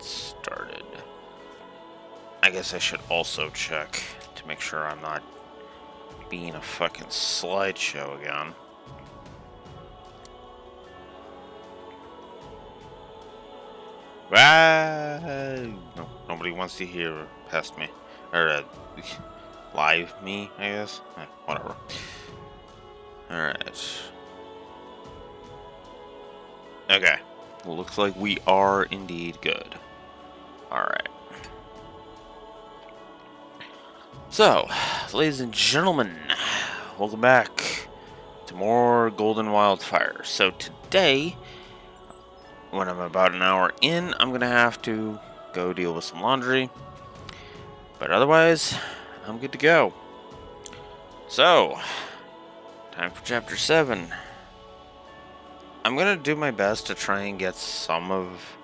started. I guess I should also check to make sure I'm not being a fucking slideshow again. No, nobody wants to hear past me. Or, live me, I guess? Whatever. Alright. Okay. Looks like we are indeed good. Alright. So, ladies and gentlemen, welcome back to more Golden Wildfire. So today, when I'm about an hour in, I'm gonna have to go deal with some laundry. But otherwise, I'm good to go. So, time for Chapter 7. I'm gonna do my best to try and get some of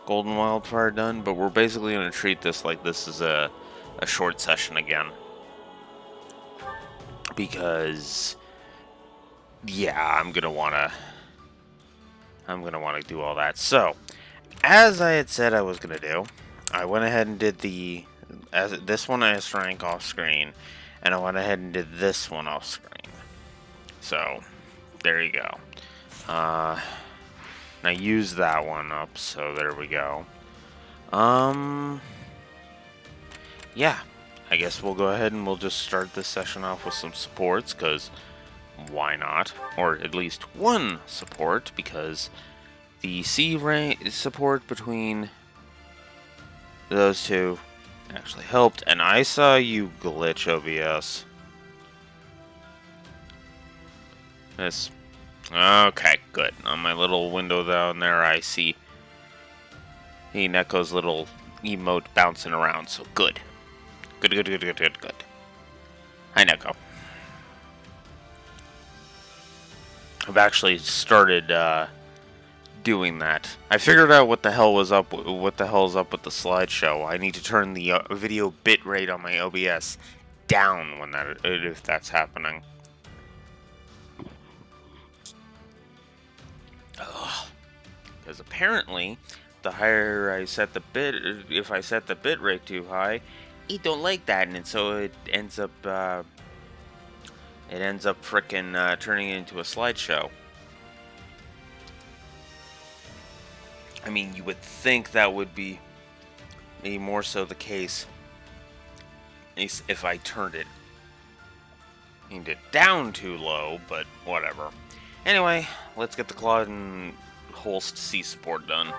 Golden Wildfire done, but we're basically gonna treat this like this is a short session again. Because, yeah, I'm gonna wanna do all that. So, as I had said I was gonna do, I went ahead and did this one I shrank off screen, and I went ahead and did this one off screen. So, there you go. And I used that one up, so there we go. Yeah, I guess we'll go ahead and we'll just start this session off with some supports, because why not? Or at least one support, because the C rank support between those two actually helped, and I saw you glitch OBS. This. Okay, good. On my little window down there, I see Neko's little emote bouncing around, so good. Good. Hi, Neko. I've actually started doing that. I figured out what the hell's up with the slideshow. I need to turn the video bitrate on my OBS down if that's happening. Because apparently, the higher I set the if I set the bitrate too high, it don't like that, and so it ends up frickin' turning it into a slideshow. I mean, you would think that would be maybe more so the case if I turned it down too low, but whatever. Anyway, let's get the Claude and Holst C support done.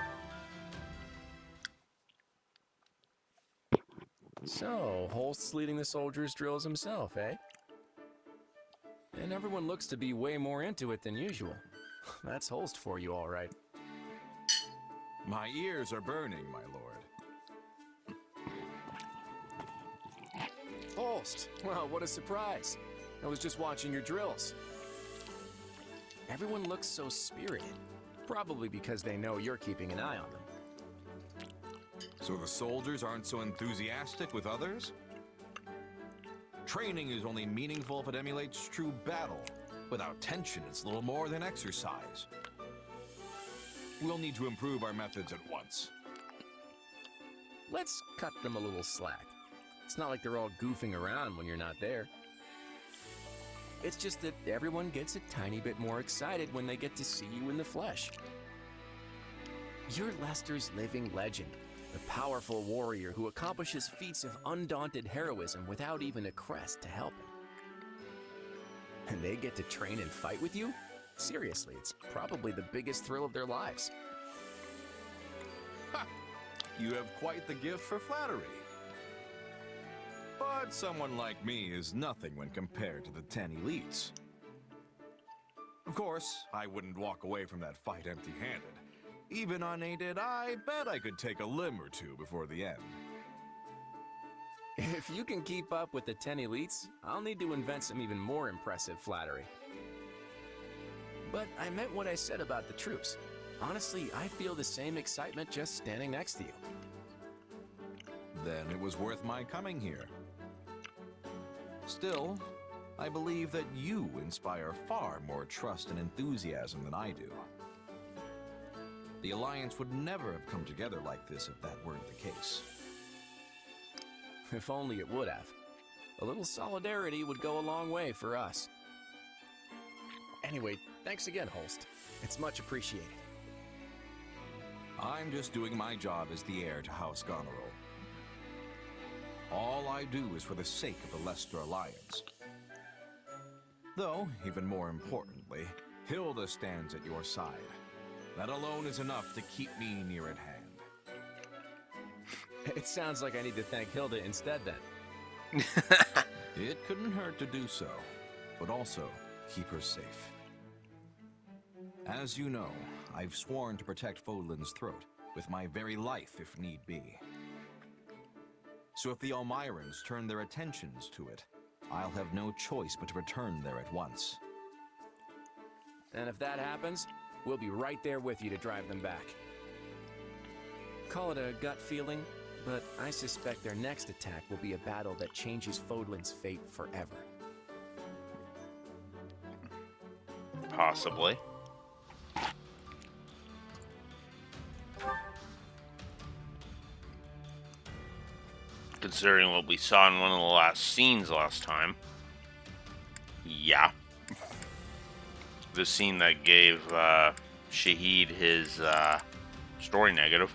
So, Holst's leading the soldiers' drills himself, eh? And everyone looks to be way more into it than usual. That's Holst for you, all right. My ears are burning, my lord. Holst! Well, what a surprise. I was just watching your drills. Everyone looks so spirited. Probably because they know you're keeping an eye on them. So the soldiers aren't so enthusiastic with others? Training is only meaningful if it emulates true battle. Without tension, it's little more than exercise. We'll need to improve our methods at once. Let's cut them a little slack. It's not like they're all goofing around when you're not there. It's just that everyone gets a tiny bit more excited when they get to see you in the flesh. You're Lester's living legend, the powerful warrior who accomplishes feats of undaunted heroism without even a crest to help him. And they get to train and fight with you? Seriously, it's probably the biggest thrill of their lives. Ha! You have quite the gift for flattery. But someone like me is nothing when compared to the 10 elites. Of course, I wouldn't walk away from that fight empty-handed. Even unaided, I bet I could take a limb or two before the end. If you can keep up with the 10 elites, I'll need to invent some even more impressive flattery. But I meant what I said about the troops. Honestly, I feel the same excitement just standing next to you. Then it was worth my coming here. Still, I believe that you inspire far more trust and enthusiasm than I do. The Alliance would never have come together like this if that weren't the case. If only it would have. A little solidarity would go a long way for us. Anyway, thanks again, Holst. It's much appreciated. I'm just doing my job as the heir to House Goneril. All I do is for the sake of the Leicester Alliance. Though, even more importantly, Hilda stands at your side. That alone is enough to keep me near at hand. It sounds like I need to thank Hilda instead then. It couldn't hurt to do so, but also keep her safe. As you know, I've sworn to protect Fodlan's throat, with my very life if need be. So if the Almirans turn their attentions to it, I'll have no choice but to return there at once. And if that happens, we'll be right there with you to drive them back. Call it a gut feeling, but I suspect their next attack will be a battle that changes Fodlan's fate forever. Possibly. Considering what we saw in one of the last scenes last time. Yeah. The scene that gave Shahid his story negative.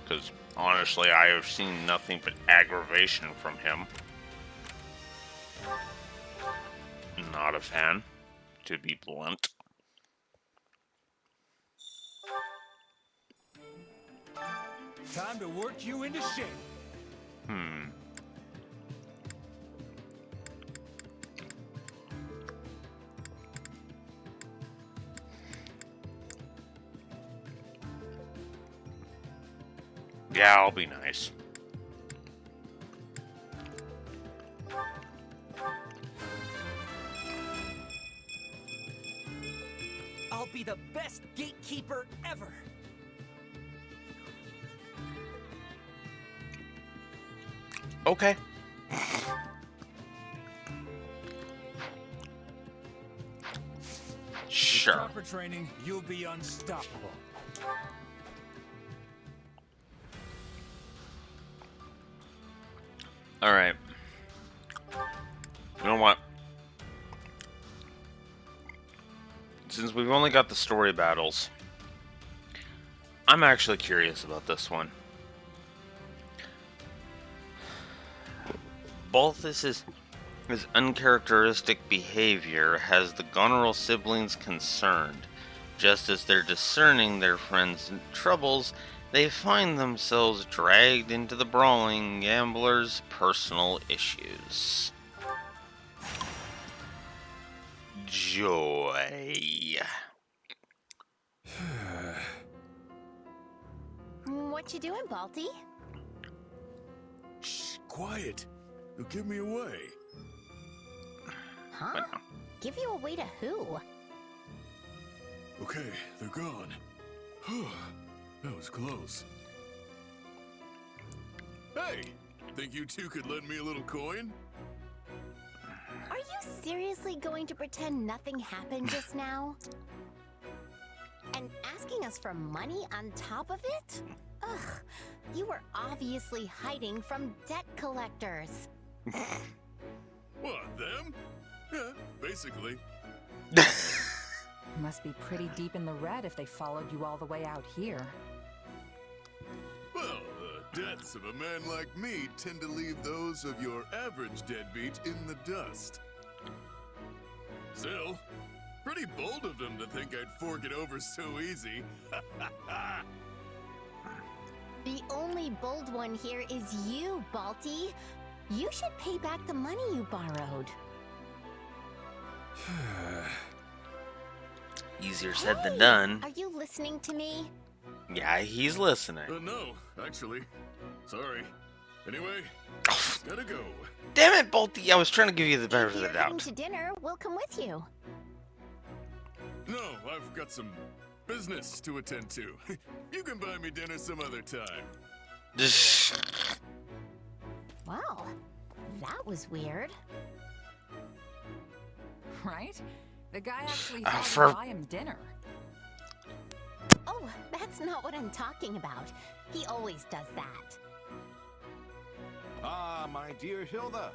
Because honestly, I have seen nothing but aggravation from him. Not a fan, to be blunt. Time to work you into shape. Yeah, I'll be nice. I'll be the best gatekeeper ever. Okay. Sure. With proper training, you'll be unstoppable. Alright. You know what? Since we've only got the story battles, I'm actually curious about this one. Balthus' his uncharacteristic behavior has the Goneril siblings concerned. Just as they're discerning their friends' troubles, they find themselves dragged into the brawling gambler's personal issues. Joy. What you doing, Balti? Shh, quiet. You'll give me away. Huh? Give you away to who? Okay, they're gone. That was close. Hey, think you two could lend me a little coin? Are you seriously going to pretend nothing happened just now? And asking us for money on top of it? Ugh, you were obviously hiding from debt collectors. What, them? Yeah, basically. Must be pretty deep in the red if they followed you all the way out here. Well, the debts of a man like me tend to leave those of your average deadbeat in the dust. Still, pretty bold of them to think I'd fork it over so easy. The only bold one here is you, Balti. You should pay back the money you borrowed. Easier said than Hey, done. Are you listening to me? Yeah, he's listening. No, actually. Sorry. Anyway, gotta go. Damn it, Bolty! I was trying to give you the benefit If of you're the heading doubt. to dinner, we'll come with you. No, I've got some business to attend to. You can buy me dinner some other time. Wow, that was weird. Right? The guy actually for- thought to buy him dinner. Oh, that's not what I'm talking about. He always does that. Ah, my dear Hilda.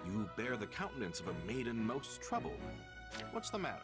You bear the countenance of a maiden most troubled. What's the matter?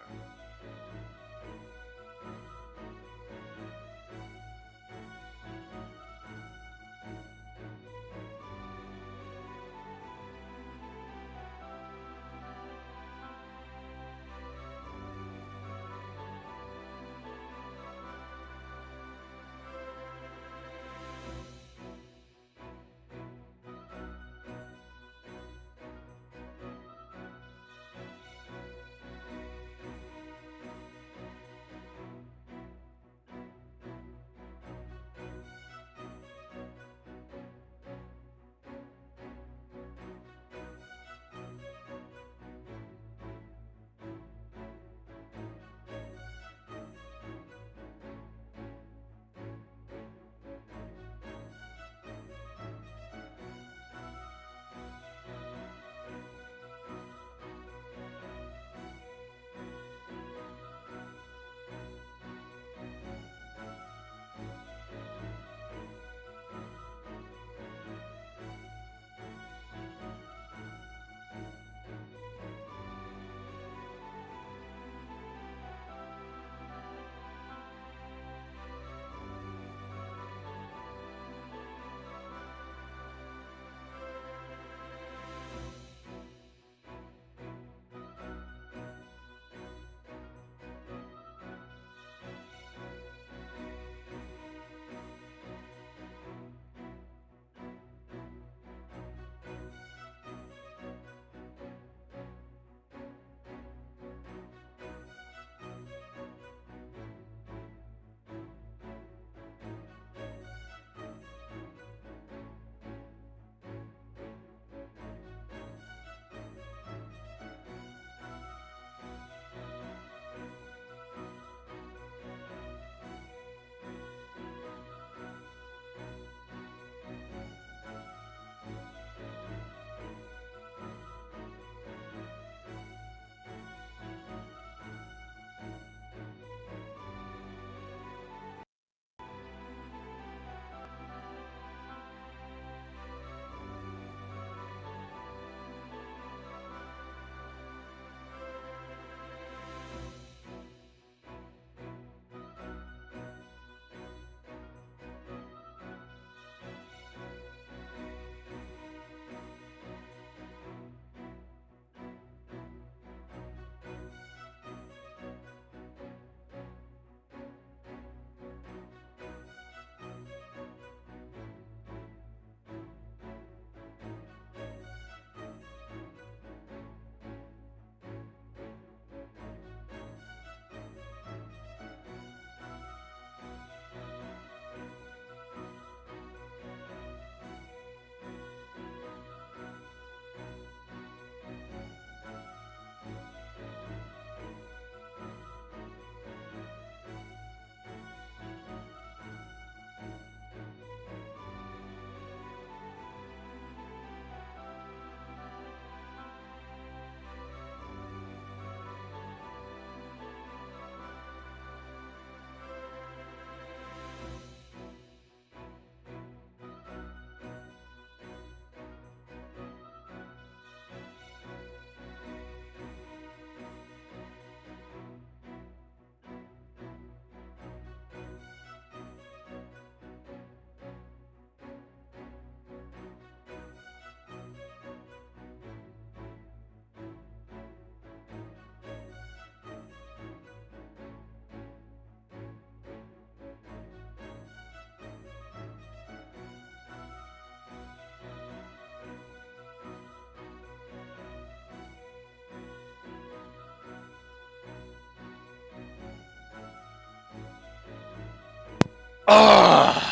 Ugh!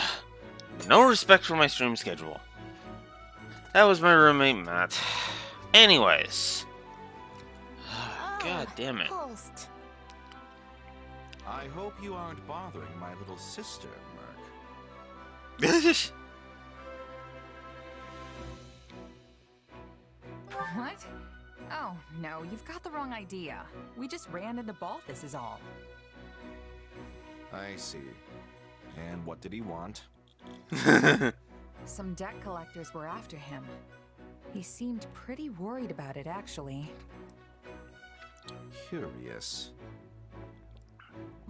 No respect for my stream schedule. That was my roommate, Matt. Anyways. God damn it. Host. I hope you aren't bothering my little sister, Merc. What? Oh, no, you've got the wrong idea. We just ran into Balthus is all. I see. And what did he want? Some debt collectors were after him. He seemed pretty worried about it, actually. Curious.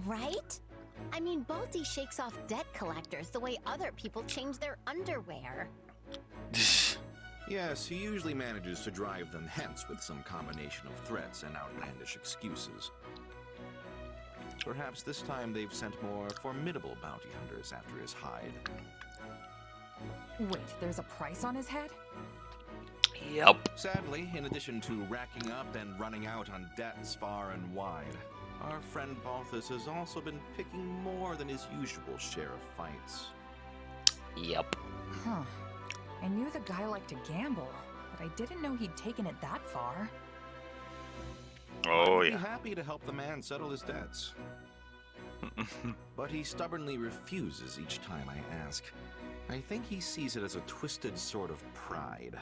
Right? I mean, Balti shakes off debt collectors the way other people change their underwear. Yes, he usually manages to drive them hence with some combination of threats and outlandish excuses. Perhaps this time they've sent more formidable bounty hunters after his hide. Wait, there's a price on his head? Yep. Sadly, in addition to racking up and running out on debts far and wide, our friend Balthus has also been picking more than his usual share of fights. Yep. Huh. I knew the guy liked to gamble, but I didn't know he'd taken it that far. Oh, I'd be yeah. happy to help the man settle his debts. But he stubbornly refuses each time I ask. I think he sees it as a twisted sort of pride.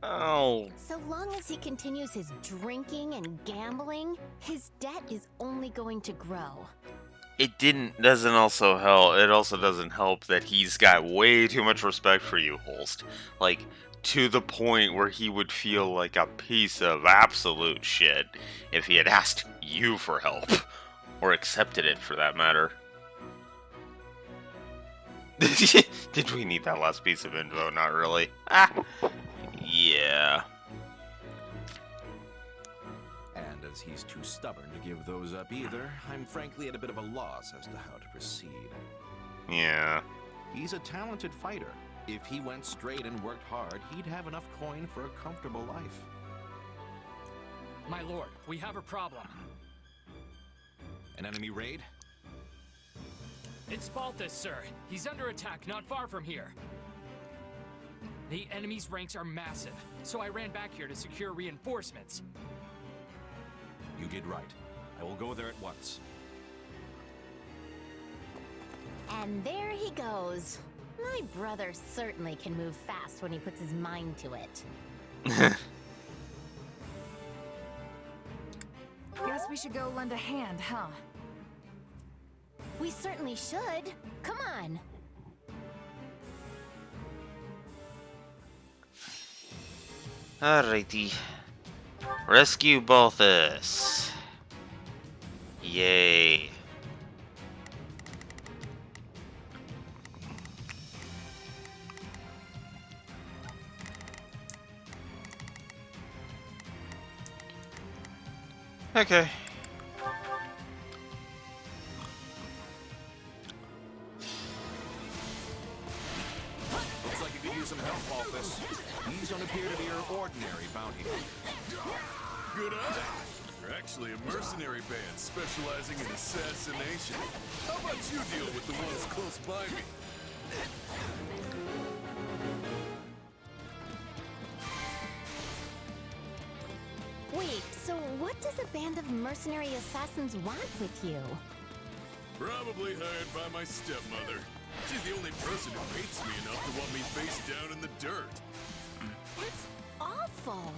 Oh. So long as he continues his drinking and gambling, his debt is only going to grow. Doesn't also help. It also doesn't help that he's got way too much respect for you, Holst. Like, to the point where he would feel like a piece of absolute shit if he had asked you for help. Or accepted it, for that matter. Did we need that last piece of info? Not really. Ah. Yeah. And as he's too stubborn to give those up either, I'm frankly at a bit of a loss as to how to proceed. Yeah. He's a talented fighter. If he went straight and worked hard, he'd have enough coin for a comfortable life. My lord, we have a problem. An enemy raid? It's Balthus, sir. He's under attack not far from here. The enemy's ranks are massive, so I ran back here to secure reinforcements. You did right. I will go there at once. And there he goes. My brother certainly can move fast when he puts his mind to it. Guess we should go lend a hand, huh? We certainly should. Come on. Alrighty. Rescue Balthus. Yay. Okay. Looks like you could use some help, Balthus. These don't appear to be your ordinary bounty hunters. Good eye. They're actually a mercenary band specializing in assassination. How about you deal with the ones close by me? Wait, so what does a band of mercenary assassins want with you? Probably hired by my stepmother. She's the only person who hates me enough to want me face down in the dirt. That's awful.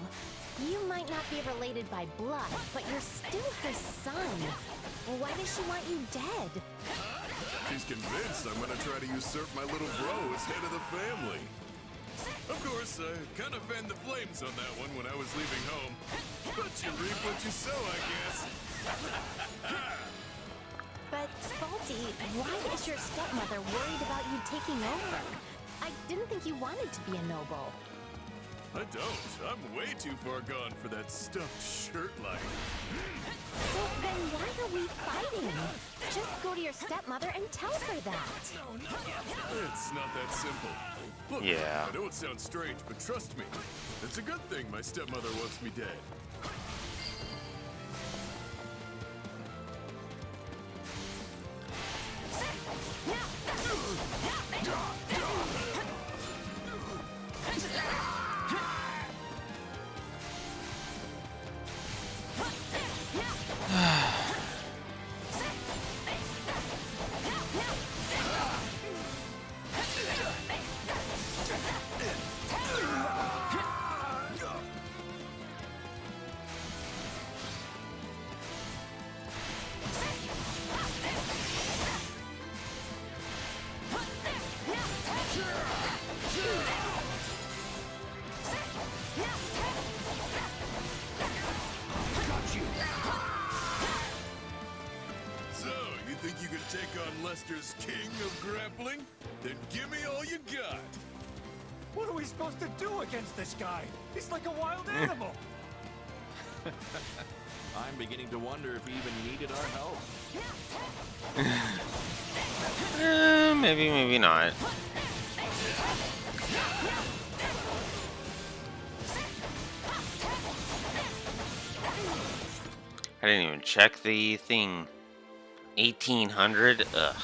You might not be related by blood, but you're still her son. Why does she want you dead? She's convinced I'm gonna try to usurp my little bro as head of the family. Of course, I kind of fanned the flames on that one when I was leaving home. But you reap what you sow, I guess. But, Balti, why is your stepmother worried about you taking over? I didn't think you wanted to be a noble. I don't. I'm way too far gone for that stuffed shirt life. So then why are we fighting? Just go to your stepmother and tell her that. It's not that simple. Look, Yeah. I know it sounds strange, but trust me, it's a good thing my stepmother wants me dead. Lester's king of grappling? Then give me all you got. What are we supposed to do against this guy? He's like a wild animal. I'm beginning to wonder if he even needed our help. Maybe, maybe not. I didn't even check the thing. 1800? Ugh.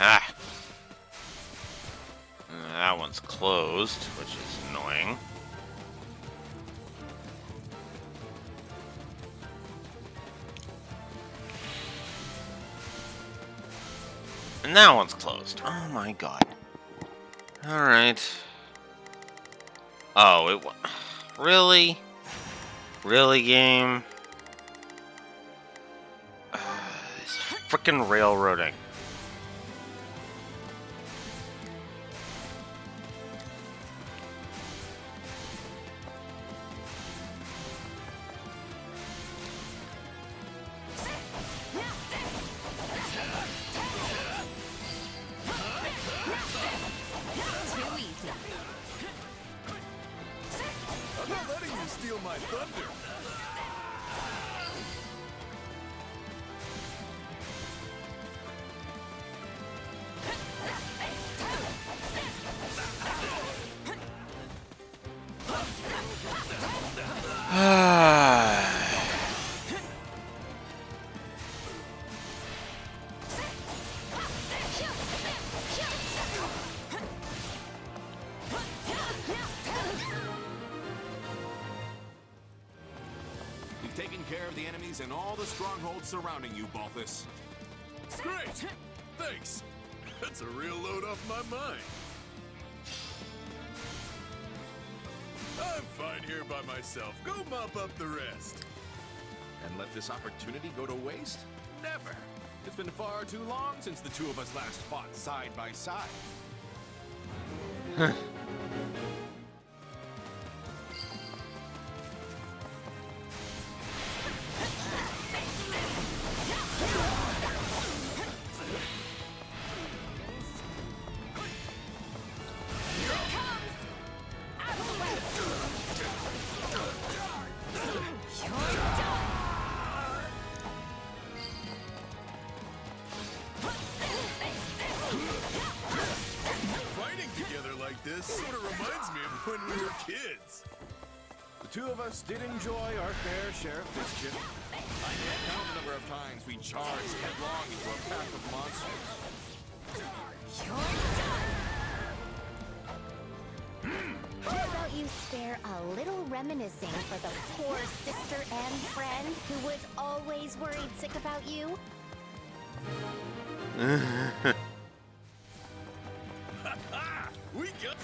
Ah. That one's closed, which is annoying. And that one's closed. Oh my god. Alright. Oh, it was... Really? Really, game? This frickin' railroading. I'm not letting you steal my thunder. You've taken care of the enemies and all the strongholds surrounding you, Balthus. Great! Thanks. That's a real load off my mind. I'm fine here by myself. Go mop up the rest. And let this opportunity go to waste? Never. It's been far too long since the two of us last fought side by side. Fighting together like this sort of reminds me of when we were kids. The two of us did enjoy our fair share of mischief. I can't count the number of times we charged headlong into a pack of monsters. How about you spare a little reminiscing for the poor sister and friend who was always worried sick about you? We got...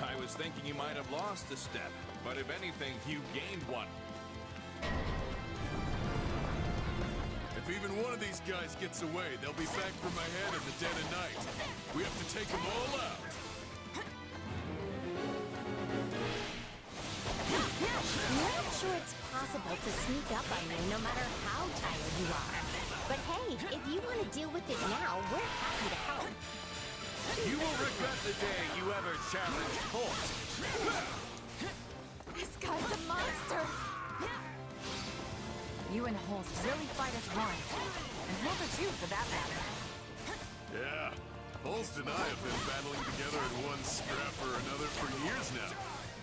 I was thinking you might have lost a step, but if anything, you gained one. If even one of these guys gets away, they'll be back for my head in the dead of night. We have to take them all out. I'm not sure it's possible to sneak up on you no matter how tired you are. But hey, if you want to deal with it now, we're happy to help. You will regret the day you ever challenged Holt. This guy's a monster. You and Holst really fight as one. And Hilda too, for that matter. Yeah, Holst and I have been battling together in one scrap or another for years now.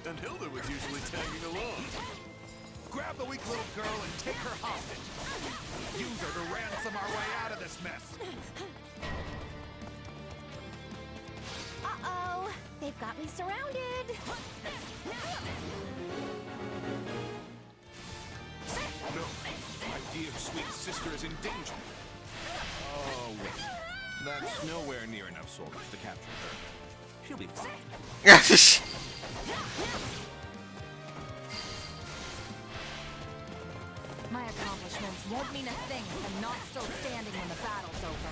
And Hilda was usually tagging along. grab the weak little girl and take her hostage. Use her to ransom our way out of this mess. Uh-oh, they've got me surrounded. No, my dear sweet sister is in danger. Oh, wait. That's nowhere near enough soldiers to capture her. She'll be fine. My accomplishments won't mean a thing if I'm not still standing when the battle's over.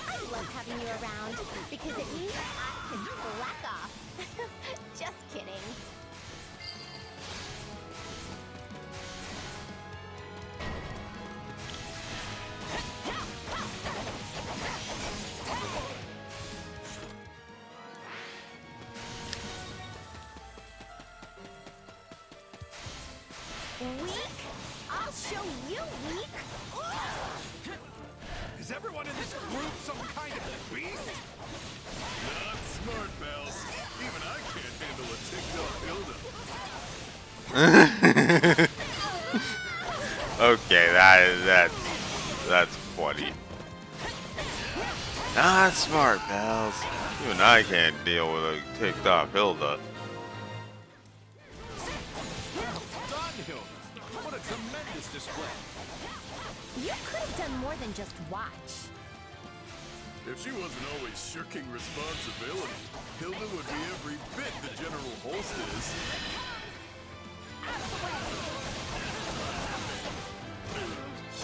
I love having you around because it means I can slack off. Just kidding. Weak? I'll show you weak. Is everyone in this group some kind of beast? Not smart, pals. Even I can't handle a ticked off Hilda. Okay, that's funny. Not smart, pals. Even I can't deal with a ticked off Hilda. Done, Hilda. What a tremendous display. You could have done more than just watch. If she wasn't always shirking responsibility, Hilda would be every bit the General Holst is.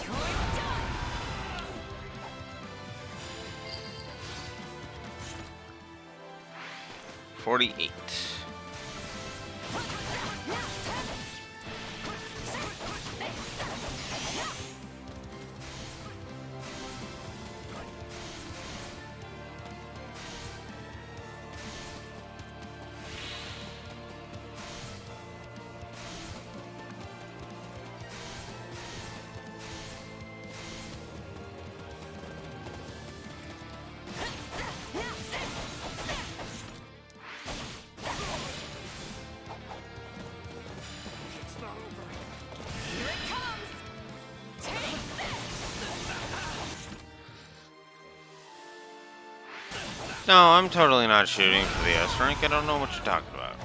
You're done. 48. No, I'm totally not shooting for the S rank. I don't know what you're talking about.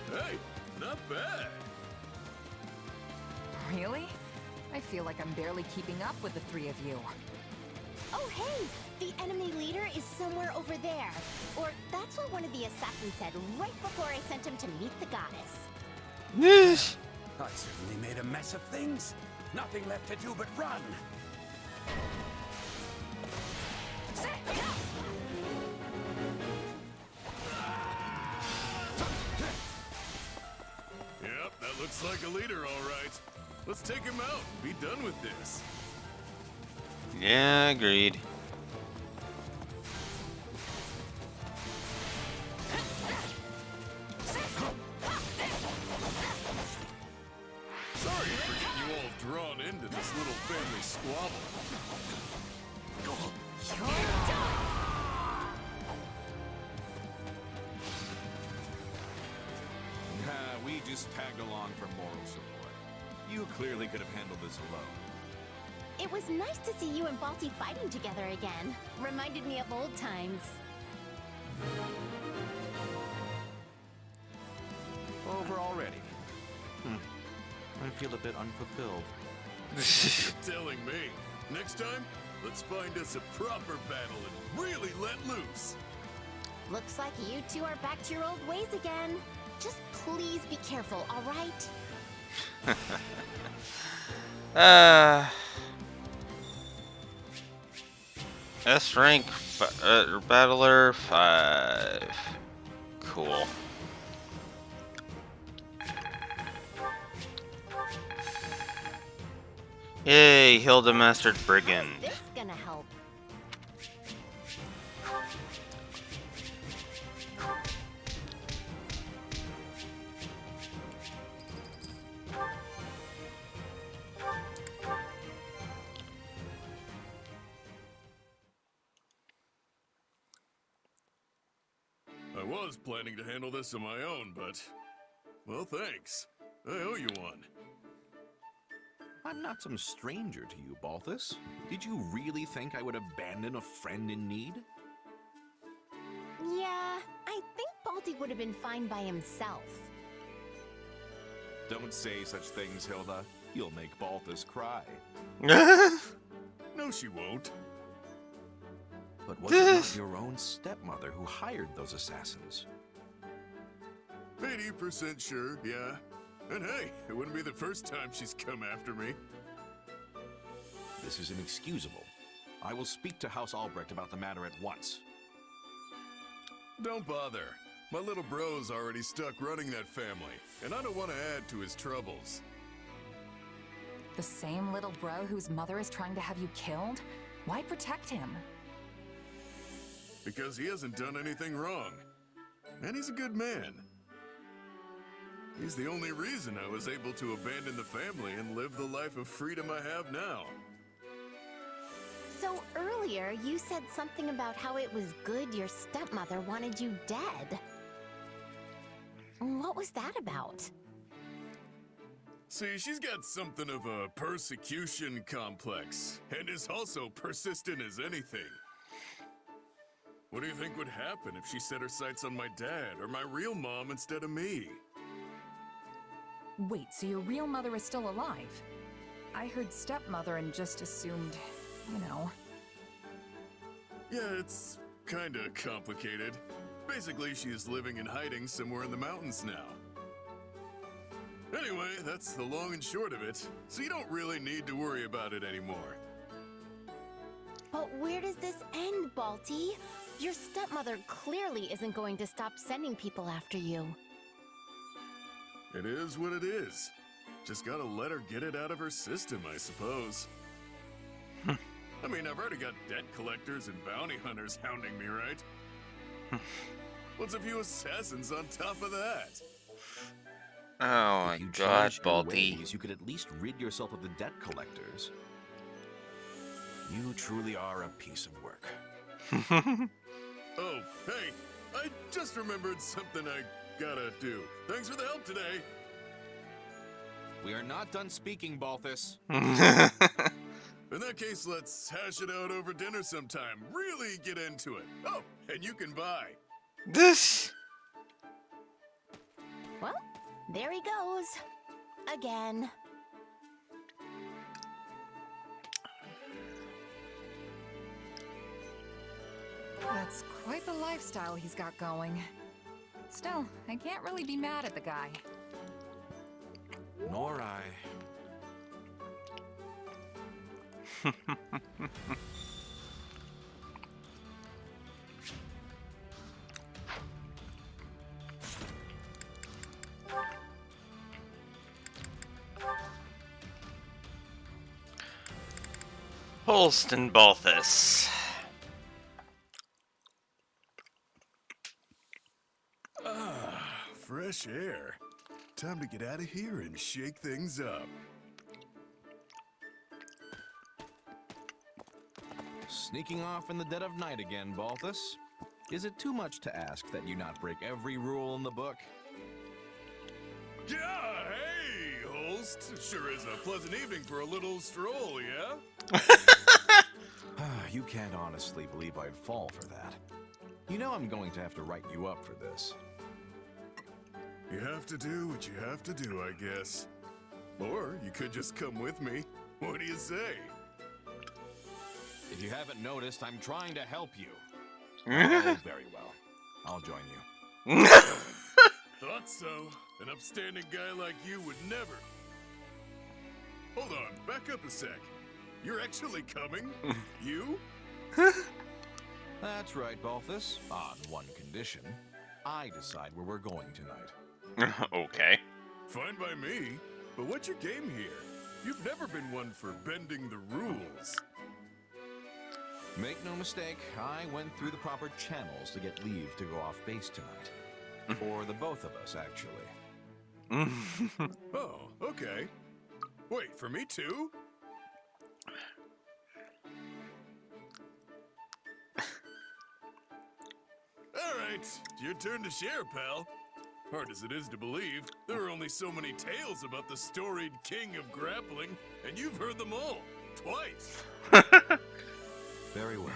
Hey, not bad. Really? I feel like I'm barely keeping up with the three of you. Oh, hey! The enemy leader is somewhere over there. Or that's what one of the assassins said right before I sent him to meet the goddess. I certainly made a mess of things. Nothing left to do but run. Yep, that looks like a leader, all right. Let's take him out and be done with this. Yeah, agreed. Sorry for getting you all drawn into this little family squabble. We just tagged along for moral support. You clearly could have handled this alone. It was nice to see you and Balti fighting together again. Reminded me of old times. Over already. I feel a bit unfulfilled. You're telling me. Next time, let's find us a proper battle and really let loose. Looks like you two are back to your old ways again. Just please be careful, all right? S rank battler 5. Cool. Yay, Hilda mastered Brigand. How's this gonna help? I was planning to handle this on my own, but... well, thanks. I owe you one. I'm not some stranger to you, Balthus. Did you really think I would abandon a friend in need? Yeah, I think Baldy would have been fine by himself. Don't say such things, Hilda. You'll make Balthus cry. No, she won't. But was it not your own stepmother who hired those assassins? 80% sure, yeah. And hey, it wouldn't be the first time she's come after me. This is inexcusable. I will speak to House Albrecht about the matter at once. Don't bother. My little bro's already stuck running that family, and I don't want to add to his troubles. The same little bro whose mother is trying to have you killed? Why protect him? Because he hasn't done anything wrong. And he's a good man. He's the only reason I was able to abandon the family and live the life of freedom I have now. So earlier, you said something about how it was good your stepmother wanted you dead. What was that about? See, she's got something of a persecution complex, and is also persistent as anything. What do you think would happen if she set her sights on my dad or my real mom instead of me? Wait, so your real mother is still alive? I heard stepmother and just assumed, you know. Yeah, it's kinda complicated. Basically, she is living in hiding somewhere in the mountains now. Anyway, that's the long and short of it, so you don't really need to worry about it anymore. But where does this end, Balty? Your stepmother clearly isn't going to stop sending people after you. It is what it is. Just gotta let her get it out of her system, I suppose. I mean, I've already got debt collectors and bounty hunters hounding me, right? What's a few assassins on top of that? Oh my If you god, changed your Baldy. ways, you could at least rid yourself of the debt collectors. You truly are a piece of work. Oh, hey, I just remembered something I gotta do. Thanks for the help today. We are not done speaking, Balthus. In that case, let's hash it out over dinner sometime. Really get into it. Oh, and you can buy. This. Well, there he goes. Again. That's quite the lifestyle he's got going. Still, I can't really be mad at the guy. Nor I. Holston Balthus. Fresh air. Time to get out of here and shake things up. Sneaking off in the dead of night again, Balthus. Is it too much to ask that you not break every rule in the book? Yeah, hey, Holst. Sure is a pleasant evening for a little stroll, yeah? You can't honestly believe I'd fall for that. You know I'm going to have to write you up for this. You have to do what you have to do, I guess. Or you could just come with me. What do you say? If you haven't noticed, I'm trying to help you. Oh, very well. I'll join you. Thought so. An upstanding guy like you would never. Hold on, back up a sec. You're actually coming? You? That's right, Balthus. On one condition. I decide where we're going tonight. Okay. Fine by me. But what's your game here? You've never been one for bending the rules. Make no mistake, I went through the proper channels to get leave to go off base tonight. For the both of us, actually. Oh, okay. Wait, for me too? Alright, your turn to share, pal. Hard as it is to believe, there are only so many tales about the storied king of grappling, and you've heard them all. Twice. Very well.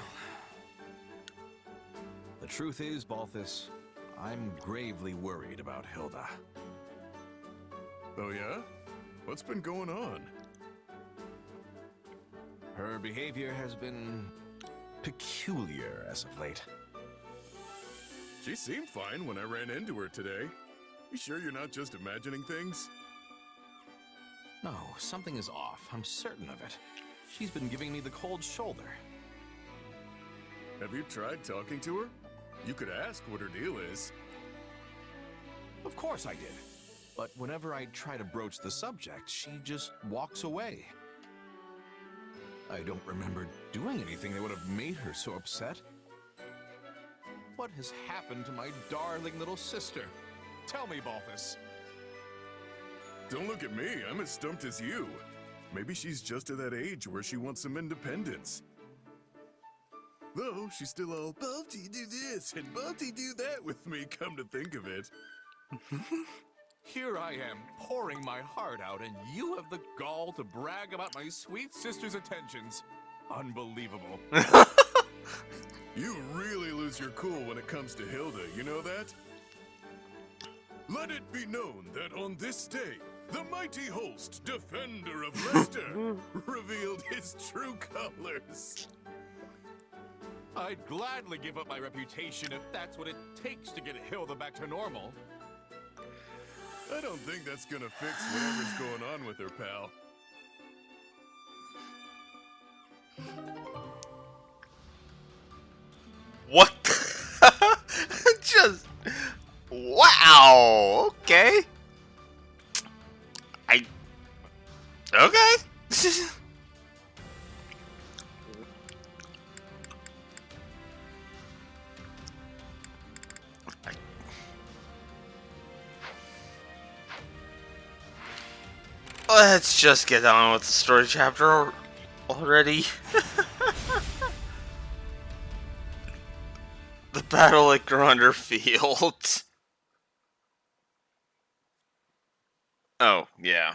The truth is, Balthus, I'm gravely worried about Hilda. Oh yeah? What's been going on? Her behavior has been peculiar as of late. She seemed fine when I ran into her today. You sure you're not just imagining things? No, something is off. I'm certain of it. She's been giving me the cold shoulder. Have you tried talking to her? You could ask what her deal is. Of course I did. But whenever I try to broach the subject, she just walks away. I don't remember doing anything that would have made her so upset. What has happened to my darling little sister? Tell me, Balthus. Don't look at me, I'm as stumped as you. Maybe she's just at that age where she wants some independence. Though, she's still all, Balti do this and Balti do that with me, come to think of it. Here I am, pouring my heart out, and you have the gall to brag about my sweet sister's attentions. Unbelievable. You really lose your cool when it comes to Hilda, you know that? Let it be known that on this day, the mighty host, defender of Leicester, revealed his true colors. I'd gladly give up my reputation if that's what it takes to get Hilda back to normal. I don't think that's gonna fix whatever's going on with her, pal. What? Just wow. Okay. Okay. Let's just get on with the story chapter already. The battle at Gronder Field. Oh, yeah.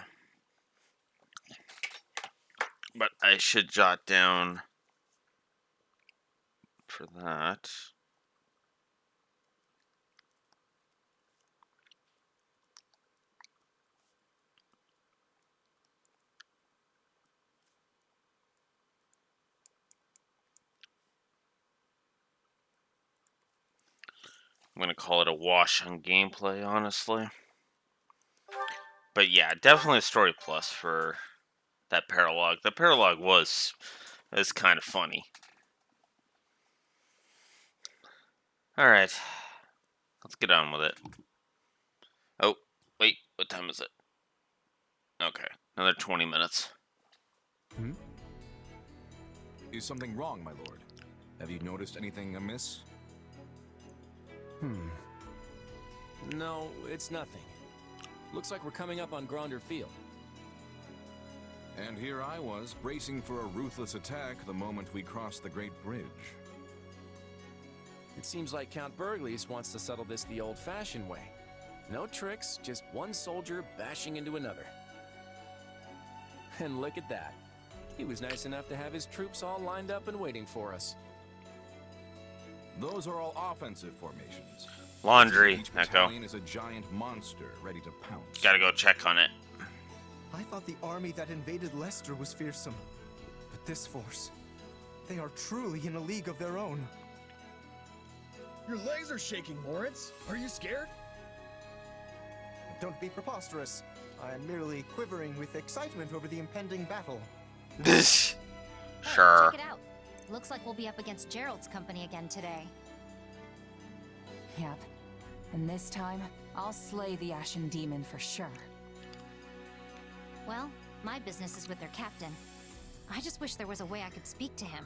But I should jot down for that. I'm gonna call it a wash on gameplay, honestly. But yeah, definitely a story plus for that paralogue. The paralogue was kind of funny. Alright. Let's get on with it. Oh, wait, what time is it? Okay, another 20 minutes. Is something wrong, my lord? Have you noticed anything amiss? No, it's nothing. Looks like we're coming up on Gronder Field. And here I was, bracing for a ruthless attack the moment we crossed the Great Bridge. It seems like Count Burgleys wants to settle this the old-fashioned way. No tricks, just one soldier bashing into another. And look at that. He was nice enough to have his troops all lined up and waiting for us. Those are all offensive formations. Laundry, Each Echo. battalion is a giant monster ready to pounce. Gotta go check on it. I thought the army that invaded Leicester was fearsome. But this force, they are truly in a league of their own. Your legs are shaking, Lawrence. Are you scared? Don't be preposterous. I'm merely quivering with excitement over the impending battle. Sure. Check it out. Looks like we'll be up against Gerald's company again today. Yep. And this time, I'll slay the Ashen Demon for sure. Well, my business is with their captain. I just wish there was a way I could speak to him.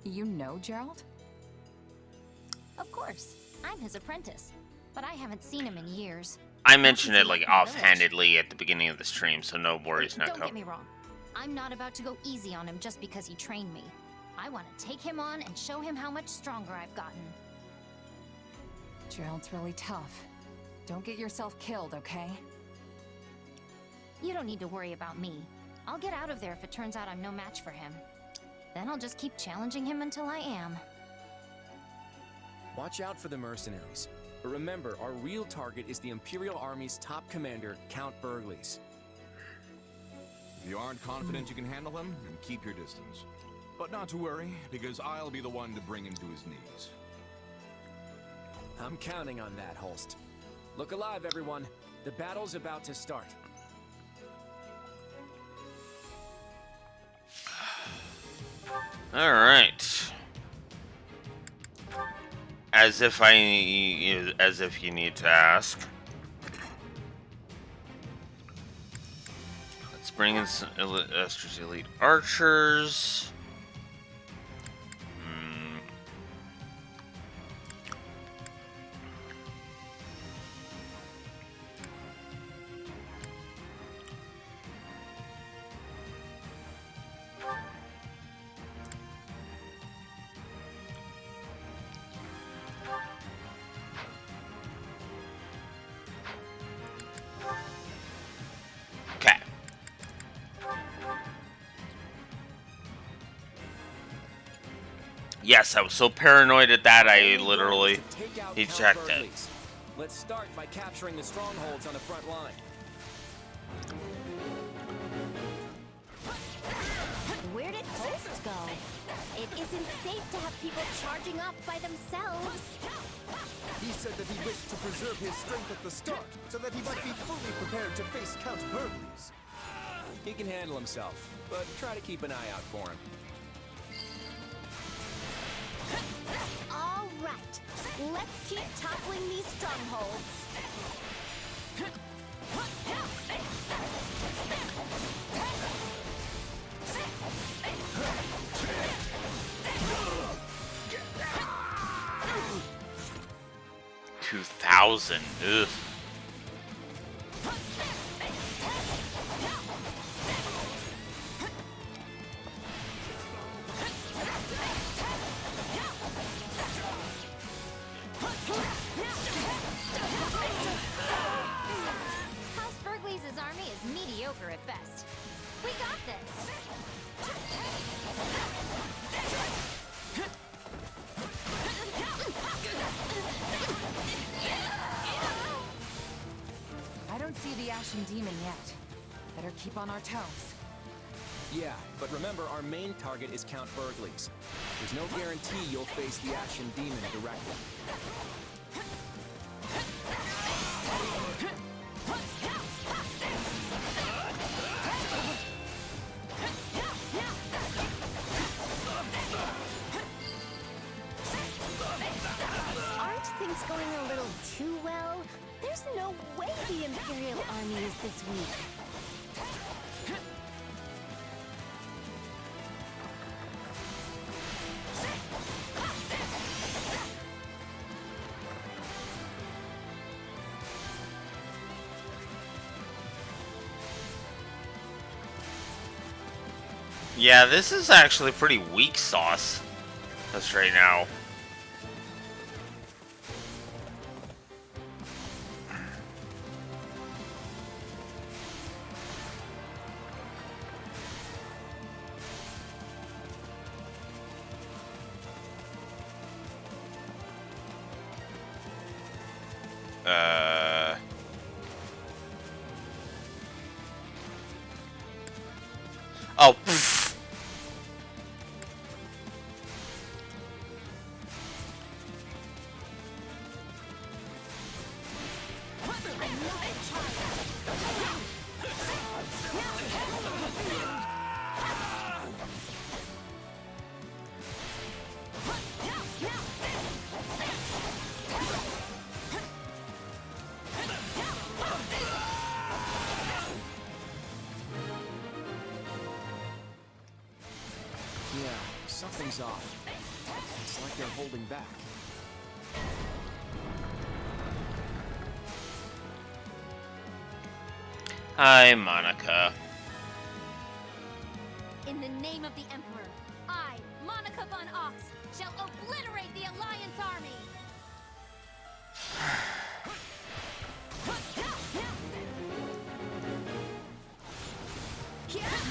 You know Gerald? Of course. I'm his apprentice. But I haven't seen him in years. I mentioned it like He's in my village. offhandedly at the beginning of the stream, so no worries, Don't Neko. get me wrong. I'm not about to go easy on him just because he trained me. I want to take him on and show him how much stronger I've gotten. Gerald's really tough. Don't get yourself killed, okay? You don't need to worry about me. I'll get out of there if it turns out I'm no match for him. Then I'll just keep challenging him until I am. Watch out for the mercenaries. But remember, our real target is the Imperial Army's top commander, Count Burgles. If you aren't confident you can handle him, then keep your distance. But not to worry, because I'll be the one to bring him to his knees. I'm counting on that, Holst. Look alive, everyone. The battle's about to start. All right. As if you need to ask. Let's bring in some Esther's elite archers. Yes, I was so paranoid at that I literally ejected it. Let's start by capturing the strongholds on the front line. Where did Holst go? It isn't safe to have people charging off by themselves. He said that he wished to preserve his strength at the start, so that he might be fully prepared to face Count Burgles. He can handle himself, but try to keep an eye out for him. All right, let's keep toppling these strongholds. 2,000. Ugh. Army is mediocre at best. We got this. I don't see the Ashen Demon yet. Better keep on our toes. Yeah, but remember, our main target is Count Burgles. There's no guarantee you'll face the Ashen Demon directly. Aren't things going a little too well? There's no way the Imperial Army is this weak. Yeah, this is actually pretty weak sauce. That's right now. Oh, pfft. Yeah, something's off. It's like they're holding back. Hi, Monica. In the name of the Emperor, I, Monica von Ox, shall obliterate the Alliance army!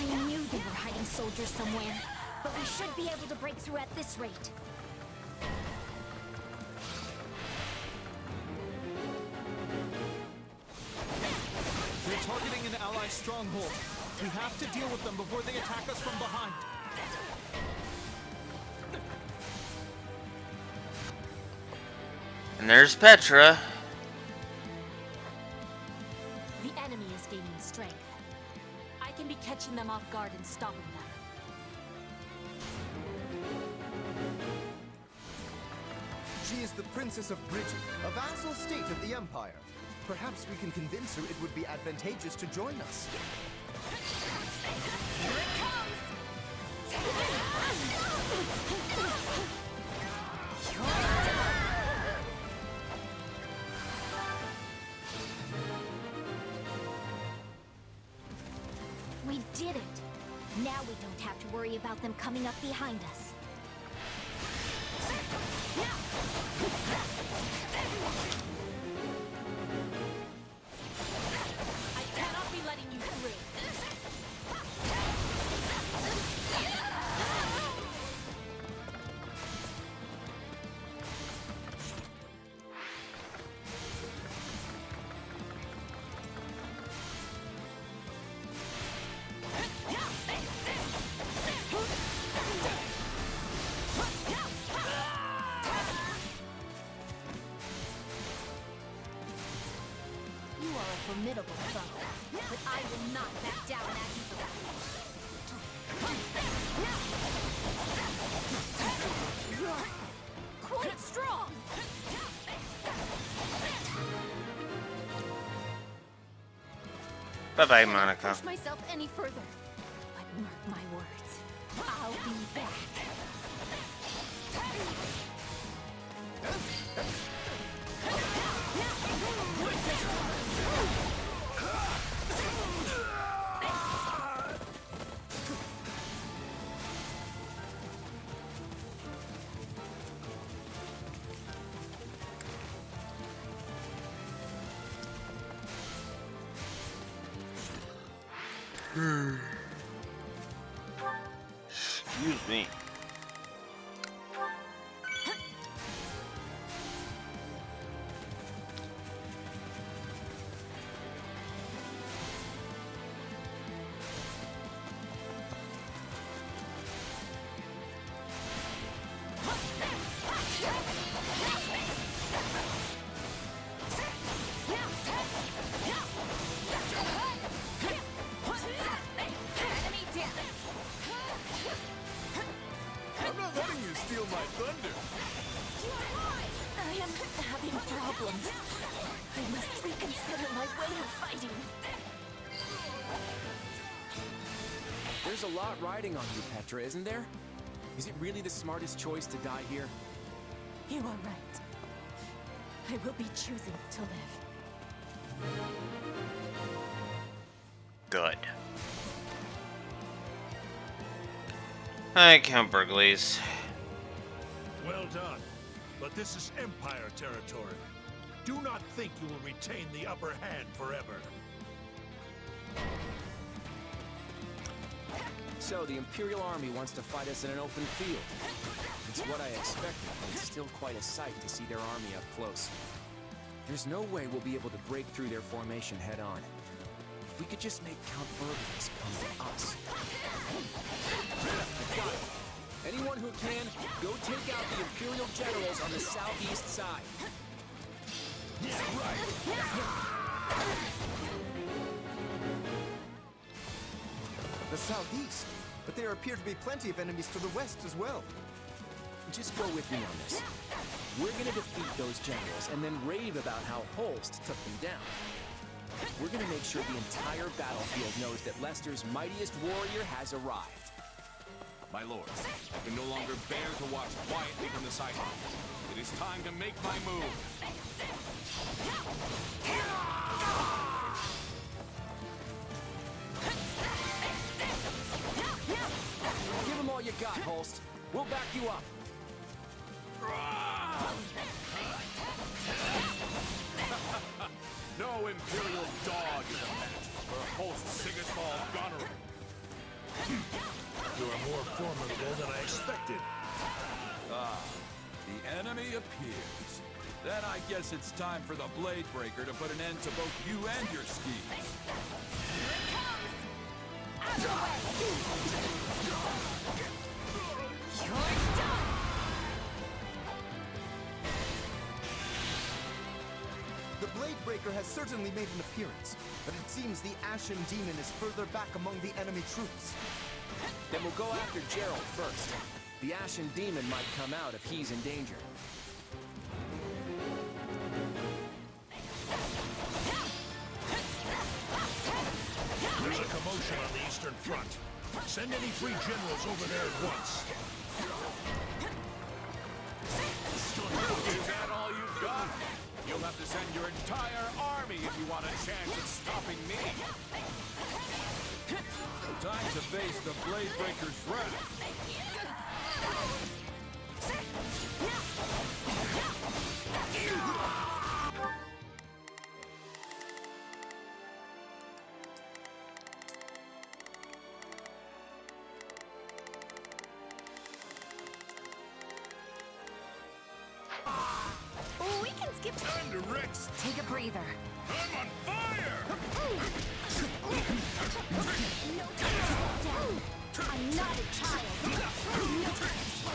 I knew they were hiding soldiers somewhere, but we should be able to break through at this rate. They're targeting an ally stronghold. We have to deal with them before they attack us from behind. And there's Petra. The enemy is gaining strength. I can be catching them off guard and stopping them. She is the Princess of Bridget, a vassal state of the Empire. Perhaps we can convince her it would be advantageous to join us. Here it comes! We did it! Now we don't have to worry about them coming up behind us. I cannot be letting you through. You are a formidable foe, but I will not back down that easily. You're quite strong. Bye-bye, I can't Monica. push myself any further, but mark my words, I'll be back. Excuse me. Enemy damage. I'm not letting you steal my thunder. I am having problems. I must reconsider my way of fighting. There's a lot riding on you, Petra, isn't there? Is it really the smartest choice to die here? You are right. I will be choosing to live. Good. Hi, Count Burgleys. Well done. But this is Empire territory. Do not think you will retain the upper hand forever. So, the Imperial Army wants to fight us in an open field. It's what I expected, but it's still quite a sight to see their army up close. There's no way we'll be able to break through their formation head-on. If we could just make Count Burgles come to us. Got it. Anyone who can, go take out the Imperial generals on the southeast side. The southeast, but there appear to be plenty of enemies to the west as well. Just go with me on this. We're gonna defeat those generals and then rave about how Holst took them down. We're gonna make sure the entire battlefield knows that Leicester's mightiest warrior has arrived. My lord, I can no longer bear to watch quietly from the sidelines. It is time to make my move. Give them all you got, Holst. We'll back you up. Imperial dog in a match for Holst Sigurdsvald gunnery. You are more formidable than I expected. Ah, the enemy appears. Then I guess it's time for the Blade Breaker to put an end to both you and your schemes. The Blade Breaker has certainly made an appearance, but it seems the Ashen Demon is further back among the enemy troops. Then we'll go after Gerald first. The Ashen Demon might come out if he's in danger. There's a commotion on the Eastern Front. Send any free generals over there at once. Is that all you've got? You'll have to send your entire army if you want a chance at stopping me. Time to face the Blade Breaker's wrath. We can skip. Time to Rex. Take a breather. I'm on fire! No time to slow down. I'm not a child. No time to slow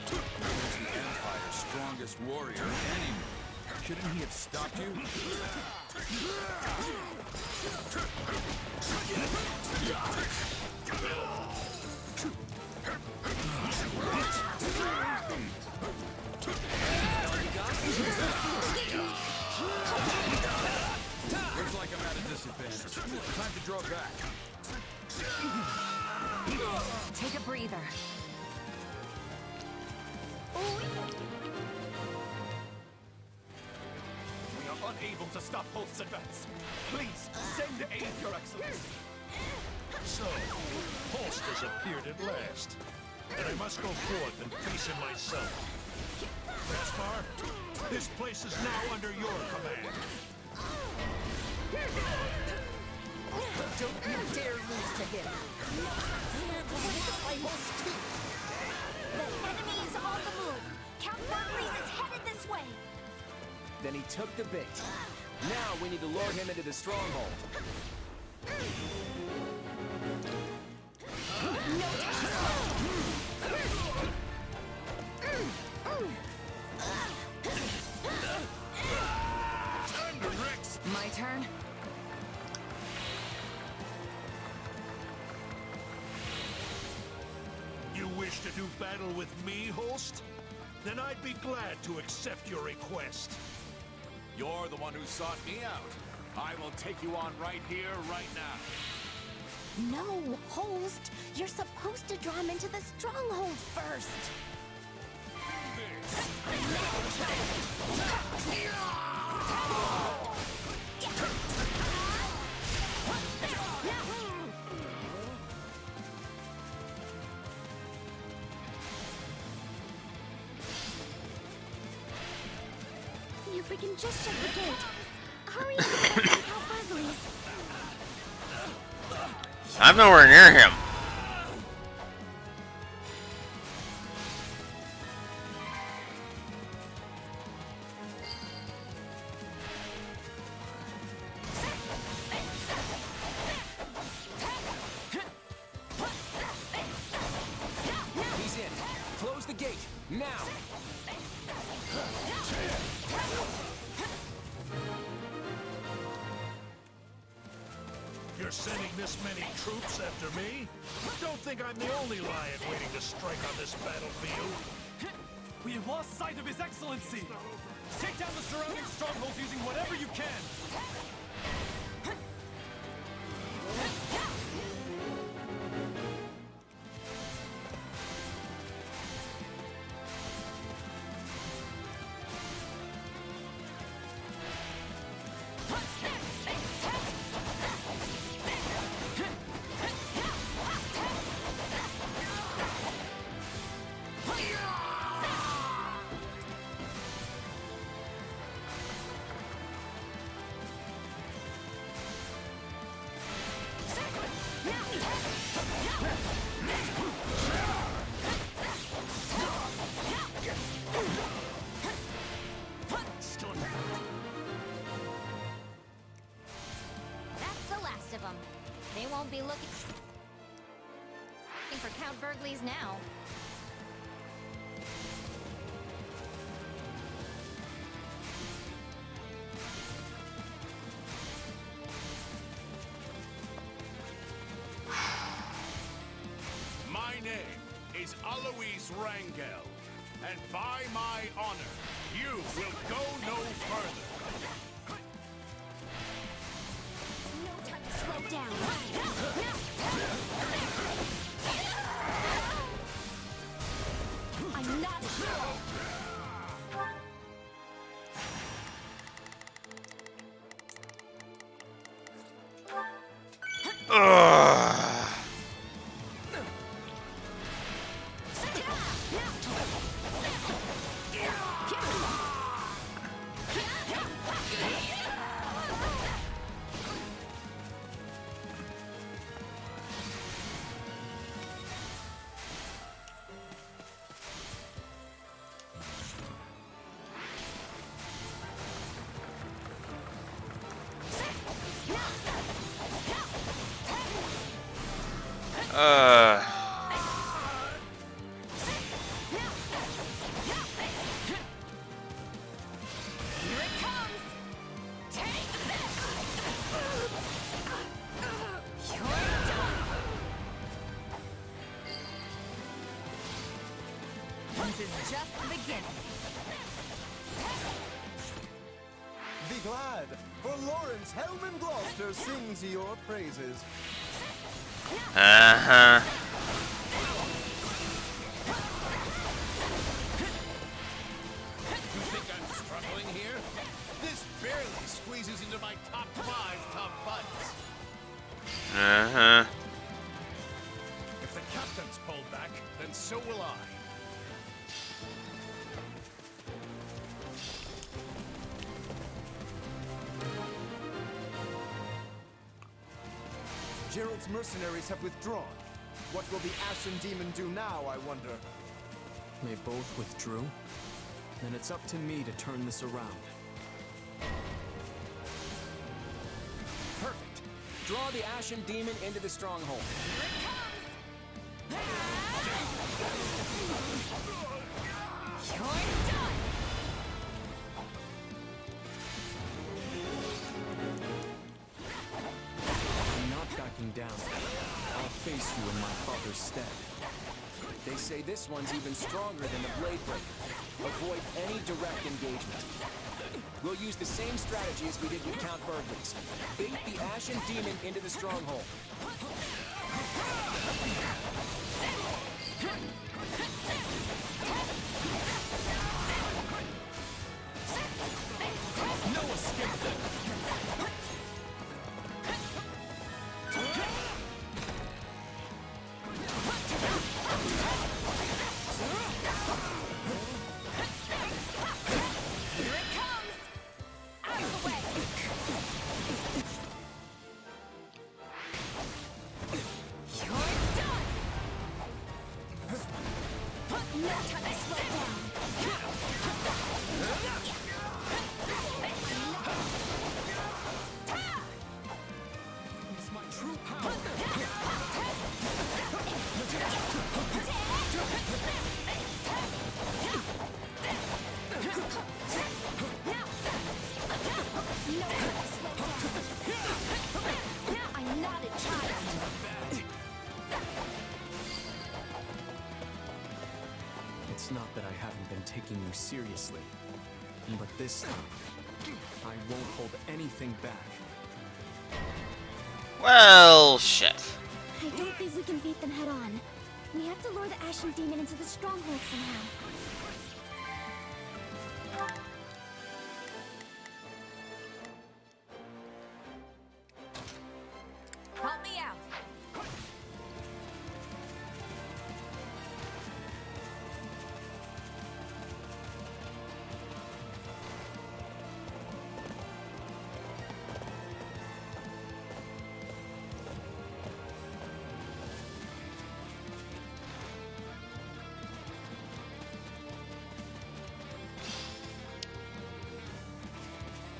The Empire's strongest warrior anywhere. Shouldn't he have stopped you? Looks like I'm at a disadvantage. Time to draw back. Take a breather. We are unable to stop Holst's advance. Please, send aid, Your Excellency. So, Holst has appeared at last. And I must go forth and face him myself. Gaspar, this place is now under your command. Don't you dare lose to him. The enemy is on the move. Count Burgrees is headed this way. Then he took the bait. Now we need to lure him into the stronghold. No time to slow. Time to Rex. My turn? You wish to do battle with me, Holst? Then I'd be glad to accept your request. You're the one who sought me out. I will take you on right here, right now. No, Holst. You're supposed to draw him into the stronghold first. If we can just shut the gate. Hurry up and take out Burgleys. I'm nowhere near him. He's in. Close the gate. Now. You're sending this many troops after me? Don't think I'm the only lion waiting to strike on this battlefield. We have lost sight of His Excellency. Take down the surrounding strongholds using whatever you can. looking for Count Burgley's now. My name is Alois Rangel, and by my honor, you will go no further. No time to slow down. I'm not sure. Ugh. Here it comes. Take this. You're done. This is just the beginning. Be glad, for Lawrence Hellman Gloucester sings your praises. Uh-huh. You think I'm struggling here? This barely squeezes into my top 5 top buttons. Uh-huh. If the captain's pulled back, then so will I. Gerald's mercenaries have withdrawn. What will the Ashen Demon do now, I wonder? They both withdrew? Then it's up to me to turn this around. Perfect. Draw the Ashen Demon into the stronghold. You're done. I'm not backing down. I'll face you in my father's stead. They say this one's even stronger than the Blade Breaker. Avoid any direct engagement. We'll use the same strategy as we did with Count Burgley's. Bait the Ashen Demon into the stronghold. No escape then. Here it comes. Out of the way. You're done. No time to slow down. It's my true power. No time to slow down. I'm not a child. It's not that I haven't been taking you seriously, but this time, I won't hold anything back. Well, shit. I don't think we can beat them head on. We have to lure the Ashen Demon into the stronghold somehow. Help me out.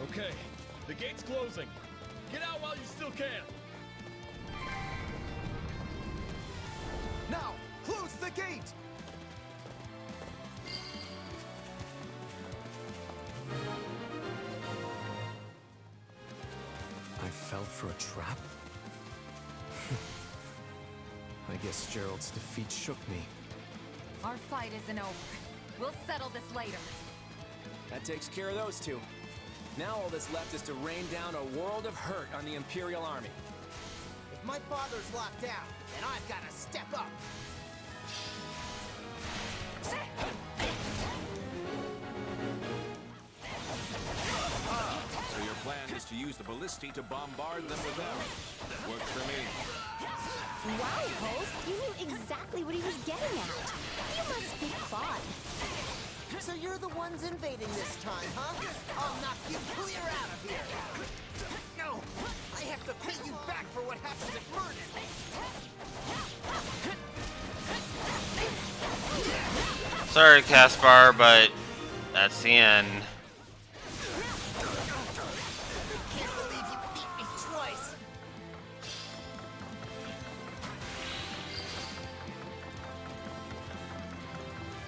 Okay, the gate's closing. Get out while you still can. the gate! I fell for a trap? I guess Gerald's defeat shook me. Our fight isn't over. We'll settle this later. That takes care of those two. Now all that's left is to rain down a world of hurt on the Imperial Army. If my father's locked down, then I've got to step up. So your plan is to use the ballisti to bombard them with arrows. Works for me. Wow, Host, you knew exactly what he was getting at. You must be fun. So you're the ones invading this time, huh? I'll knock you clear out of here. No, I have to pay you back for what happened at Vernon. Sorry, Caspar, but that's the end. Can't believe you beat me twice.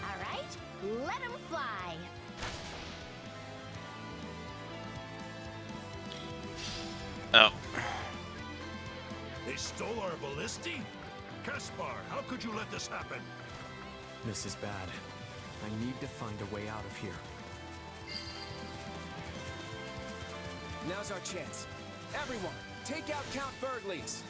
All right, let him fly. Oh. They stole our ballisti? Caspar, how could you let this happen? This is bad. I need to find a way out of here. Now's our chance. Everyone, take out Count Burgley's.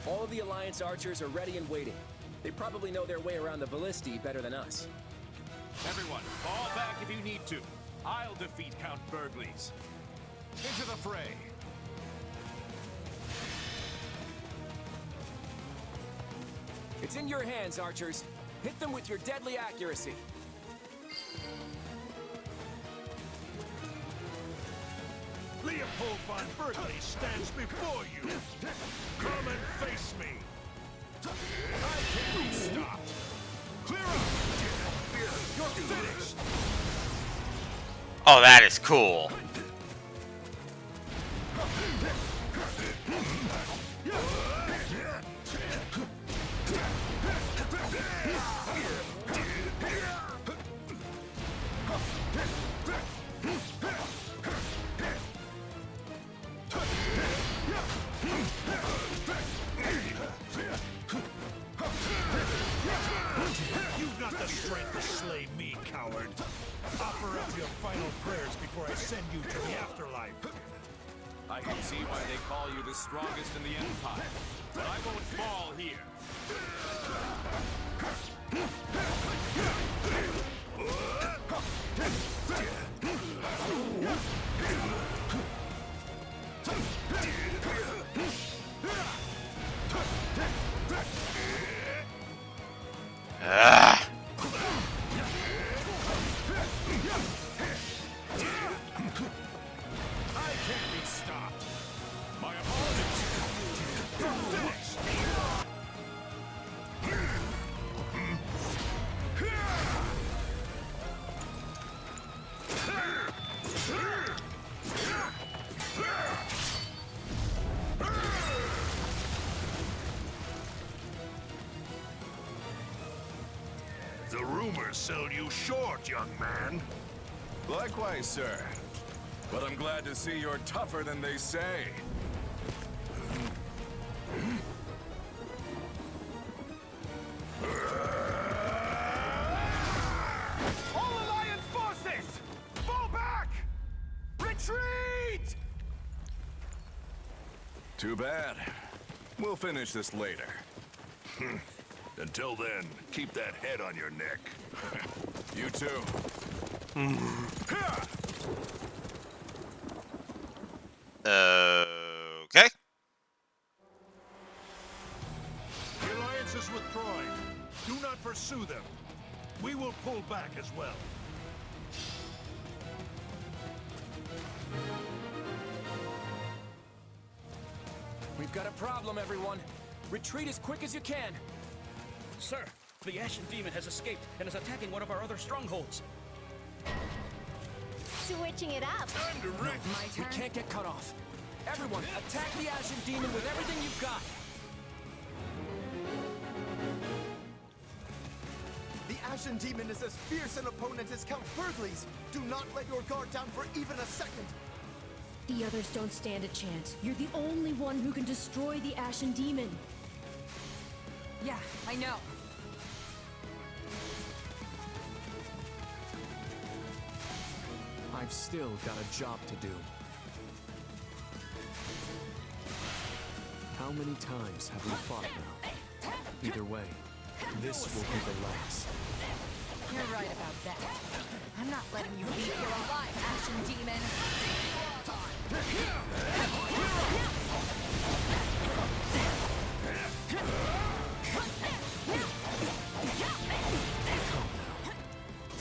All of the Alliance archers are ready and waiting. They probably know their way around the ballisti better than us. Everyone, fall back if you need to. I'll defeat Count Burgley's. Into the fray. It's in your hands, archers. Hit them with your deadly accuracy. Leopold von Burgley stands before you. Come and face me. I can't be stopped. Clear up. You're finished. Oh, that is cool. You've not the strength to slay me, coward. Offer up your final prayers before I send you to the afterlife. I can see why they call you the strongest in the Empire, but I won't fall here. Ah. I can't be stopped. My opponents are finished. The rumors sell you short, young man. Likewise, sir. But I'm glad to see you're tougher than they say. All Alliance forces! Fall back! Retreat! Too bad. We'll finish this later. Until then, keep that head on your neck. You too. Okay. The Alliance is withdrawing. Do not pursue them. We will pull back as well. We've got a problem, everyone. Retreat as quick as you can. Sir, the Ashen Demon has escaped and is attacking one of our other strongholds. Switching it up. Time to wreck. My We turn. can't get cut off. Everyone, attack the Ashen Demon with everything you've got! The Ashen Demon is as fierce an opponent as Count Burgley's. Do not let your guard down for even a second. The others don't stand a chance. You're the only one who can destroy the Ashen Demon. Yeah, I know. I've still got a job to do. How many times have we fought now? Either way, this will be the last. You're right about that. I'm not letting you leave here alive, Ashen Demon.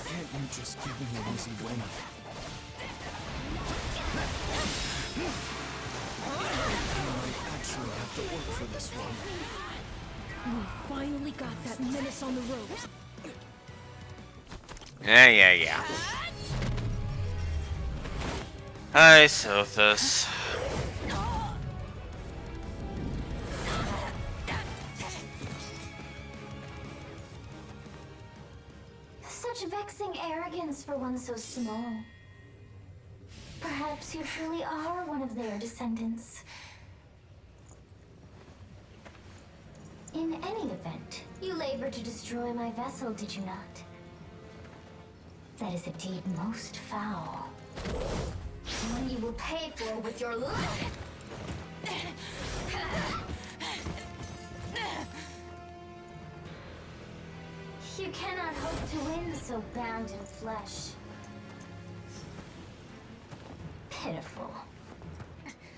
Can't you just give me an easy win? I might actually have to work for this one. We finally got that menace on the ropes. Yeah. Hi, Sothis. Such vexing arrogance for one so small. Perhaps you truly are one of their descendants. In any event, you labored to destroy my vessel, did you not? That is indeed most foul. One you will pay for with your life. You cannot hope to win so bound in flesh. Pitiful.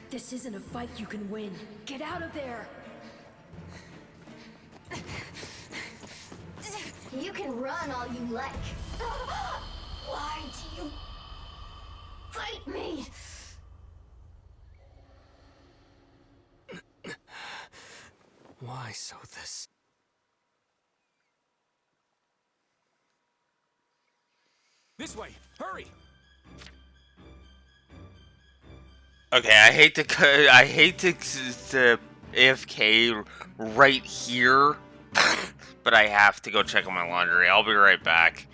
This isn't a fight you can win. Get out of there! You can run all you like. Why do you fight me? Why Sothis? This way! Hurry! Okay, I hate to AFK right here, but I have to go check on my laundry. I'll be right back.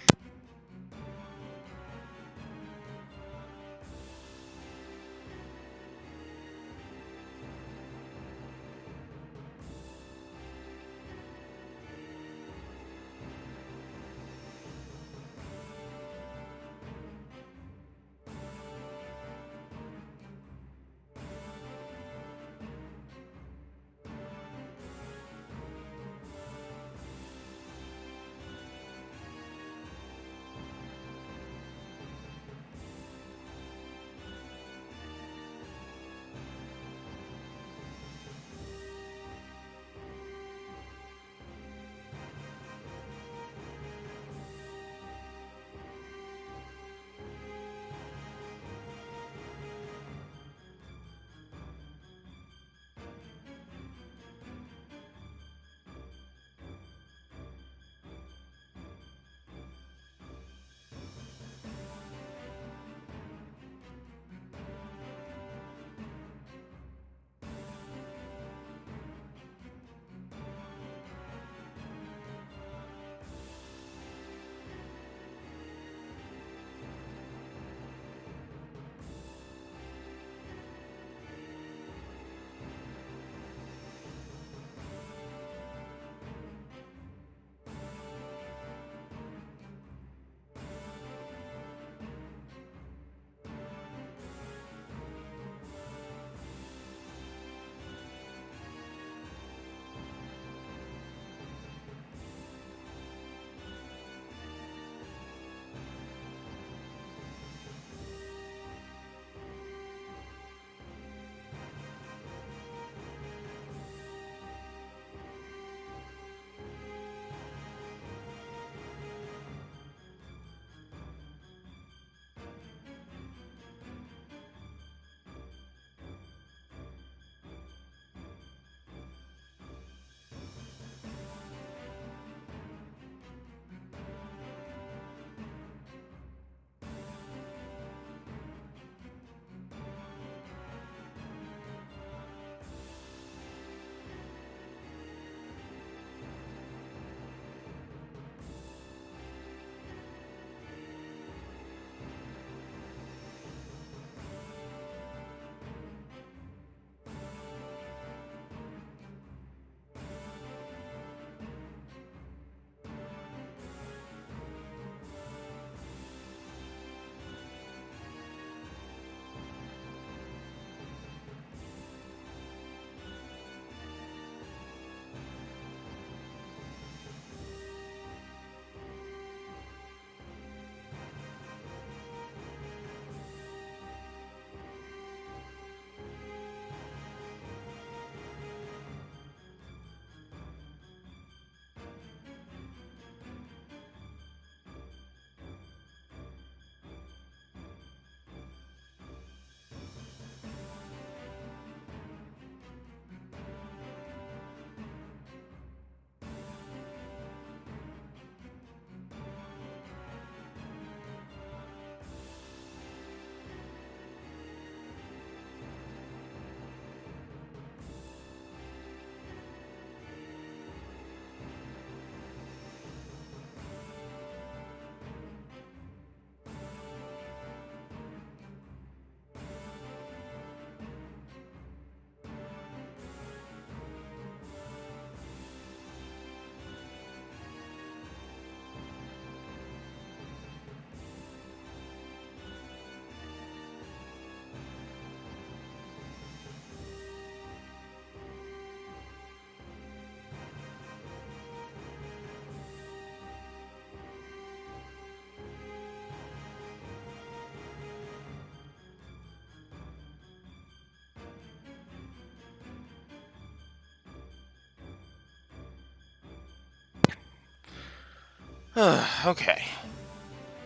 Okay.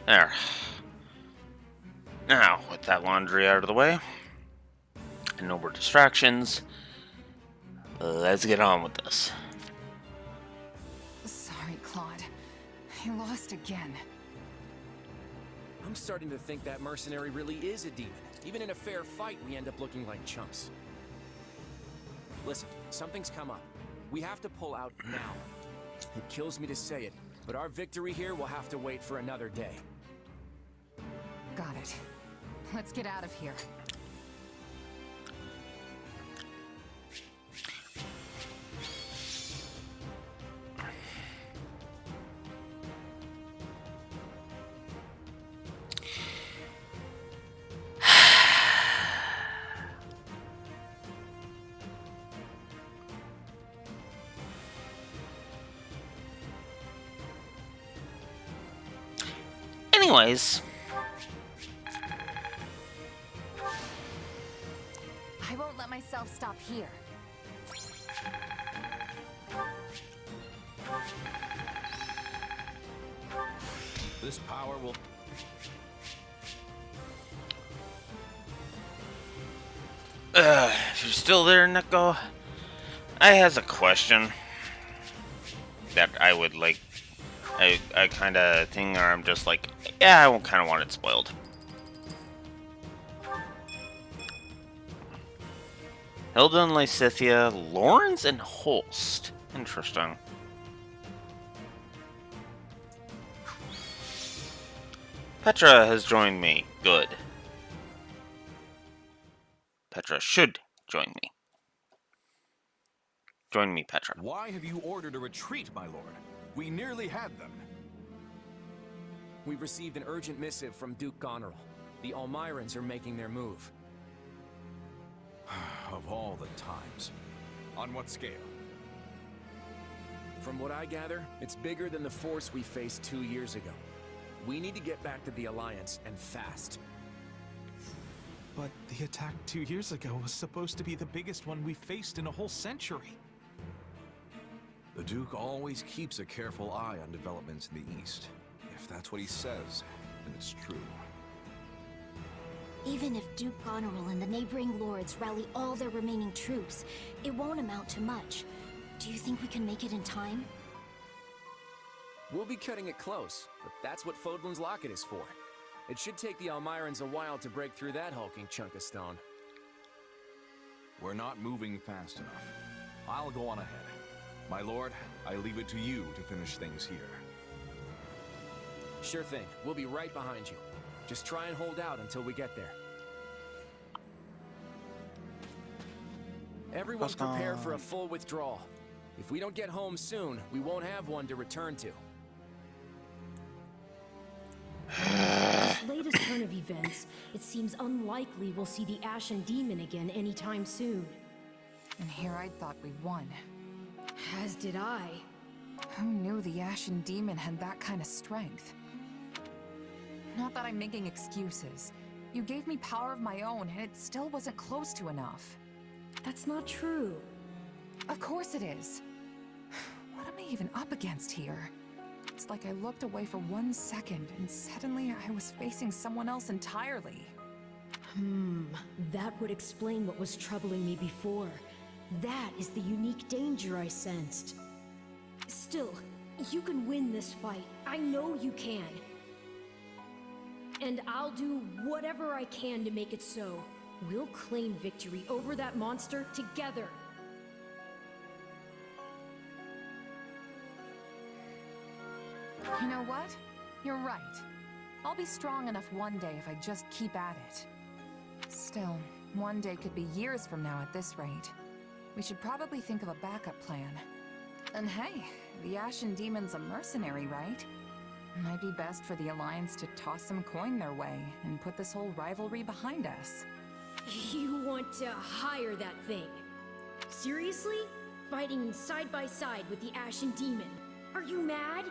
There. Now, with that laundry out of the way, and no more distractions, let's get on with this. Sorry, Claude. I lost again. I'm starting to think that mercenary really is a demon. Even in a fair fight, we end up looking like chumps. Listen, something's come up. We have to pull out now. It kills me to say it, but our victory here will have to wait for another day. Got it. Let's get out of here. Anyways, I won't let myself stop here. This power will... if you're still there, Neko, I has a question that I would like. I kind of thing, or I'm just like, yeah, I kind of want it spoiled. Hilda and Lysithia, Lawrence and Holst. Interesting. Petra has joined me. Good. Petra should join me. Join me, Petra. Why have you ordered a retreat, my lord? We nearly had them. We've received an urgent missive from Duke Goneril. The Almirans are making their move. Of all the times. On what scale? From what I gather, it's bigger than the force we faced 2 years ago. We need to get back to the Alliance, and fast. But the attack 2 years ago was supposed to be the biggest one we faced in a whole century. The Duke always keeps a careful eye on developments in the East. If that's what he says, then it's true. Even if Duke Goneril and the neighboring lords rally all their remaining troops, it won't amount to much. Do you think we can make it in time? We'll be cutting it close, but that's what Fodlan's Locket is for. It should take the Almirans a while to break through that hulking chunk of stone. We're not moving fast enough. I'll go on ahead. My lord, I leave it to you to finish things here. Sure thing. We'll be right behind you. Just try and hold out until we get there. Everyone prepare for a full withdrawal. If we don't get home soon, we won't have one to return to. This latest turn of events, it seems unlikely we'll see the Ashen Demon again anytime soon. And here I thought we won. As did I. Who knew the Ashen Demon had that kind of strength? Not that I'm making excuses. You gave me power of my own, and it still wasn't close to enough. That's not true. Of course it is. What am I even up against here? It's like I looked away for 1 second, and suddenly I was facing someone else entirely. That would explain what was troubling me before. That is the unique danger I sensed. Still, you can win this fight. I know you can. And I'll do whatever I can to make it so. We'll claim victory over that monster together. You know what? You're right. I'll be strong enough one day if I just keep at it. Still, one day could be years from now at this rate. We should probably think of a backup plan. And hey, the Ashen Demon's a mercenary, right? Might be best for the Alliance to toss some coin their way and put this whole rivalry behind us. You want to hire that thing? Seriously? Fighting side by side with the Ashen Demon? Are you mad?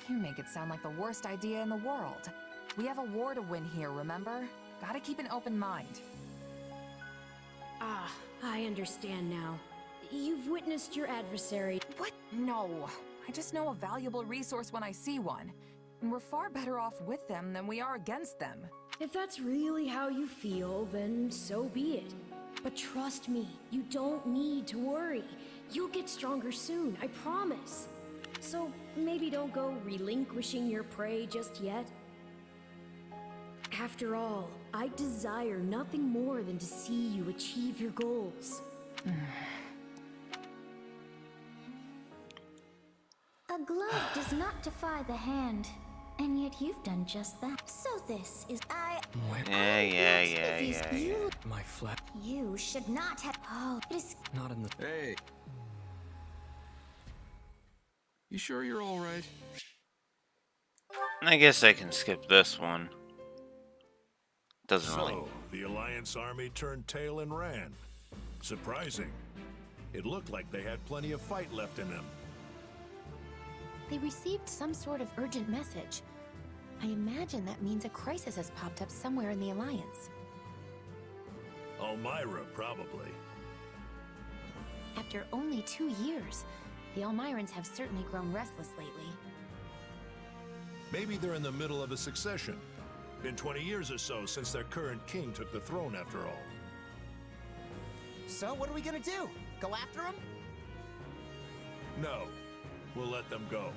You make it sound like the worst idea in the world. We have a war to win here, remember? Gotta keep an open mind. Ah, I understand now. You've witnessed your adversary. What? No. I just know a valuable resource when I see one. And we're far better off with them than we are against them. If that's really how you feel, then so be it. But trust me, you don't need to worry. You'll get stronger soon, I promise. So maybe don't go relinquishing your prey just yet. After all, I desire nothing more than to see you achieve your goals. A glove does not defy the hand, and yet you've done just that. So this is Yeah. My flat. You should not have. Oh, it is. Not in the. Hey. You sure you're all right? I guess I can skip this one. Doesn't really. So, the Alliance army turned tail and ran. Surprising. It looked like they had plenty of fight left in them. They received some sort of urgent message. I imagine that means a crisis has popped up somewhere in the Alliance. Elmira, probably. After only 2 years, the Elmirans have certainly grown restless lately. Maybe they're in the middle of a succession. Been 20 years or so since their current king took the throne, after all. So, what are we gonna do? Go after him? No. We'll let them go.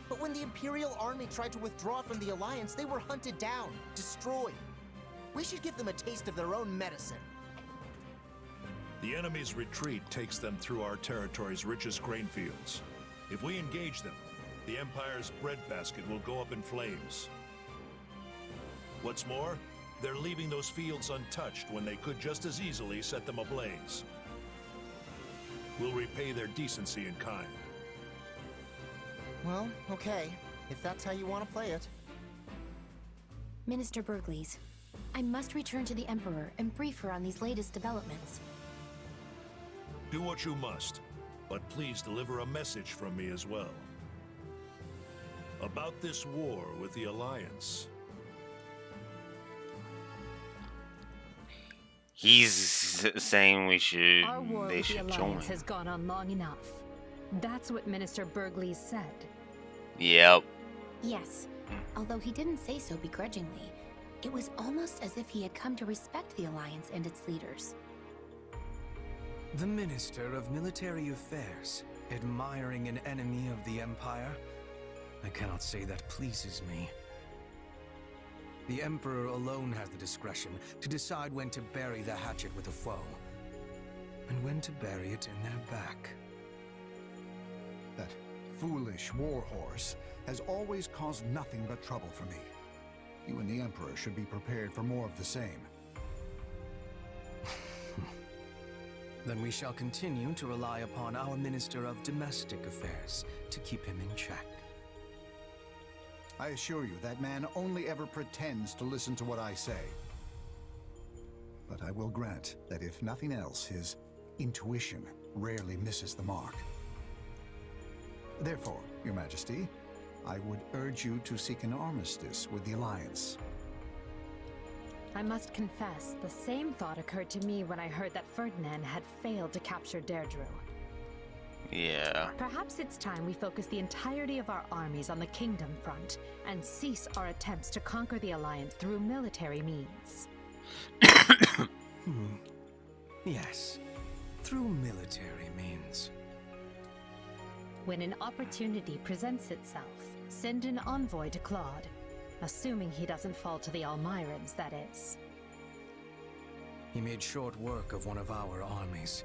But when the Imperial Army tried to withdraw from the Alliance, they were hunted down, destroyed. We should give them a taste of their own medicine. The enemy's retreat takes them through our territory's richest grain fields. If we engage them, the Empire's breadbasket will go up in flames. What's more, they're leaving those fields untouched when they could just as easily set them ablaze. We'll repay their decency in kind. Well, okay. If that's how you want to play it. Minister Burgleys, I must return to the Emperor and brief her on these latest developments. Do what you must, but please deliver a message from me as well. About this war with the Alliance. He's saying Our war they with the should Alliance join. has gone on long enough. That's what Minister Burgleys said. Yep. Yes, although he didn't say so begrudgingly. It was almost as if he had come to respect the Alliance and its leaders. The Minister of Military Affairs, admiring an enemy of the Empire? I cannot say that pleases me. The Emperor alone has the discretion to decide when to bury the hatchet with a foe, and when to bury it in their back. That foolish warhorse has always caused nothing but trouble for me. You and the Emperor should be prepared for more of the same. Then we shall continue to rely upon our Minister of Domestic Affairs to keep him in check. I assure you, that man only ever pretends to listen to what I say. But I will grant that if nothing else, his intuition rarely misses the mark. Therefore, Your Majesty, I would urge you to seek an armistice with the Alliance. I must confess, the same thought occurred to me when I heard that Ferdinand had failed to capture Deirdre. Yeah. Perhaps it's time we focus the entirety of our armies on the Kingdom front and cease our attempts to conquer the Alliance through military means. Yes, through military means. When an opportunity presents itself, send an envoy to Claude. Assuming he doesn't fall to the Elmirans, that is. He made short work of one of our armies.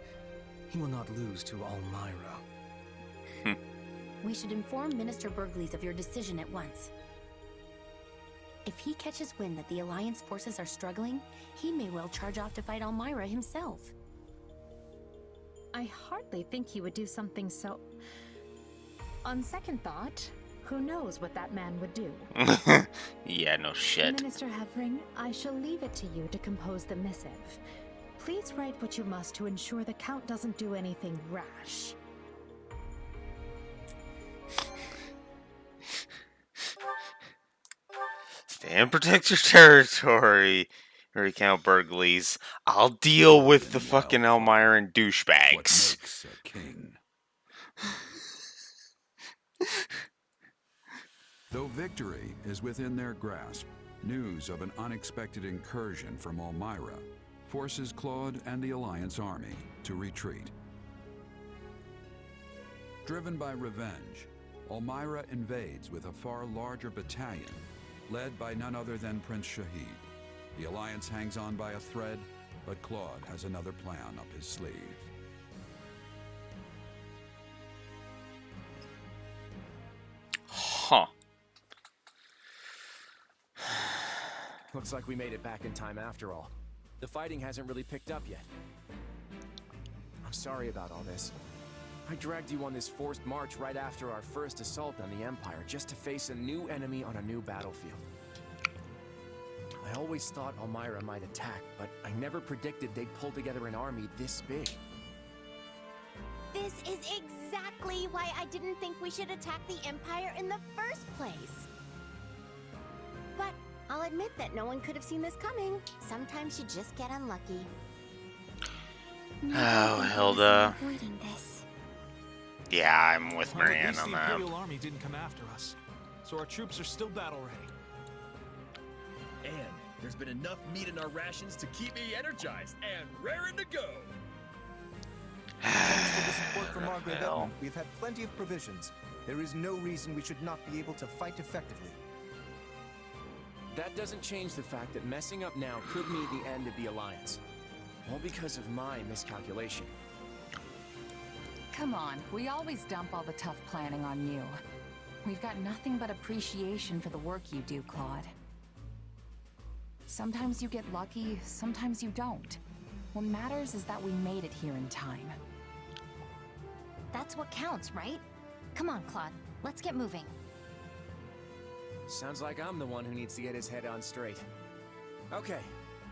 He will not lose to Elmira. We should inform Minister Burgleys of your decision at once. If he catches wind that the Alliance forces are struggling, he may well charge off to fight Elmira himself. I hardly think he would do something so... On second thought, who knows what that man would do? Yeah, no shit. Minister Hevring, I shall leave it to you to compose the missive. Please write what you must to ensure the Count doesn't do anything rash. Stand protect your territory, Count Burgleys. I'll deal with the fucking Elmiran douchebags. What makes a king? Though victory is within their grasp, news of an unexpected incursion from Elmira forces Claude and the Alliance army to retreat. Driven by revenge, Elmira invades with a far larger battalion, led by none other than Prince Shahid. The Alliance hangs on by a thread, but Claude has another plan up his sleeve. Huh. Looks like we made it back in time after all. The fighting hasn't really picked up yet. I'm sorry about all this. I dragged you on this forced march right after our first assault on the Empire just to face a new enemy on a new battlefield. I always thought Elmira might attack, but I never predicted they'd pull together an army this big. This is exactly why I didn't think we should attack the Empire in the first place. But I'll admit that no one could have seen this coming. Sometimes you just get unlucky. Oh, Hilda. Avoiding this. Yeah, I'm with Well, at Marianne least on the that. Imperial Army didn't come after us, so our troops are still battle ready. And there's been enough meat in our rations to keep me energized and raring to go. Thanks to the support from Margaret Hell. Edmund, we've had plenty of provisions. There is no reason we should not be able to fight effectively. That doesn't change the fact that messing up now could mean the end of the Alliance. All because of my miscalculation. Come on, we always dump all the tough planning on you. We've got nothing but appreciation for the work you do, Claude. Sometimes you get lucky, sometimes you don't. What matters is that we made it here in time. That's what counts, right? Come on, Claude. Let's get moving. Sounds like I'm the one who needs to get his head on straight. Okay,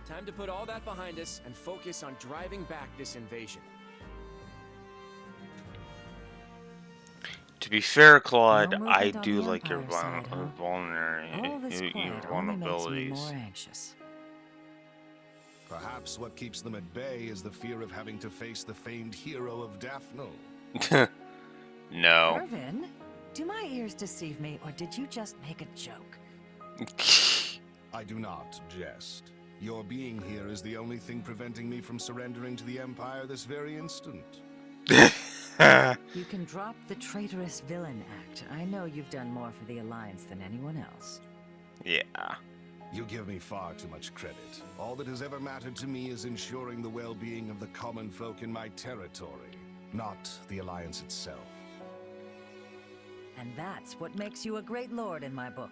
time to put all that behind us and focus on driving back this invasion. To be fair, Claude, No I movement on do the like your Empire side, huh? All this quiet only makes me vulnerabilities. more anxious. Perhaps what keeps them at bay is the fear of having to face the famed hero of Daphne. No. Irvin, do my ears deceive me, or did you just make a joke? I do not jest. Your being here is the only thing preventing me from surrendering to the Empire this very instant. You can drop the traitorous villain act. I know you've done more for the Alliance than anyone else. Yeah. You give me far too much credit. All that has ever mattered to me is ensuring the well-being of the common folk in my territory, not the Alliance itself. And that's what makes you a great lord in my book.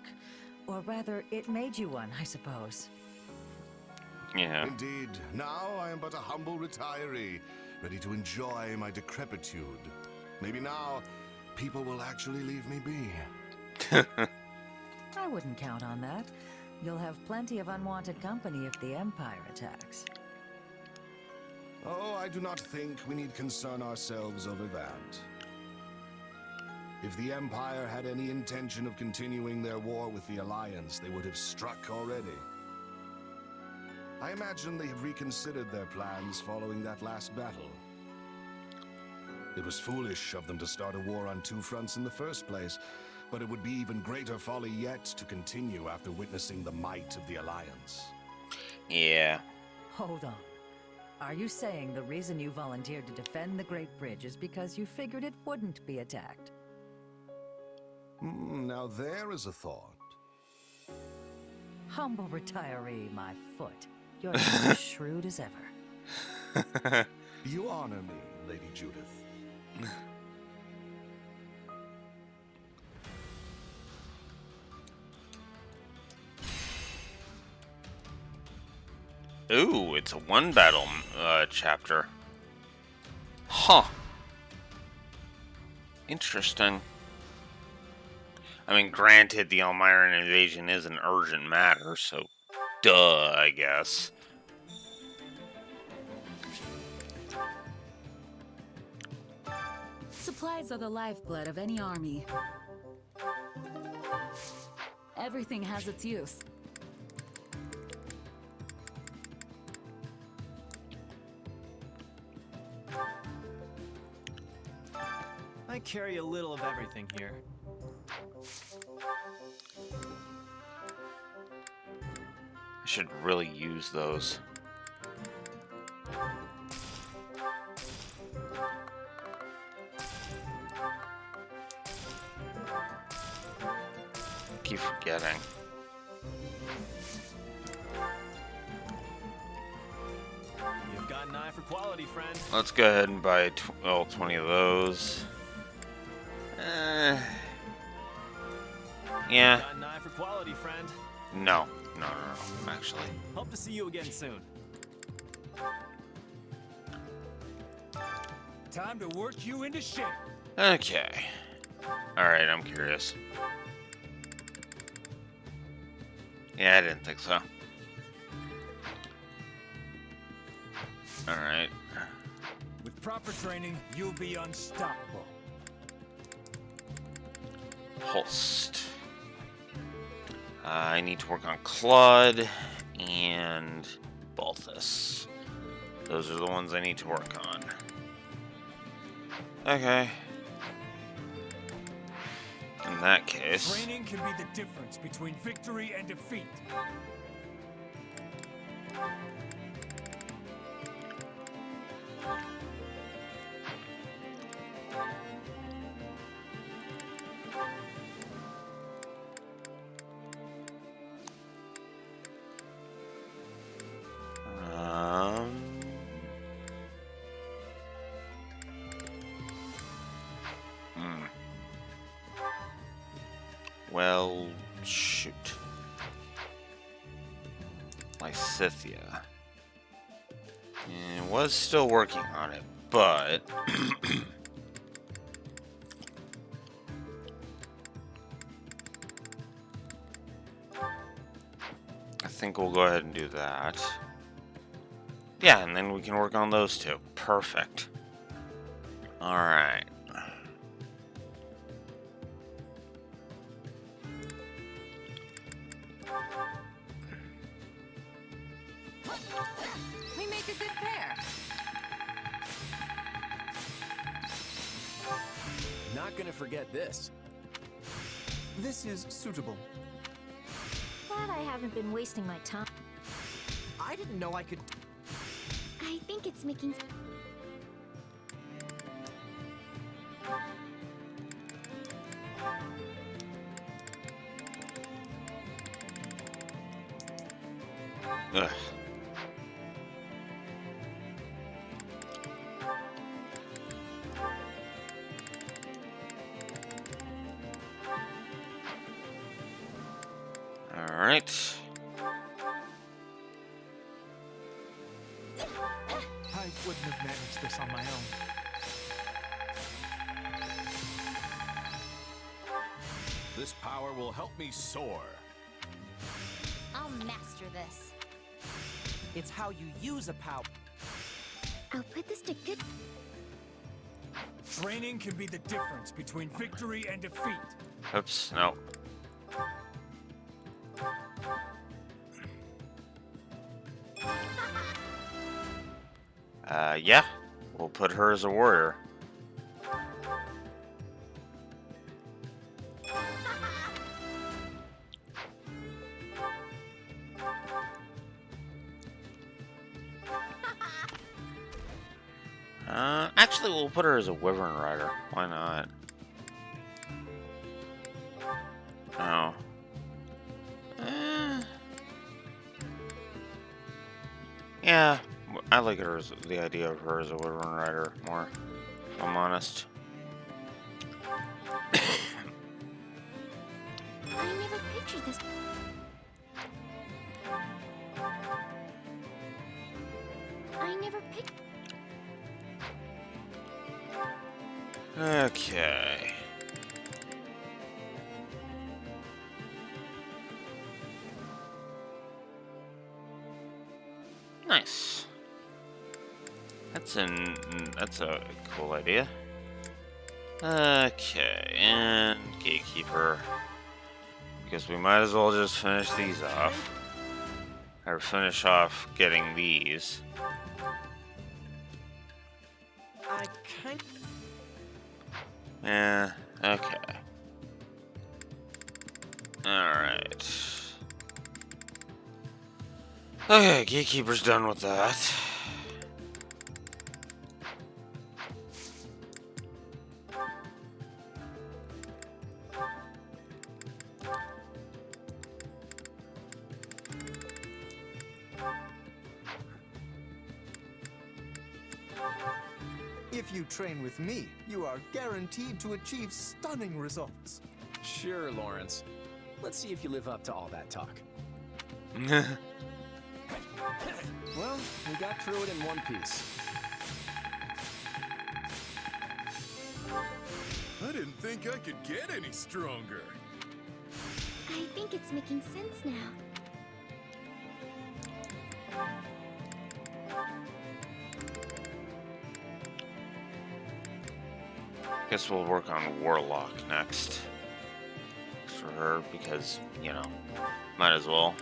Or rather, it made you one, I suppose. Yeah. Indeed, now I am but a humble retiree, ready to enjoy my decrepitude. Maybe now, people will actually leave me be. I wouldn't count on that. You'll have plenty of unwanted company if the Empire attacks. Oh, I do not think we need concern ourselves over that. If the Empire had any intention of continuing their war with the Alliance, they would have struck already. I imagine they have reconsidered their plans following that last battle. It was foolish of them to start a war on two fronts in the first place, but it would be even greater folly yet to continue after witnessing the might of the Alliance. Yeah. Hold on. Are you saying the reason you volunteered to defend the Great Bridge is because you figured it wouldn't be attacked? Now there is a thought. Humble retiree, my foot. You're just as shrewd as ever. You honor me, Lady Judith. Ooh, it's a one battle chapter. Huh. Interesting. I mean, granted, the Elmira invasion is an urgent matter, so duh, I guess. Supplies are the lifeblood of any army. Everything has its use. I carry a little of everything here. I should really use those. Keep forgetting. You've got an eye for quality, friend. Let's go ahead and buy 20 of those. Yeah. Got an eye for quality, friend. No, actually. Hope to see you again soon. Time to work you into shape. Okay. Alright, I'm curious. Yeah, I didn't think so. Alright. With proper training, you'll be unstoppable. Holst. I need to work on Claude and Balthus. Those are the ones I need to work on. Okay. In that case... Training can be the difference between victory and defeat. Well, shoot. Lysithia. Was still working on it, but... I think we'll go ahead and do that. Yeah, and then we can work on those two. Perfect. Alright. We make a good pair. Not gonna forget this. This is suitable. Glad I haven't been wasting my time. I didn't know I could... I think it's making... Ugh. All right. I wouldn't have managed this on my own. This power will help me soar. I'll master this. It's how you use a power. I'll put this to good... Training can be the difference between victory and defeat. Oops, no. Yeah. We'll put her as a warrior. Actually, we'll put her as a wyvern rider. Why not? Oh. Yeah, I like her as the idea of her as a wyvern rider more, if I'm honest. I never pictured this. I never picked... Okay. Nice. That's a cool idea. Okay, and Gatekeeper. Because we might as well just finish these off. Or finish off getting these. I kind... Yeah, okay. Alright. Okay, Gatekeeper's done with that. If you train with me, you are guaranteed to achieve stunning results. Sure, Lawrence. Let's see if you live up to all that talk. Well, we got through it in one piece. I didn't think I could get any stronger. I think it's making sense now. Guess we'll work on Warlock next. For her, because, you know, might as well.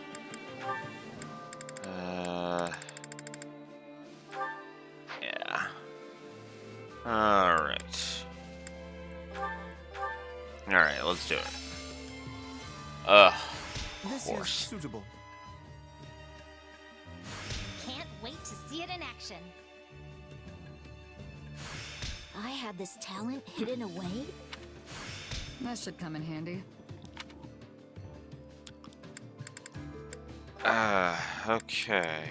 Yeah. Alright. Alright, let's do it. Of course. This is suitable. Can't wait to see it in action. I had this talent hidden away? That should come in handy. Okay.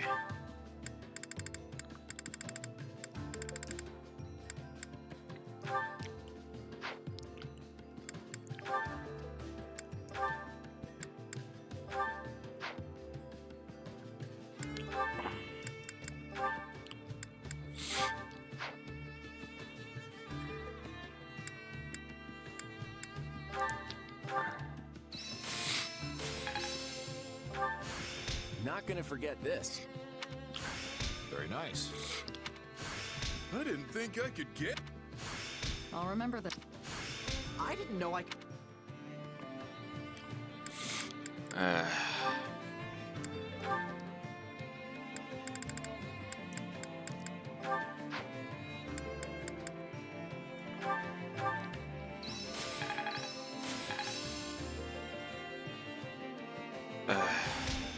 Not gonna forget this. Very nice. I didn't think I could get. I'll remember that. I didn't know I could.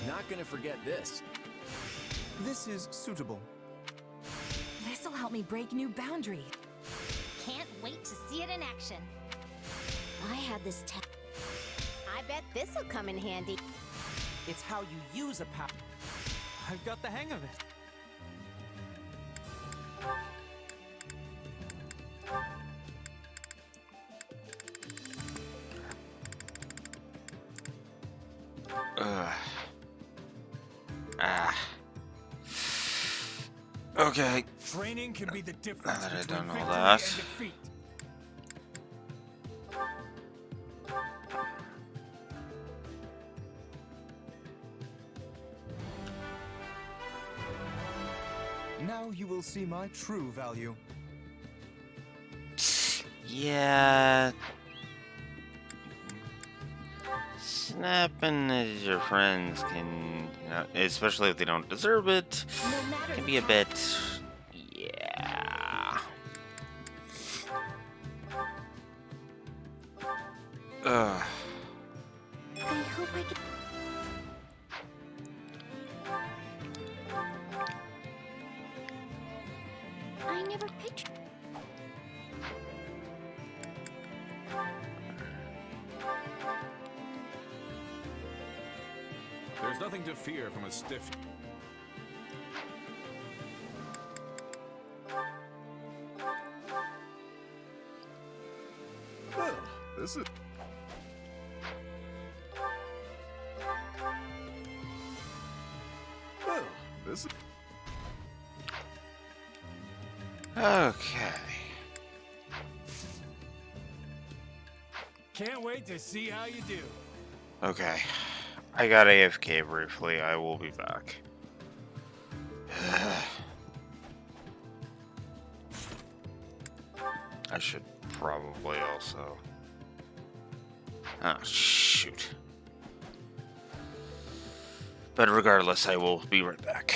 Not gonna forget this. This is suitable. This'll help me break new boundaries. Can't wait to see it in action. I had this I bet this'll come in handy. It's how you use a power. I've got the hang of it. Okay. Training can be the Now difference that I between don't know victory that. and defeat. Now you will see my true value. Yeah. Snapping at your friends can, you know, especially if they don't deserve it, can be a bit. Yeah. Ugh. I hope I can. I never pictured. There's nothing to fear from a stiff. Well, this is. Well, this is. Okay. Can't wait to see how you do. Okay. I got AFK briefly. I will be back. I should probably also. Ah, shoot. But regardless, I will be right back.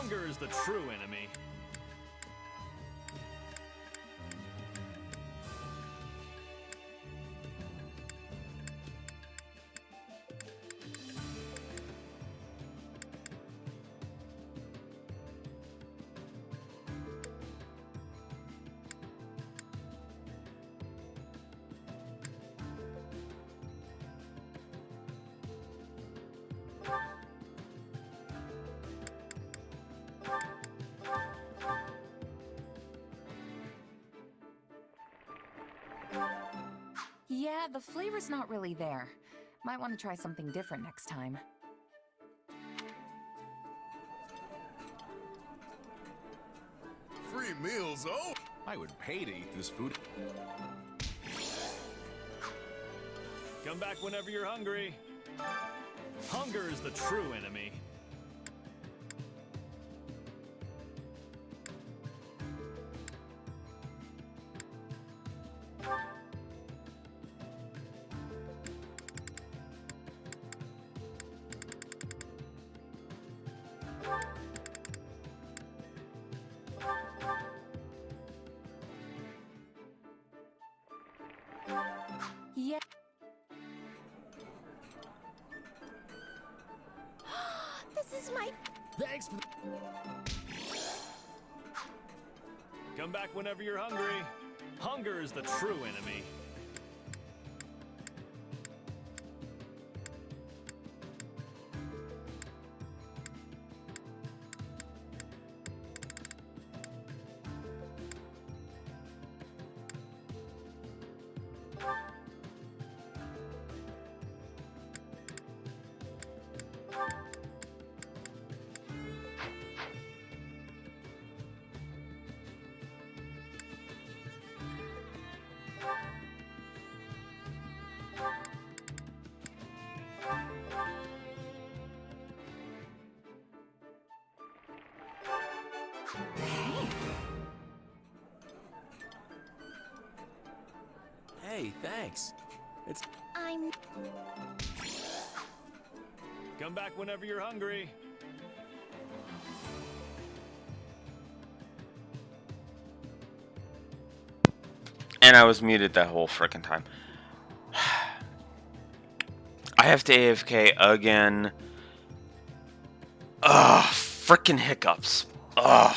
Hunger is the true enemy. Yeah, the flavor's not really there. Might want to try something different next time. Free meals, oh! I would pay to eat this food. Come back whenever you're hungry. Hunger is the true enemy. Yeah. This is my... Thanks for... Come back whenever you're hungry. Hunger is the true enemy. Hey, thanks. It's... I'm... Come back whenever you're hungry. And I was muted that whole frickin' time. I have to AFK again. Ugh, frickin' hiccups. Ugh.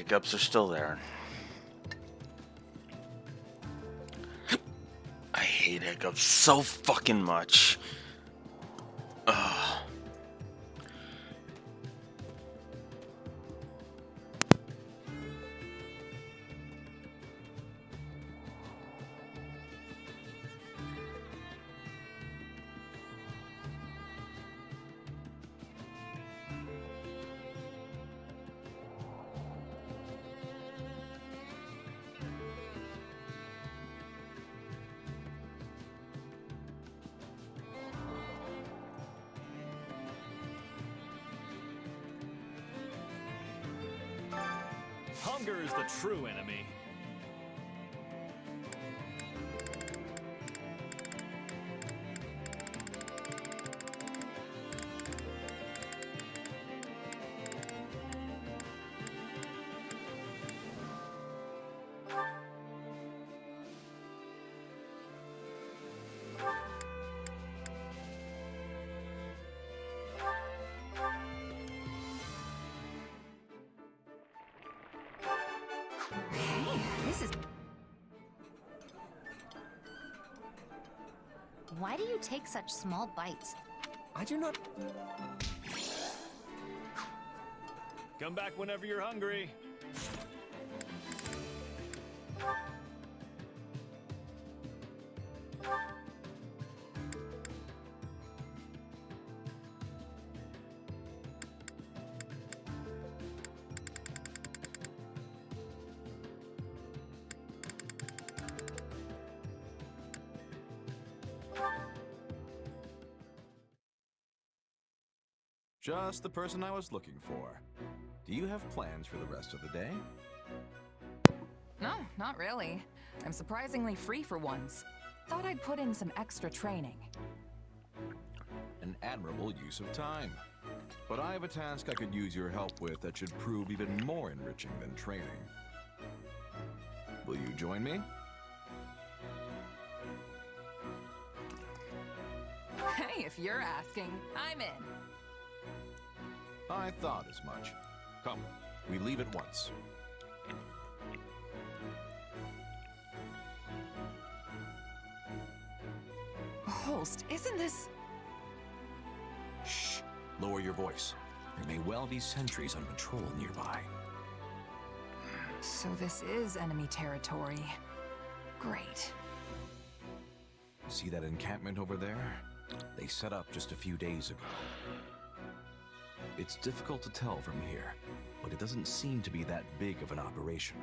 hiccups are still there. I hate hiccups so fucking much. Ugh. Hunger is the true enemy. Hey, this is... Why do you take such small bites? I do not... Come back whenever you're hungry. Just the person I was looking for. Do you have plans for the rest of the day? No, not really. I'm surprisingly free for once. Thought I'd put in some extra training. An admirable use of time. But I have a task I could use your help with that should prove even more enriching than training. Will you join me? Hey, if you're asking, I'm in. I thought as much. Come, we leave at once. Holst, isn't this... Shh! Lower your voice. There may well be sentries on patrol nearby. So this is enemy territory. Great. See that encampment over there? They set up just a few days ago. It's difficult to tell from here, but it doesn't seem to be that big of an operation.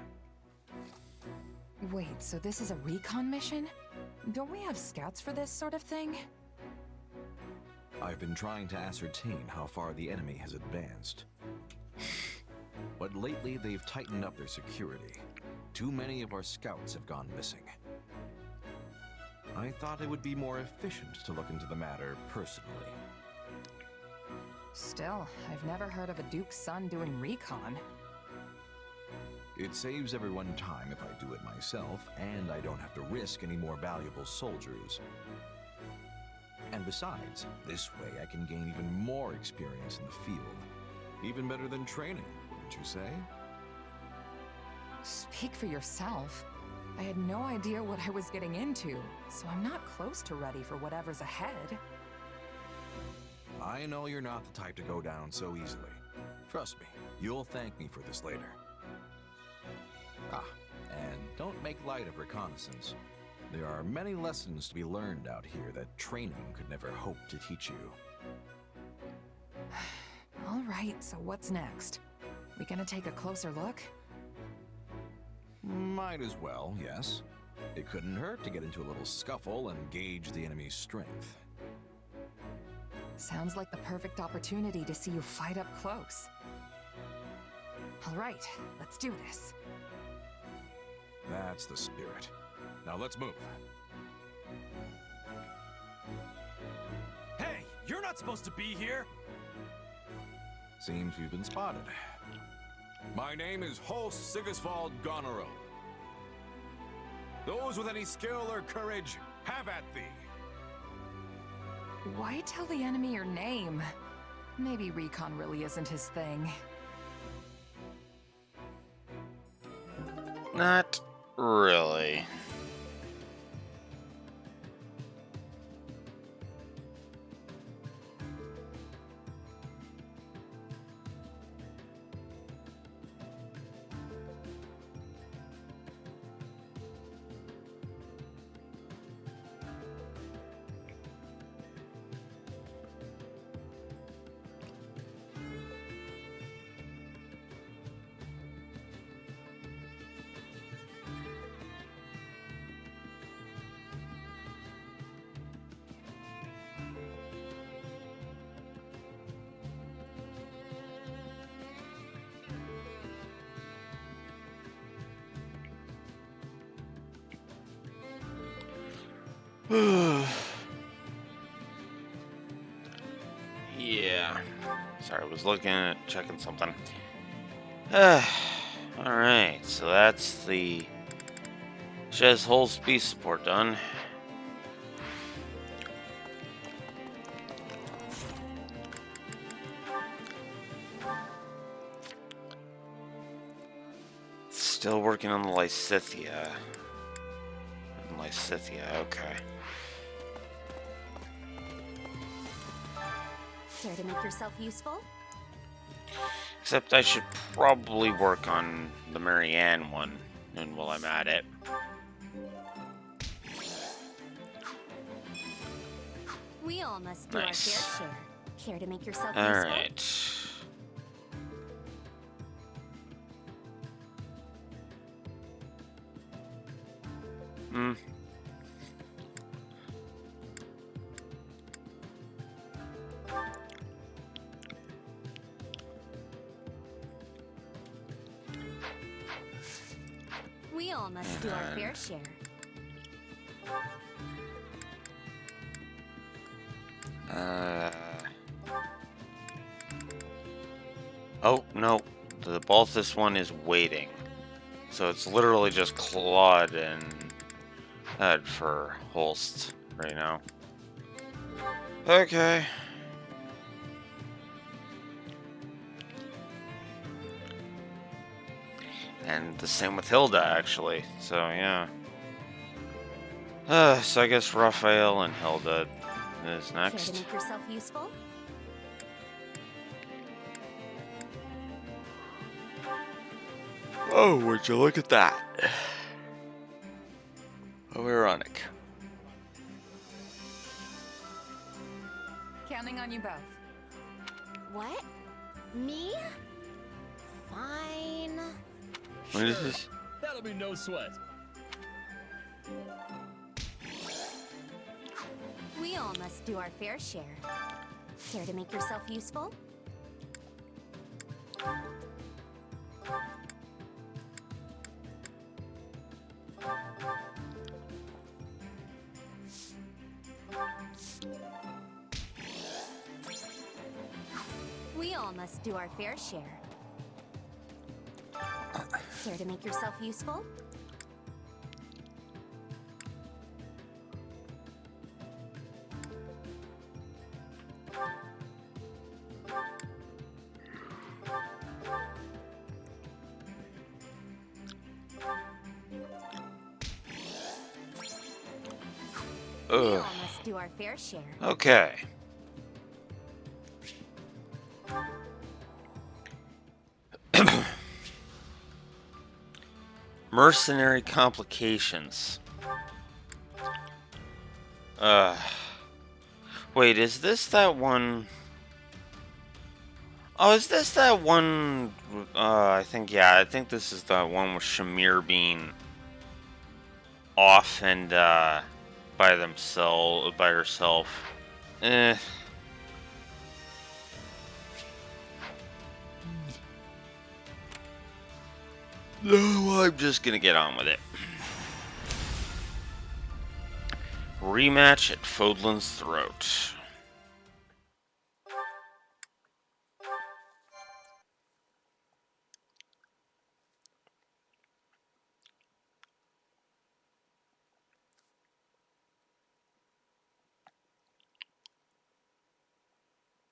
Wait, so this is a recon mission? Don't we have scouts for this sort of thing? I've been trying to ascertain how far the enemy has advanced. But lately they've tightened up their security. Too many of our scouts have gone missing. I thought it would be more efficient to look into the matter personally. Still, I've never heard of a Duke's son doing recon. It saves everyone time if I do it myself, and I don't have to risk any more valuable soldiers. And besides, this way I can gain even more experience in the field. Even better than training, wouldn't you say? Speak for yourself. I had no idea what I was getting into, so I'm not close to ready for whatever's ahead. I know you're not the type to go down so easily. Trust me, you'll thank me for this later. Ah, and don't make light of reconnaissance. There are many lessons to be learned out here that training could never hope to teach you. All right, so what's next? We gonna take a closer look? Might as well, yes. It couldn't hurt to get into a little scuffle and gauge the enemy's strength. Sounds like the perfect opportunity to see you fight up close. All right, let's do this. That's the spirit. Now let's move. Hey, you're not supposed to be here! Seems we've been spotted. My name is Holst Sigisvald Goneril. Those with any skill or courage, have at thee! Why tell the enemy your name? Maybe recon really isn't his thing. Not really. Yeah. Sorry, I was looking at checking something. Alright, so that's the Shez whole speed support done. Still working on the Lysithia. Okay. Care to make yourself useful? Except I should probably work on the Marianne one, and while I'm at it. We all must do Nice. our fair share. Care to make yourself useful? Alright. We all must do our fair share. Oh, no. The Balthus one is waiting. So it's literally just Claude and for Holst right now. Okay. And the same with Hilda, actually. So, yeah. So I guess Raphael and Hilda is Care to next. make yourself useful? Oh, would you look at that? How ironic. Counting on you both. What? Me? Fine. What is this? That'll be no sweat. We all must do our fair share. Care to make yourself useful? We all must do our fair share. Care to make yourself useful? We all must do our fair share. Okay. Mercenary complications. Wait, is this that one? Oh, is this that one? I think this is the one with Shamir being off and by herself. No, I'm just gonna get on with it. Rematch at Fodlan's Throat.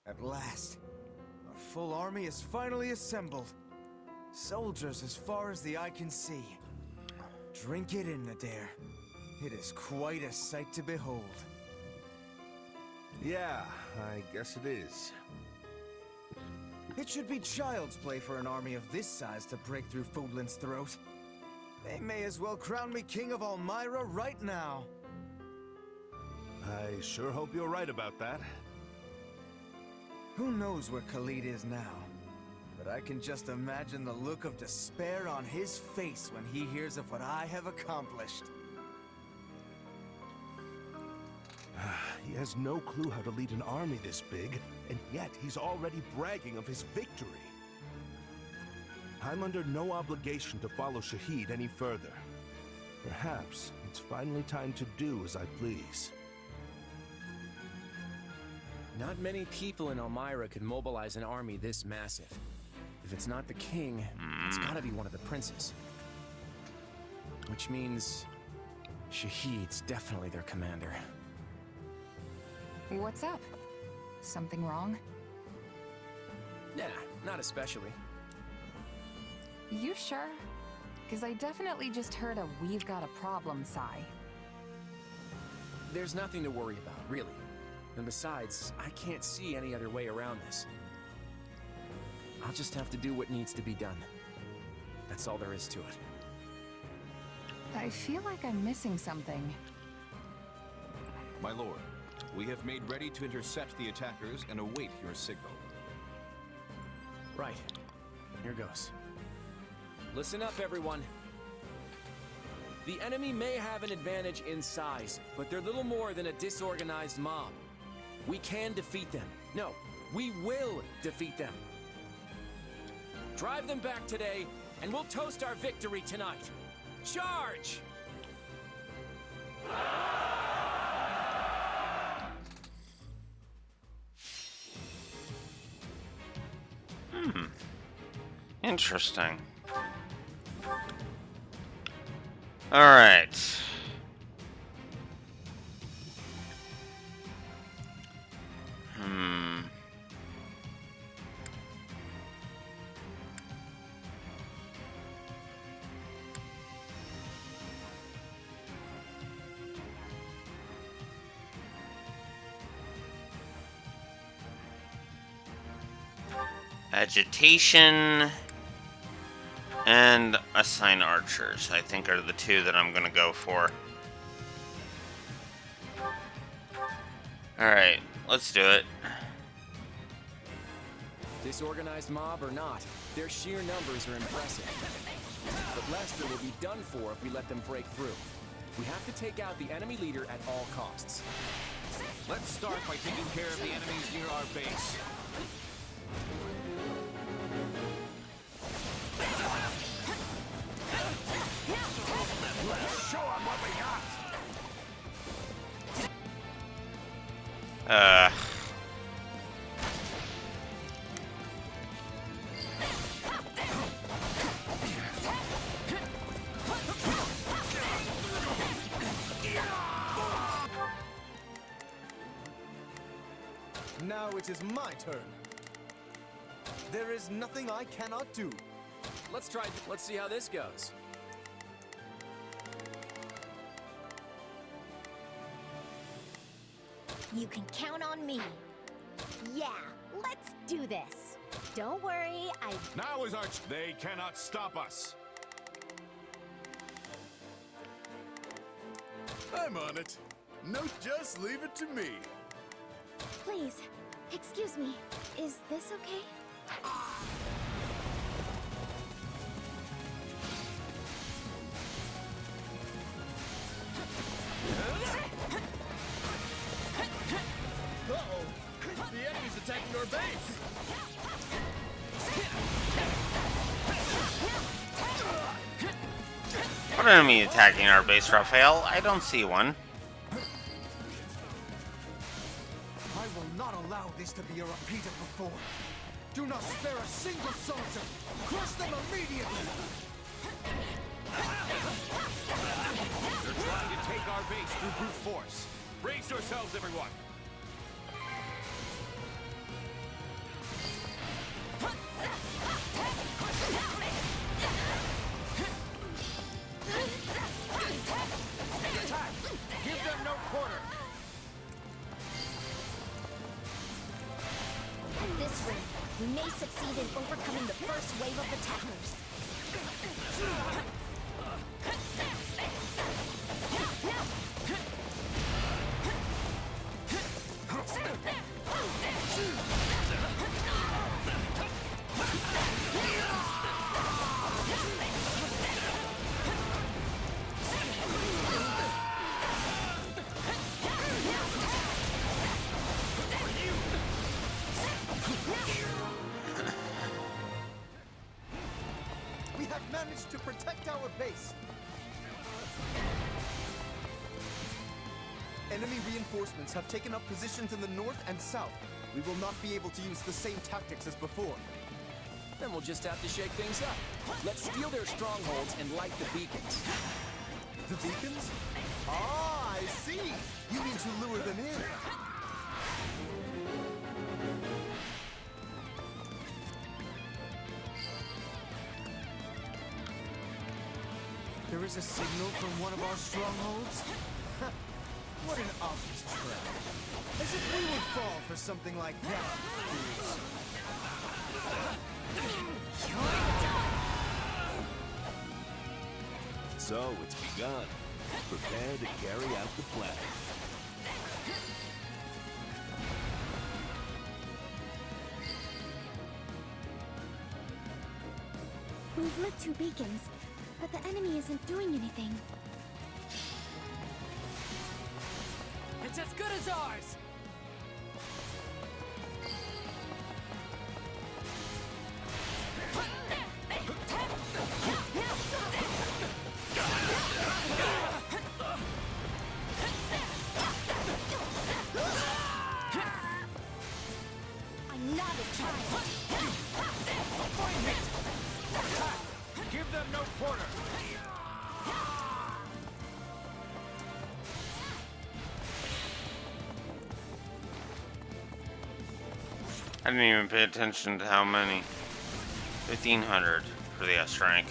At last, our full army is finally assembled. Soldiers as far as the eye can see. Drink it in, Adair. It is quite a sight to behold. Yeah, I guess it is. It should be child's play for an army of this size to break through Fodlan's throat. They may as well crown me king of Elmira right now. I sure hope you're right about that. Who knows where Khalid is now? But I can just imagine the look of despair on his face when he hears of what I have accomplished. He has no clue how to lead an army this big, and yet he's already bragging of his victory. I'm under no obligation to follow Shahid any further. Perhaps it's finally time to do as I please. Not many people in Elmira could mobilize an army this massive. If it's not the king, it's gotta be one of the princes. Which means Shahid's definitely their commander. What's up? Something wrong? Nah, not especially. You sure? Because I definitely just heard a "we've got a problem" sigh. There's nothing to worry about, really. And besides, I can't see any other way around this. I'll just have to do what needs to be done. That's all there is to it. I feel like I'm missing something. My lord, we have made ready to intercept the attackers and await your signal. Right. Here goes. Listen up, everyone. The enemy may have an advantage in size, but they're little more than a disorganized mob. We can defeat them. No, we will defeat them. Drive them back today, and we'll toast our victory tonight. Charge! Interesting. Alright. Agitation and assign archers, I think, are the two that I'm gonna go for. Alright, let's do it. Disorganized mob or not, their sheer numbers are impressive. But Lester will be done for if we let them break through. We have to take out the enemy leader at all costs. Let's start by taking care of the enemies near our base. Let's show 'em what we got. Now it is my turn. There is nothing I cannot do. Let's see how this goes. You can count on me. Yeah, let's do this. Don't worry, Now is our... They cannot stop us. I'm on it. No, just leave it to me. Please, excuse me. Is this okay? Uh-oh! The enemy's attacking our base! What enemy attacking our base, Raphael? I don't see one. I will not allow this to be a repeat of before. Do not spare a single soldier. Crush them immediately. They're trying to take our base through brute force. Brace yourselves, everyone. succeed in overcoming the first wave of attackers. We have managed to protect our base. Enemy reinforcements have taken up positions in the north and south. We will not be able to use the same tactics as before. Then we'll just have to shake things up. Let's steal their strongholds and light the beacons. The beacons? Ah, I see! You mean to lure them in? There is a signal from one of our strongholds? What an obvious trap. As if we would fall for something like that. So it's begun. Prepare to carry out the plan. We've lit 2 beacons, but the enemy isn't doing anything. It's as good as ours! I'm not a child. Find it! Attack! Give them no quarter! I didn't even pay attention to how many. 1,500 for the S rank.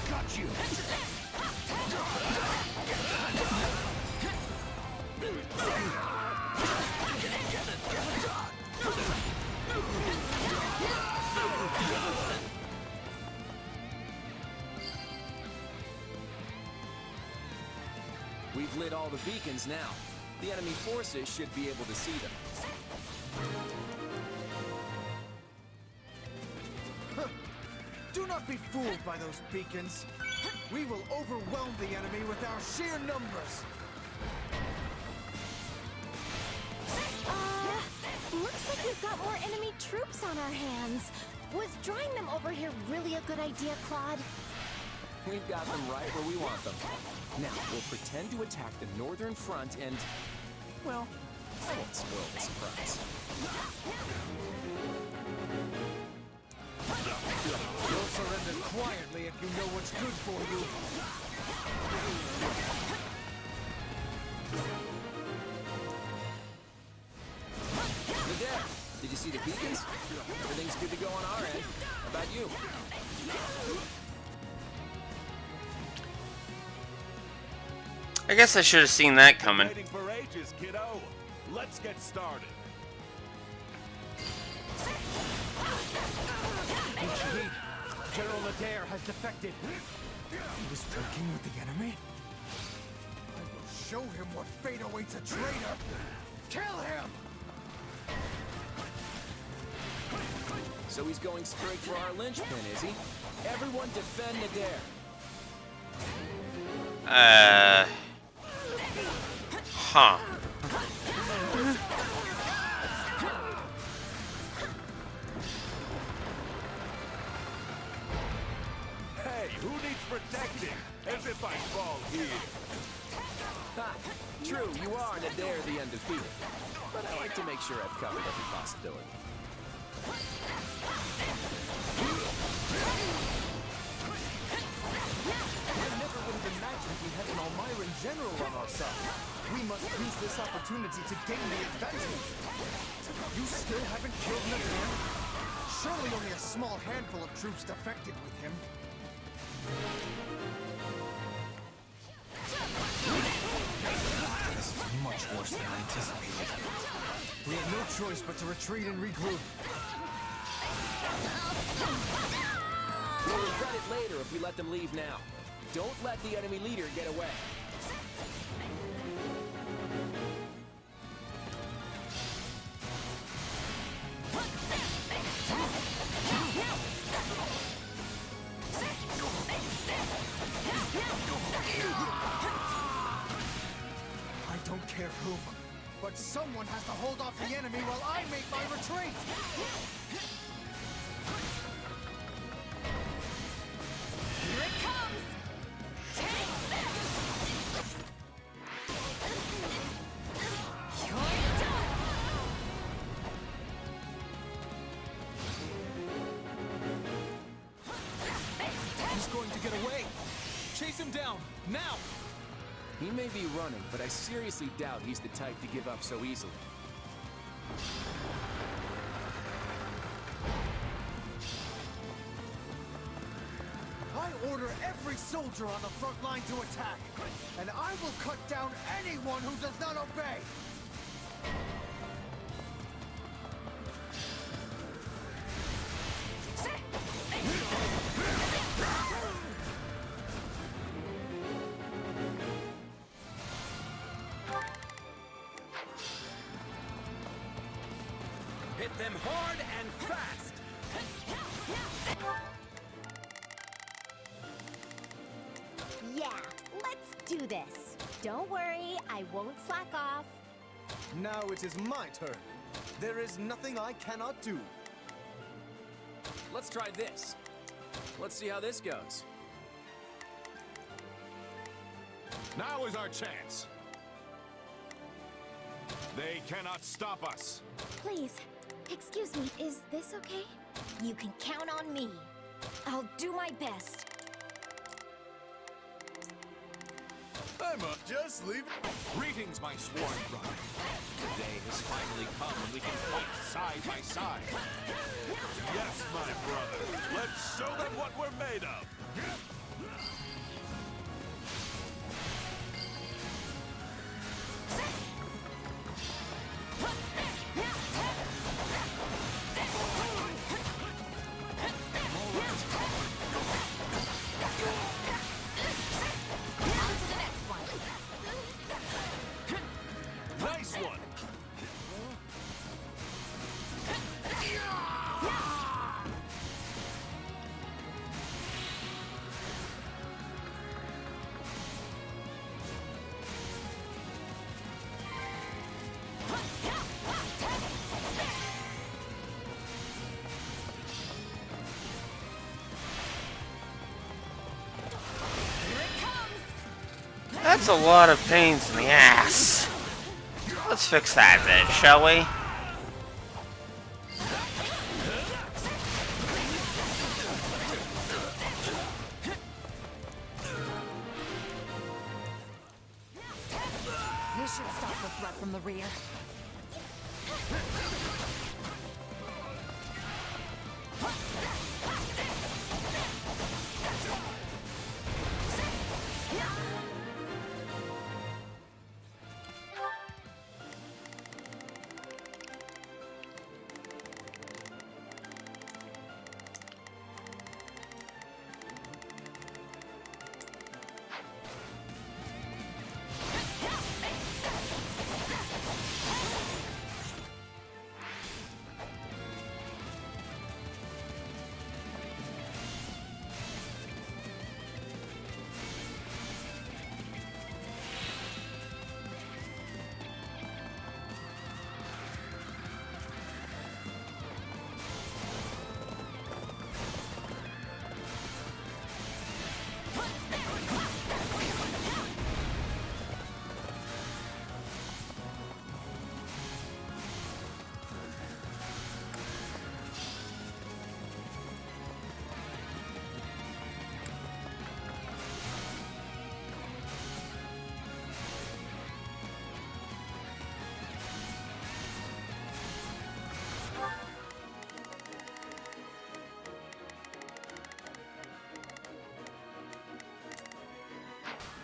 Got you! We've lit all the beacons now. The enemy forces should be able to see them. Do not be fooled by those beacons. We will overwhelm the enemy with our sheer numbers. Looks like we've got more enemy troops on our hands. Was drawing them over here really a good idea, Claude? We've got them right where we want them. Now, we'll pretend to attack the northern front and... well, I won't spoil the surprise. You'll surrender quietly if you know what's good for you. Nadir, did you see the beacons? Everything's good to go on our end. How about you? I guess I should have seen that coming. Waiting for ages, kiddo. Let's get started. General Nadir has defected. He was working with the enemy? I will show him what fate awaits a traitor. Kill him! So he's going straight for our linchpin, is he? Everyone defend Nadir. Huh. Hey, who needs protecting? As if I fall here. Ha! True, you are Nadir the Undefeated. But I like to make sure I've covered every possibility. I never would have imagined we had an Almiran general on our side. We must use this opportunity to gain the advantage. You still haven't killed Nadir? Surely only a small handful of troops defected with him. much worse than I anticipated. We had no choice but to retreat and regroup. We'll regret it later if we let them leave now. Don't let the enemy leader get away. I don't care who, but someone has to hold off the enemy while I make my retreat! Here it comes! Take this! You're done! He's going to get away! Chase him down, now! He may be running, but I seriously doubt he's the type to give up so easily. I order every soldier on the front line to attack, and I will cut down anyone who does not obey! Hit them hard and fast! Yeah, let's do this. Don't worry, I won't slack off. Now it is my turn. There is nothing I cannot do. Let's try this. Let's see how this goes. Now is our chance. They cannot stop us. Please, excuse me, is this okay? You can count on me. I'll do my best. I'm just leaving. Greetings, my sworn brother. The day has finally come when we can fight side by side. Yes, my brother. Let's show them what we're made of. Nice one. That's a lot of pains in the ass. Let's fix that then, shall we? This should stop the threat from the rear.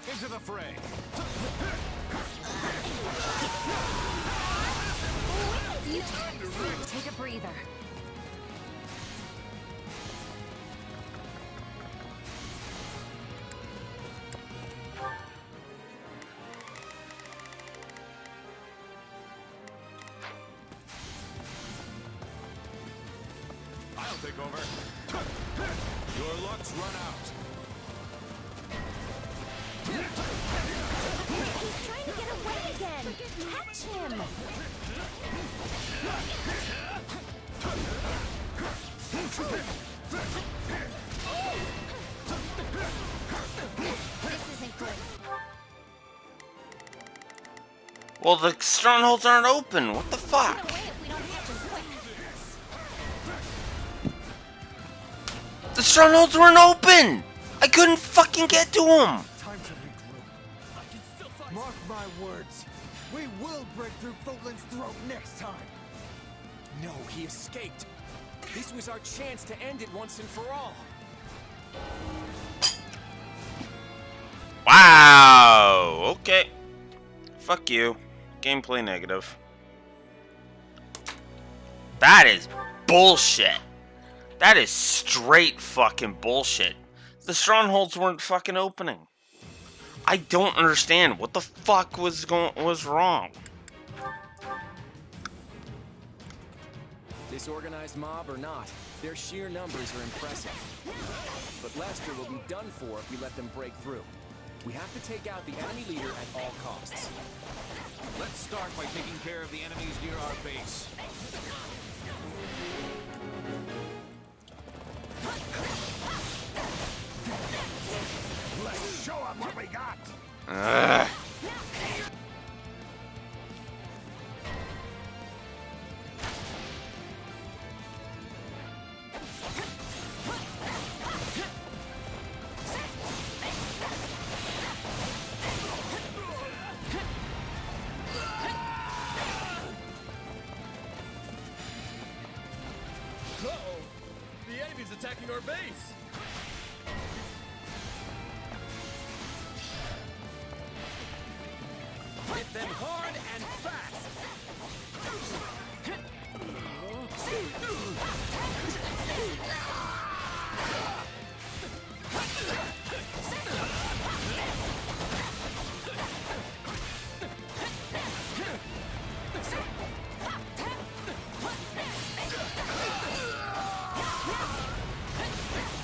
Into the fray. Take a breather. I'll take over. Your luck's run out. He's trying to get away again! Catch him! This isn't good. Well, the strongholds aren't open. What the fuck? The strongholds weren't open! I couldn't fucking get to them! Time to regroup. Mark my words. We will break through Fotland's throat next time. No, he escaped. This was our chance to end it once and for all. Wow! Okay. Fuck you. Gameplay negative. That is bullshit. That is straight fucking bullshit. The strongholds weren't fucking opening. I don't understand what the fuck was wrong. Disorganized mob or not, their sheer numbers are impressive. But Lester will be done for if we let them break through. We have to take out the enemy leader at all costs. Let's start by taking care of the enemies near our base. Let's show them what we got. Uh-oh! The enemy's attacking our base! Hit them hard and fast!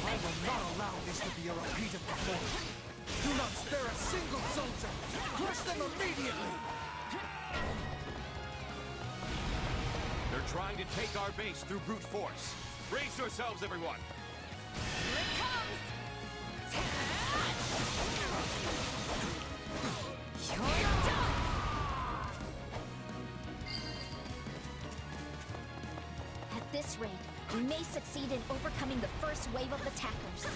I will not allow this to be a repeat of before. Do not spare a single soldier. Crush them immediately. They're trying to take our base through brute force. Brace yourselves, everyone. Here it comes! You're done! At this rate, we may succeed in overcoming the first wave of attackers.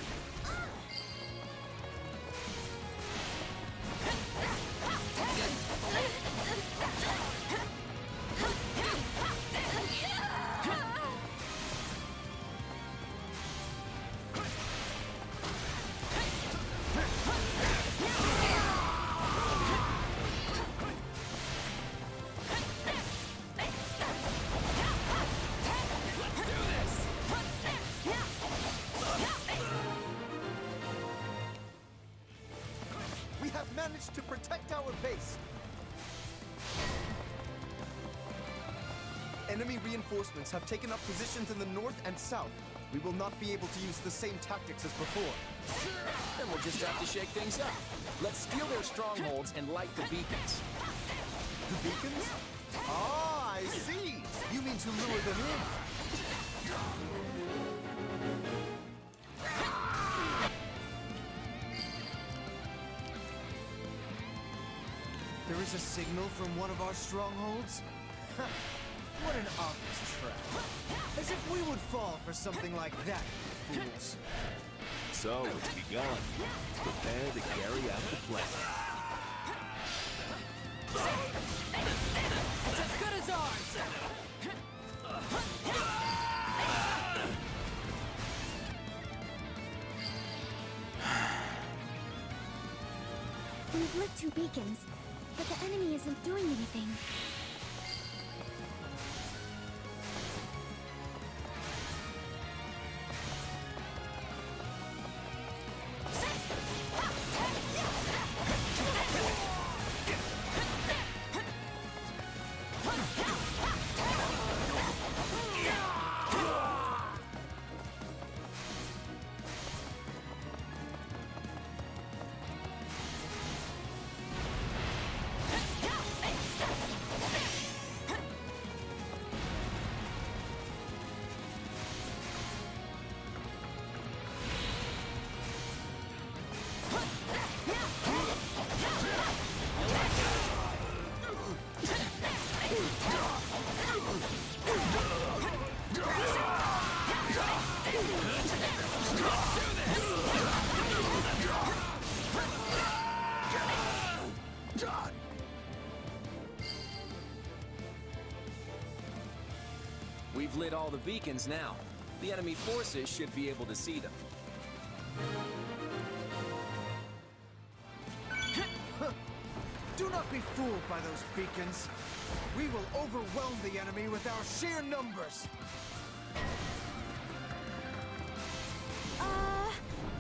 We have managed to protect our base. Enemy reinforcements have taken up positions in the north and south. We will not be able to use the same tactics as before. Then we'll just have to shake things up. Let's steal their strongholds and light the beacons. The beacons? Ah, I see. You mean to lure them in? There is a signal from one of our strongholds? What an obvious trap. As if we would fall for something like that, fools. So it's begun. Prepare to carry out the plan. It's as good as ours! We've lit 2 beacons, but the The enemy isn't doing anything. We've lit all the beacons now. The enemy forces should be able to see them. Do not be fooled by those beacons. We will overwhelm the enemy with our sheer numbers.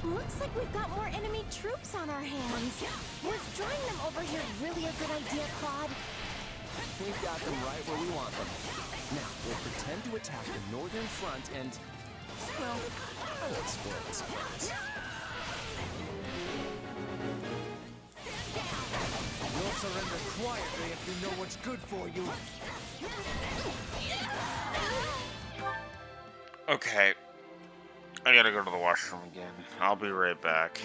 Looks like we've got more enemy troops on our hands. Withdrawing them over here really a good idea, Claude? We've got them right where we want them. Now, we'll pretend to attack the northern front and... well, I won't spoil the surprise. You'll surrender quietly if you know what's good for you. Okay. I gotta go to the washroom again. I'll be right back.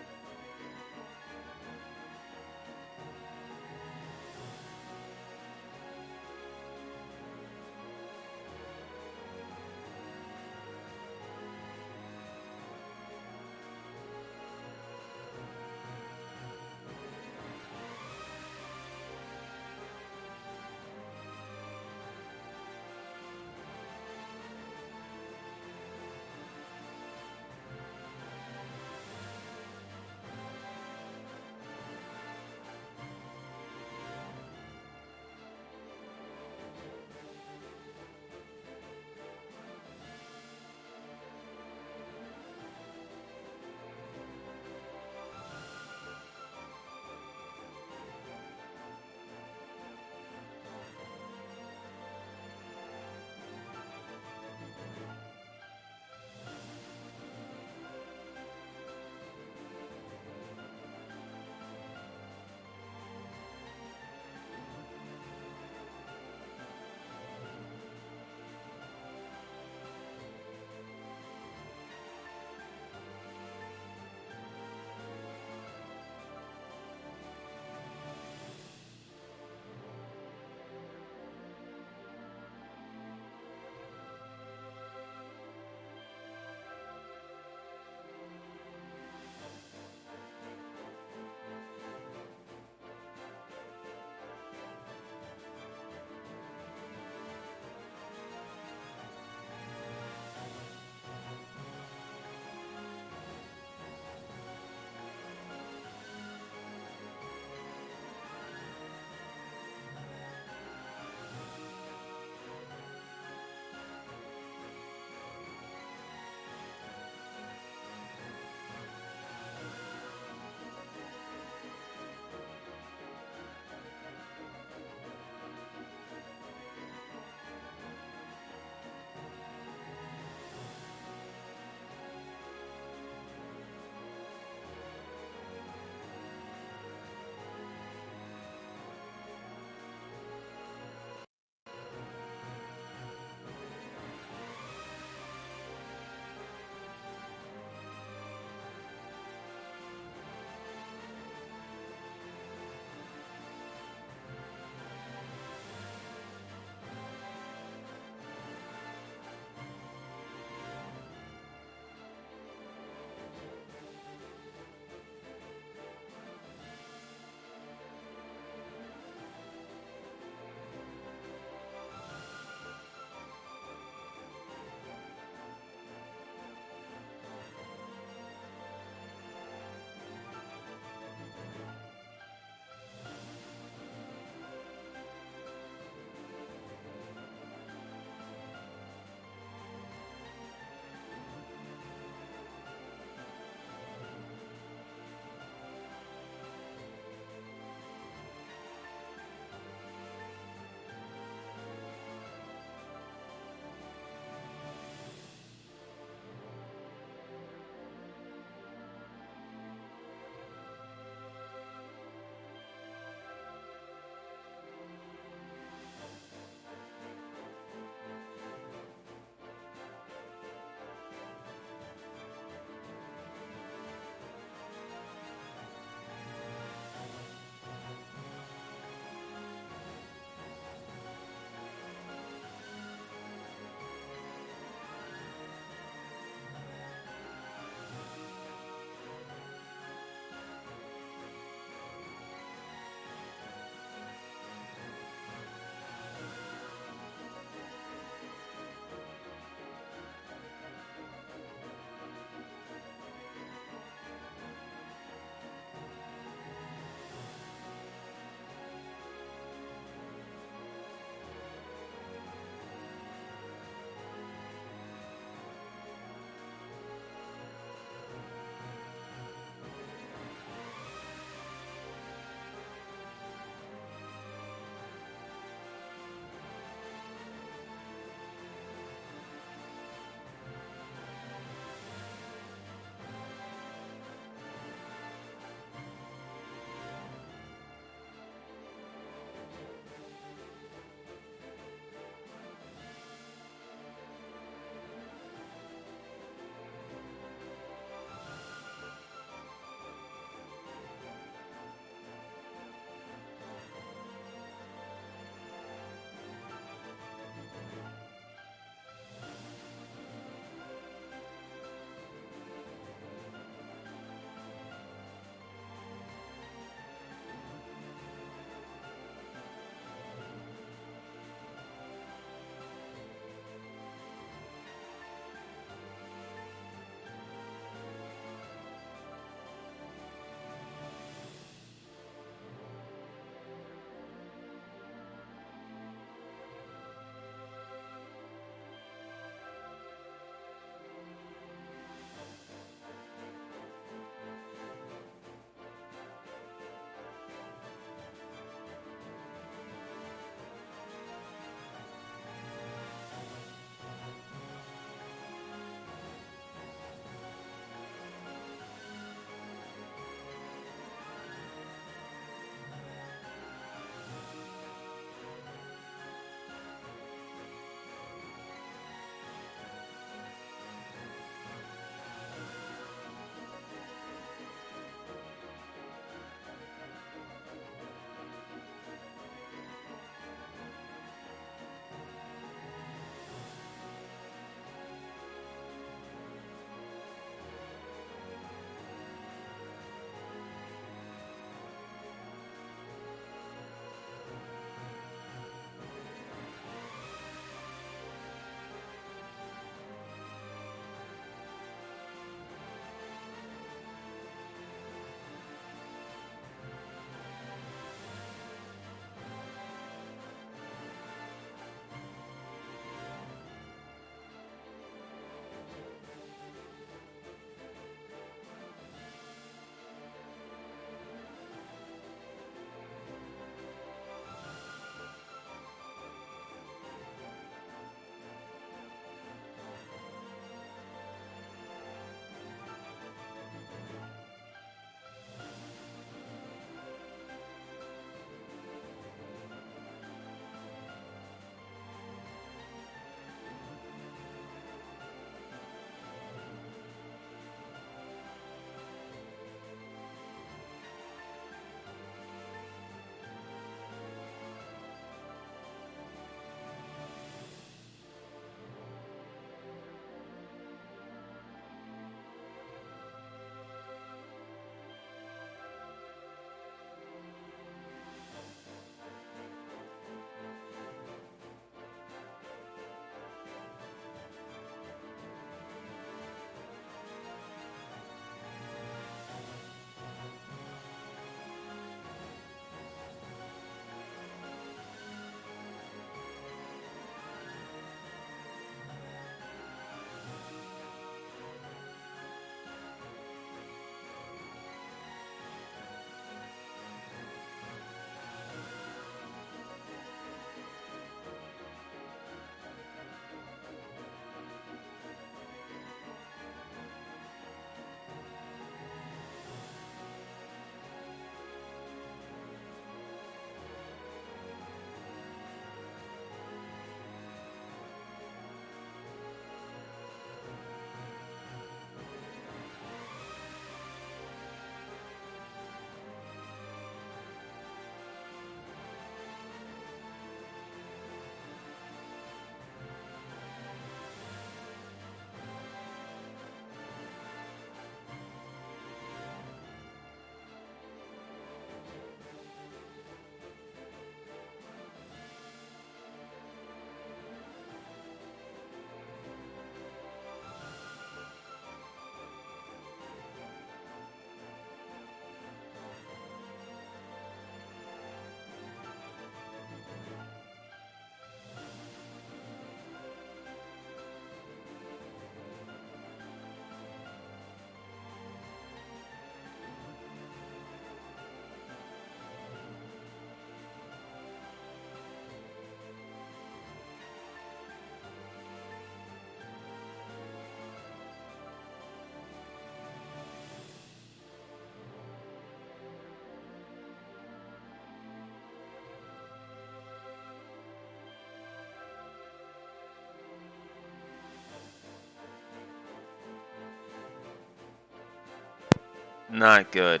Not good.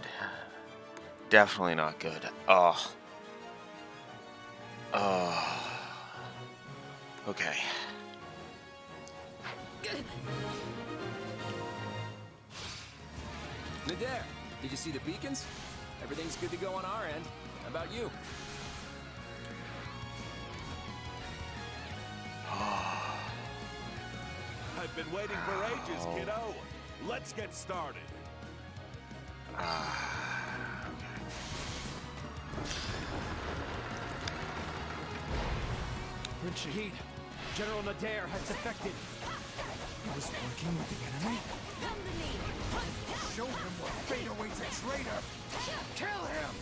Definitely not good. Oh. Oh. Okay. Nader, did you see the beacons? Everything's good to go on our end. How about you? I've been waiting for ages, kiddo. Let's get started. Prince Shahid, General Nader has defected. He was working with the enemy? Show him what fate awaits a traitor! Kill him!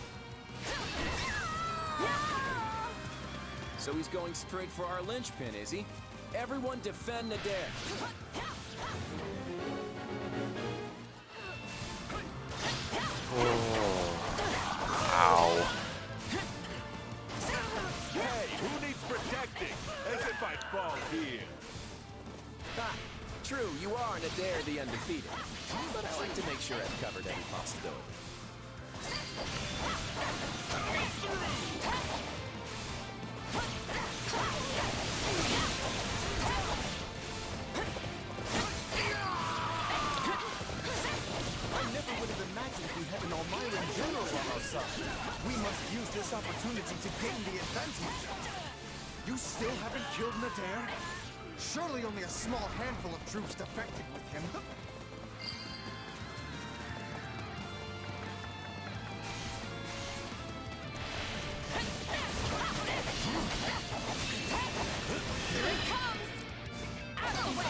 So he's going straight for our linchpin, is he? Everyone defend Nader. Ow. Hey, who needs protecting? As if I'd fall here. Ah, true, you are Nader the Undefeated. But I like to make sure I've covered every possibility. I never would have imagined we had an Almiran general on our side. We must use this opportunity to gain the advantage. You still haven't killed Nader? Surely only a small handful of troops defected with him. Here it comes! Out of the way!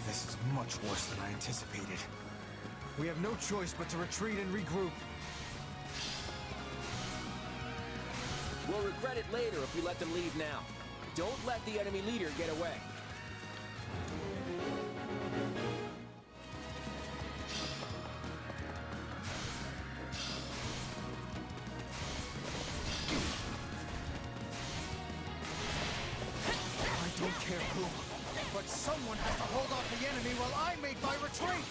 This is much worse than I anticipated. We have no choice but to retreat and regroup. We'll regret it later if we let them leave now. Don't let the enemy leader get away. I don't care who, but someone has to hold off the enemy while I make my retreat!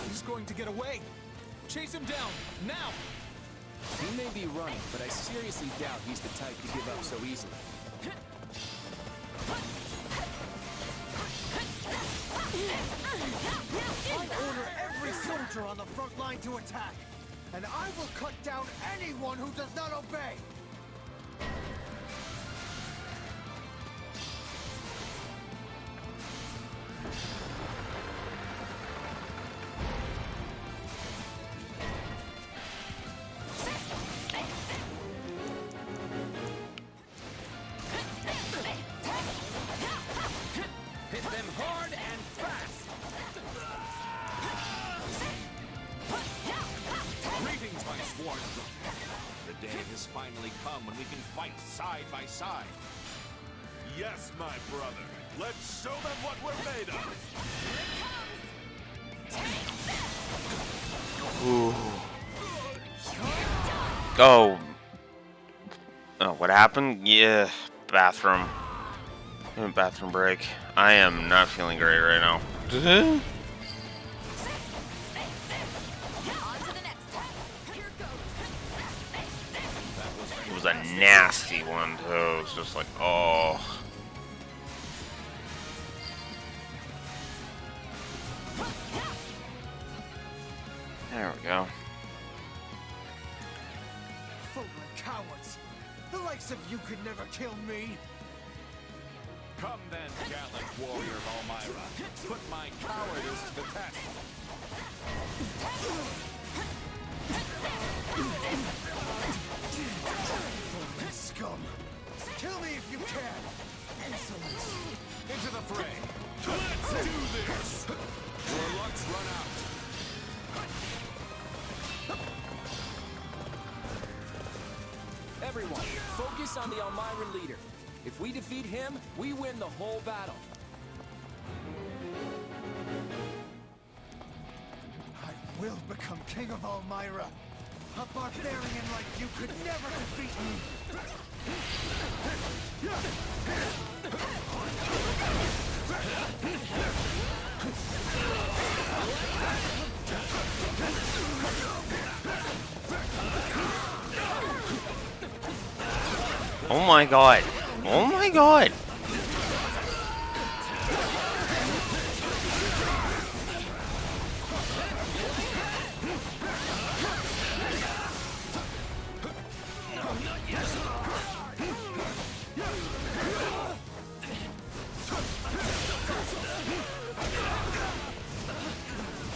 He's going to get away. Chase him down, now! He may be running, but I seriously doubt he's the type to give up so easily. I order every soldier on the front line to attack, and I will cut down anyone who does not obey! Hit them hard and fast! Greetings, my sworn brother. The day has finally come when we can fight side by side. Yes, my brother. Let's show them what we're made of. Ooh. Oh. Oh, what happened? Yeah, bathroom. Bathroom break. I am not feeling great right now. It was a nasty one too. It was just like, oh. There we go. Full of cowards! The likes of you could never kill me! Come then, gallant warrior of Elmira. Put my cowardice to the test. Scum! Kill me if you can! Insolence! Into the fray. Let's do this! Your Everyone, focus on the Elmyran leader. If we defeat him, we win the whole battle. I will become king of Elmyra. A barbarian like you could never defeat me. Oh my god. Oh my god.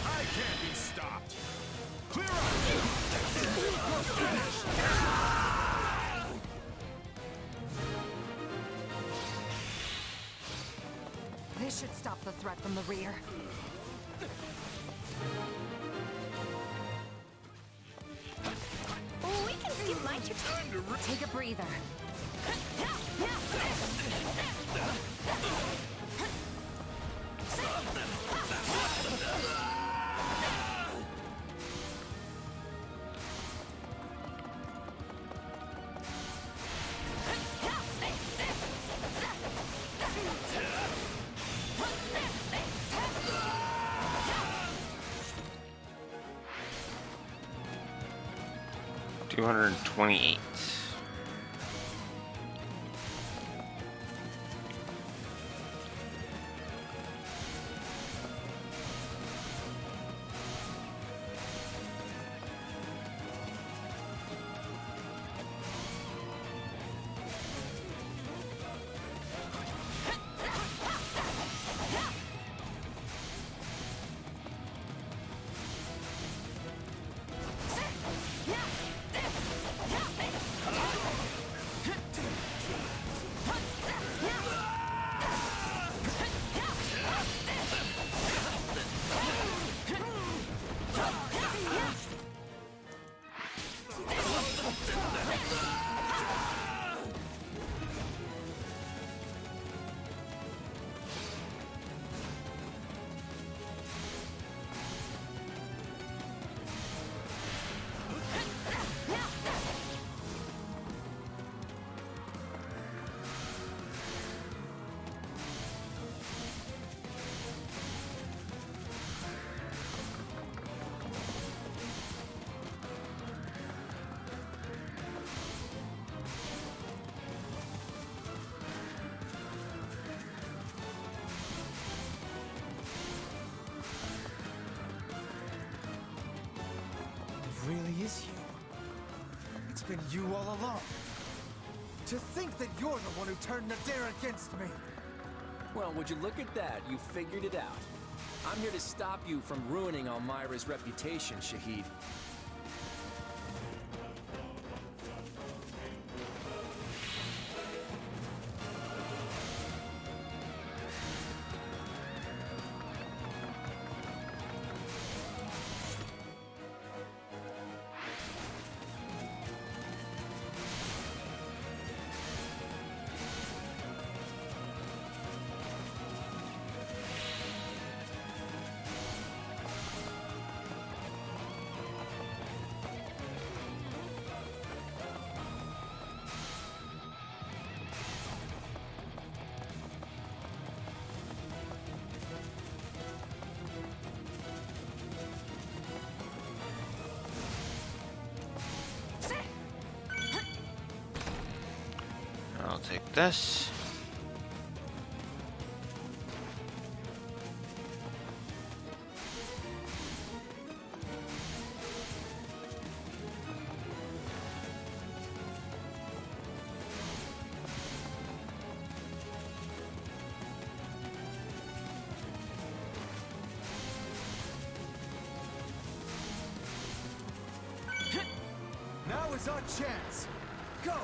I can't be stopped. Clear out. This should stop the threat from the rear. We can skip my turn. Take a breather. $228. It really is you. It's been you all along. To think that you're the one who turned Nadir against me. Well, would you look at that? You figured it out. I'm here to stop you from ruining Elmyra's reputation, Shahid. I'll take this. Now is our chance. Go!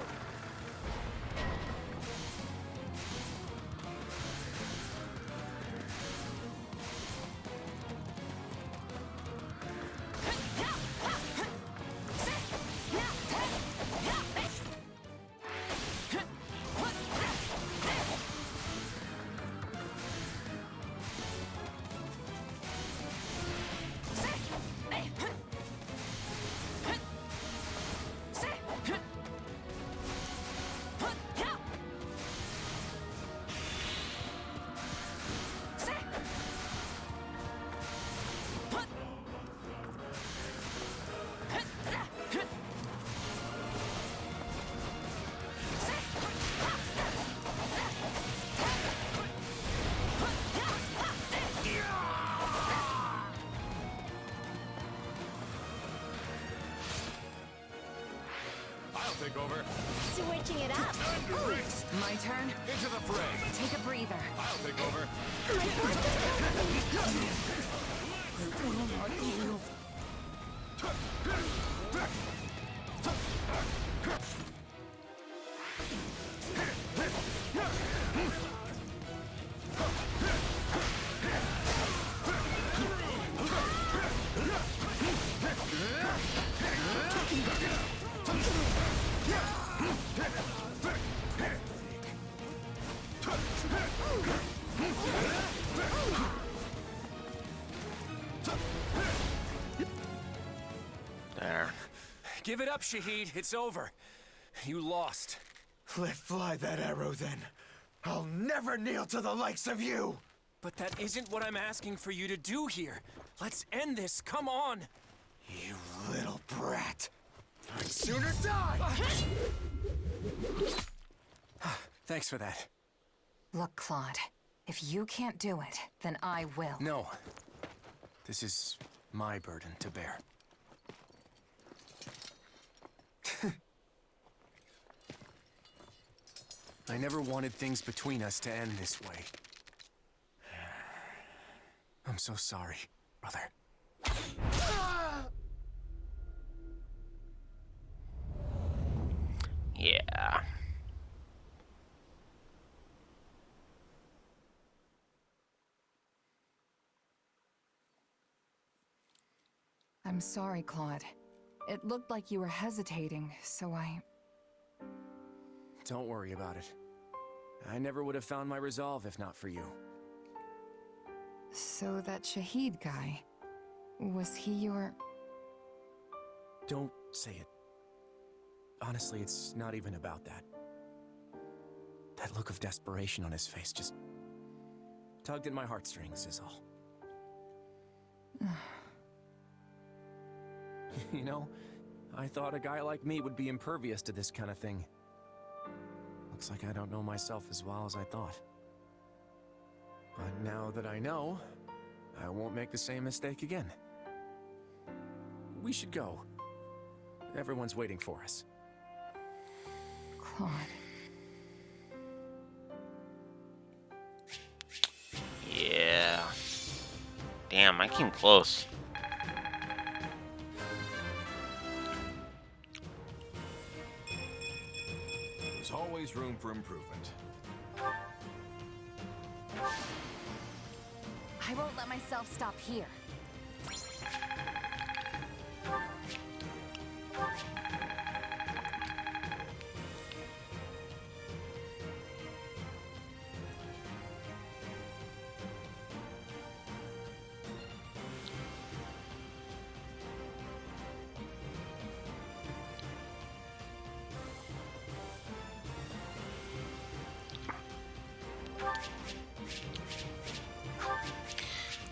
take over. Switching it up. My turn. Into the fray. Take a breather. I'll take over. There. Give it up, Shahid. It's over. You lost. Let fly that arrow, then. I'll never kneel to the likes of you! But that isn't what I'm asking for you to do here. Let's end this. Come on. You little brat. I'd sooner die! Thanks for that. Look, Claude. If you can't do it, then I will. No. This is my burden to bear. I never wanted things between us to end this way. I'm so sorry, brother. Yeah. I'm sorry, Claude. It looked like you were hesitating, so I... Don't worry about it. I never would have found my resolve if not for you. So that Shahid guy, was he your... Don't say it. Honestly, it's not even about that. That look of desperation on his face just tugged at my heartstrings is all. You know, I thought a guy like me would be impervious to this kind of thing. Looks like I don't know myself as well as I thought. But now that I know, I won't make the same mistake again. We should go. Everyone's waiting for us. Claude. Yeah. Damn, I came close. There's always room for improvement. I won't let myself stop here.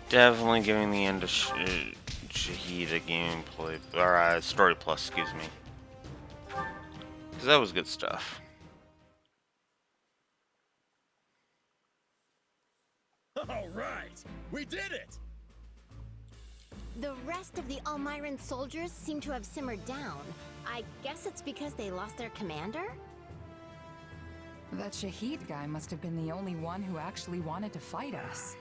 Definitely giving the end of Shahid a gameplay, or story plus, excuse me. Because that was good stuff. All right, we did it! The rest of the Almiran soldiers seem to have simmered down. I guess it's because they lost their commander? That Shahid guy must have been the only one who actually wanted to fight us.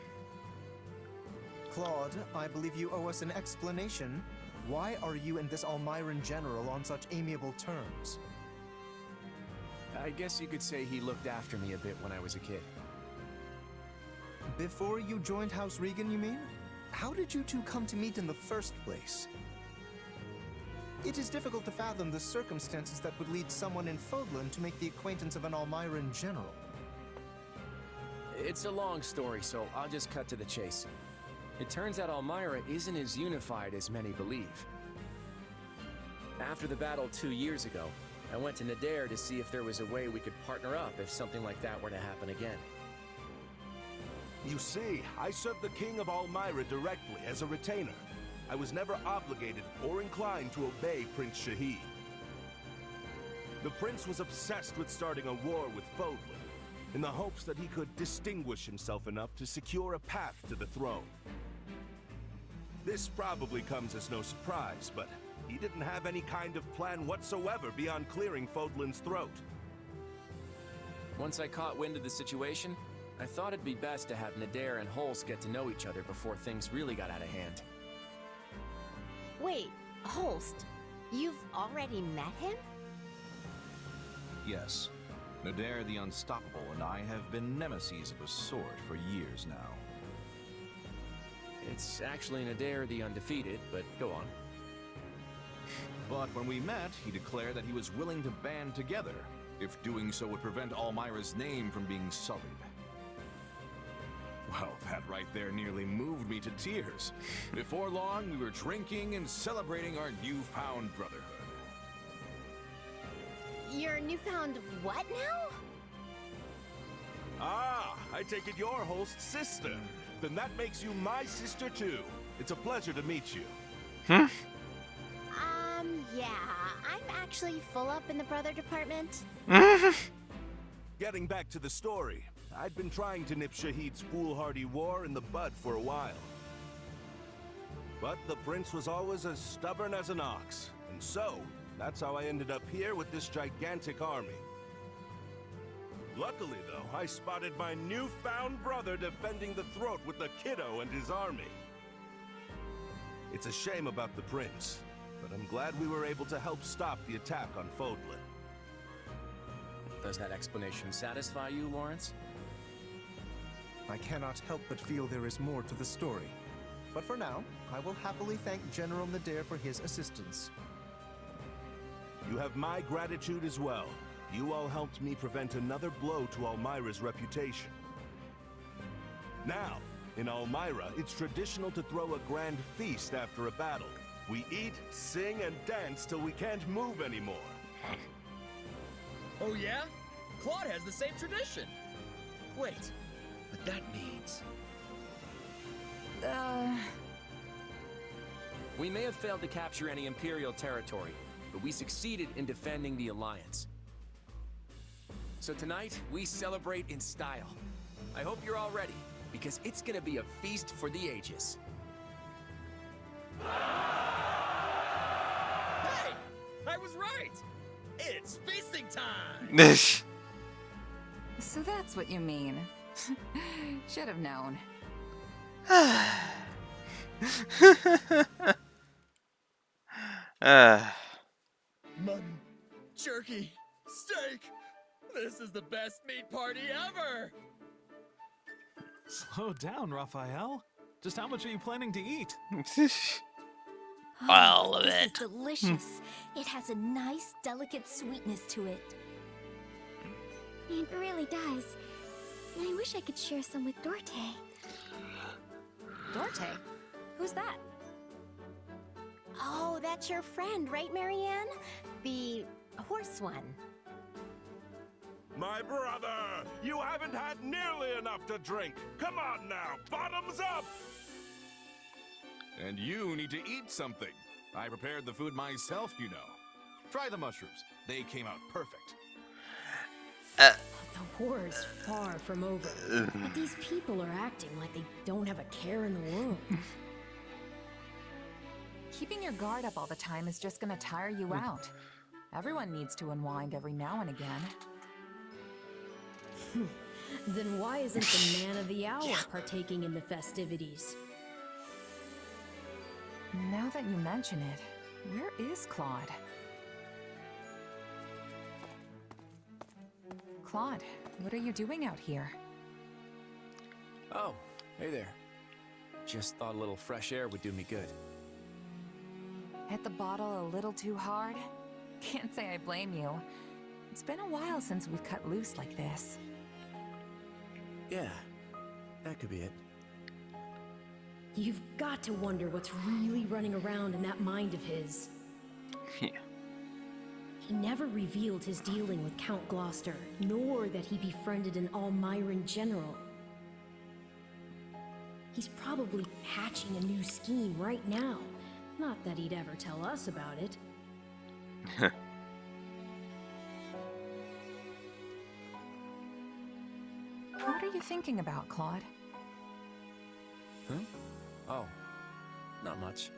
Claude, I believe you owe us an explanation. Why are you and this Almiran general on such amiable terms? I guess you could say he looked after me a bit when I was a kid. Before you joined House Regan, you mean? How did you two come to meet in the first place? It is difficult to fathom the circumstances that would lead someone in Fodlan to make the acquaintance of an Almiran general. It's a long story, so I'll just cut to the chase. It turns out Almira isn't as unified as many believe. After the battle 2 years ago, I went to Nadir to see if there was a way we could partner up if something like that were to happen again. You see, I served the King of Almira directly as a retainer. I was never obligated or inclined to obey Prince Shahid. The prince was obsessed with starting a war with Fodlan, in the hopes that he could distinguish himself enough to secure a path to the throne. This probably comes as no surprise, but he didn't have any kind of plan whatsoever beyond clearing Fodlan's throat. Once I caught wind of the situation, I thought it'd be best to have Nadir and Holst get to know each other before things really got out of hand. Wait, Holst, you've already met him? Yes. Nadir the Unstoppable and I have been nemesis of a sort for years now. It's actually Nadir the Undefeated, but go on. But when we met, he declared that he was willing to band together, if doing so would prevent Almyra's name from being sullied. Well, that right there nearly moved me to tears. Before long, we were drinking and celebrating our newfound brotherhood. Your newfound what now? Ah, I take it you're Holst's sister. Then that makes you my sister too. It's a pleasure to meet you. Yeah, I'm actually full up in the brother department. Getting back to the story, I'd been trying to nip Shahid's foolhardy war in the bud for a while. But the prince was always as stubborn as an ox, and so, that's how I ended up here with this gigantic army. Luckily, though, I spotted my newfound brother defending the throat with the kiddo and his army. It's a shame about the prince, but I'm glad we were able to help stop the attack on Fodlan. Does that explanation satisfy you, Lawrence? I cannot help but feel there is more to the story. But for now, I will happily thank General Nadir for his assistance. You have my gratitude as well. You all helped me prevent another blow to Almyra's reputation. Now, in Almyra, it's traditional to throw a grand feast after a battle. We eat, sing, and dance till we can't move anymore. Oh yeah? Claude has the same tradition. Wait, but that means... We may have failed to capture any Imperial territory, but we succeeded in defending the Alliance. So tonight, we celebrate in style. I hope you're all ready, because it's gonna be a feast for the ages. Hey! I was right! It's feasting time! So that's what you mean. Should have known. Mutton, jerky, steak. This is the best meat party ever! Slow down, Raphael. Just how much are you planning to eat? All of This it. is delicious. It has a nice, delicate sweetness to it. It really does. I wish I could share some with Dorte. Dorte? Who's that? Oh, that's your friend, right, Marianne? The horse one. My brother! You haven't had nearly enough to drink! Come on now, bottoms up! And you need to eat something. I prepared the food myself, you know. Try the mushrooms. They came out perfect. The war is far from over, but these people are acting like they don't have a care in the world. Keeping your guard up all the time is just gonna tire you out. Everyone needs to unwind every now and again. Then why isn't the man of the hour partaking in the festivities? Now that you mention it, where is Claude? Claude, what are you doing out here? Oh, hey there. Just thought a little fresh air would do me good. Hit the bottle a little too hard? Can't say I blame you. It's been a while since we've cut loose like this. Yeah, that could be it. You've got to wonder what's really running around in that mind of his. Yeah. He never revealed his dealing with Count Gloucester, nor that he befriended an Almyran general. He's probably hatching a new scheme right now. Not that he'd ever tell us about it. What are you thinking about, Claude? Huh? Oh, not much.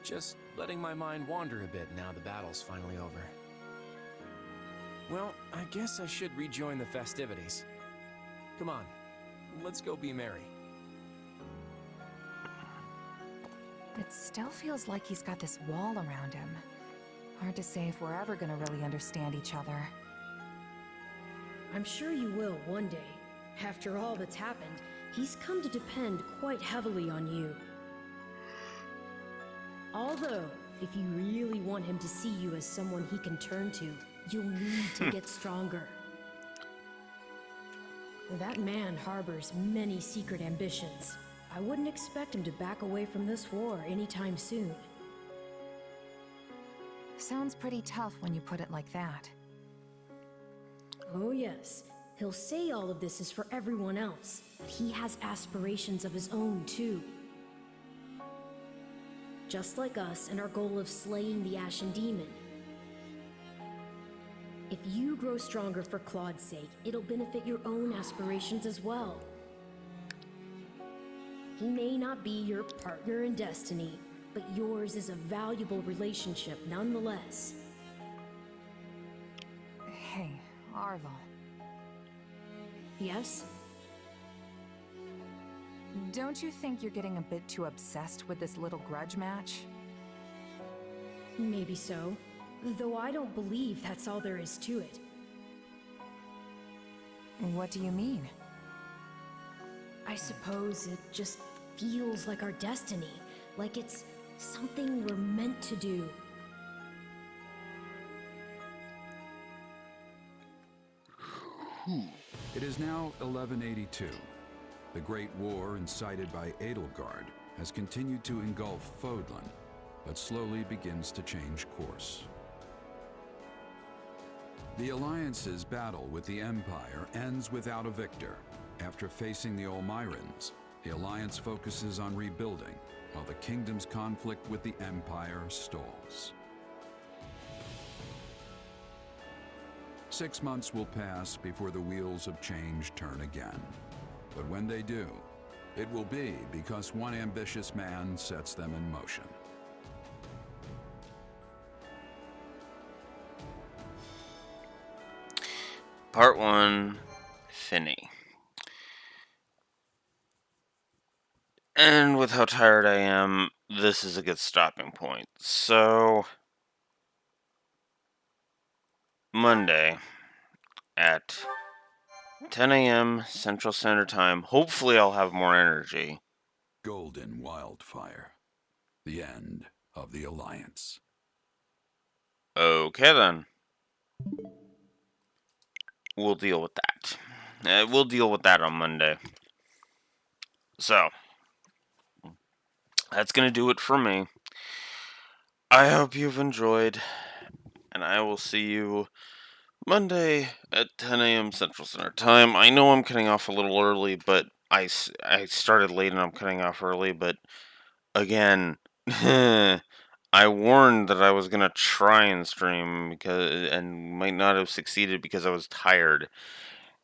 Just letting my mind wander a bit now the battle's finally over. Well, I guess I should rejoin the festivities. Come on, let's go be merry. It still feels like he's got this wall around him. Hard to say if we're ever gonna really understand each other. I'm sure you will one day. After all that's happened, he's come to depend quite heavily on you. Although, if you really want him to see you as someone he can turn to, you'll need to get stronger. That man harbors many secret ambitions. I wouldn't expect him to back away from this war anytime soon. Sounds pretty tough when you put it like that. Oh yes, he'll say all of this is for everyone else, but he has aspirations of his own too. Just like us and our goal of slaying the Ashen Demon. If you grow stronger for Claude's sake, it'll benefit your own aspirations as well. He may not be your partner in destiny, but yours is a valuable relationship nonetheless. Hey, Arvel. Yes? Don't you think you're getting a bit too obsessed with this little grudge match? Maybe so, though I don't believe that's all there is to it. What do you mean? I suppose it just feels like our destiny, like it's something we're meant to do. It is now 1182. The Great War incited by Edelgard has continued to engulf Fodlan, but slowly begins to change course. The Alliance's battle with the Empire ends without a victor. After facing the Almirans, the Alliance focuses on rebuilding, while the Kingdom's conflict with the Empire stalls. 6 months will pass before the wheels of change turn again. But when they do, it will be because one ambitious man sets them in motion. Part 1, Finney. And with how tired I am, this is a good stopping point. So, Monday at 10 a.m. Central Standard Time. Hopefully I'll have more energy. Golden Wildfire. The end of the Alliance. Okay then. We'll deal with that. We'll deal with that on Monday. So, that's going to do it for me. I hope you've enjoyed, and I will see you Monday at 10 a.m. Central Standard Time. I know I'm cutting off a little early, but I started late and I'm cutting off early, but again, I warned that I was going to try and stream and might not have succeeded because I was tired.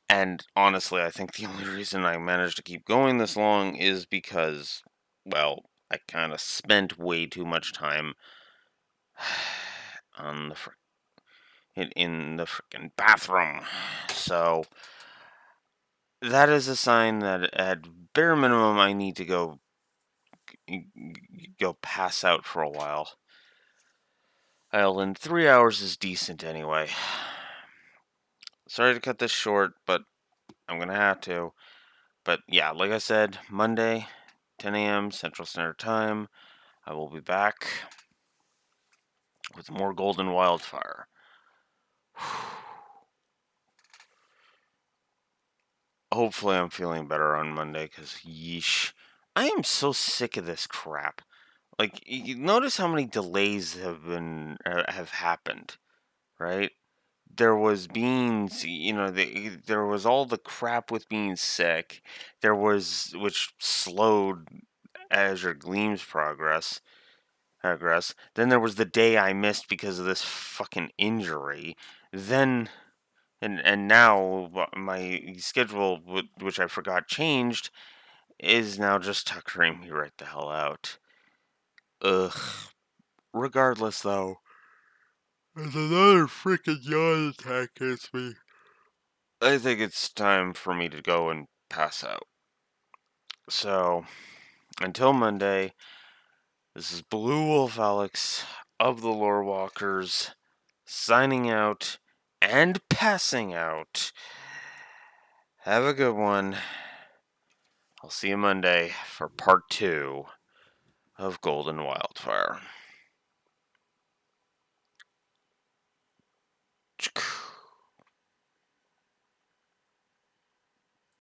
And honestly, I think the only reason I managed to keep going this long is because, well, I kind of spent way too much time on in the freaking bathroom. So that is a sign that at bare minimum I need to go pass out for a while. In 3 hours is decent anyway. Sorry to cut this short, but I'm gonna have to. But yeah, like I said, Monday, 10 a.m. Central Standard Time, I will be back with more Golden Wildfire. Hopefully I'm feeling better on Monday, because yeesh. I am so sick of this crap. Like, you notice how many delays have happened, right? There was Beans, there was all the crap with being sick. There was, which slowed Azure Gleam's progress. Then there was the day I missed because of this fucking injury. Then, and now my schedule, which I forgot changed, is now just tuckering me right the hell out. Ugh. regardless, though, as another freaking yawn attack hits me, I think it's time for me to go and pass out. So, until Monday, this is Blue Wolf Alex of the Lore Walkers, signing out and passing out. Have a good one. I'll see you Monday for part 2 of Golden Wildfire.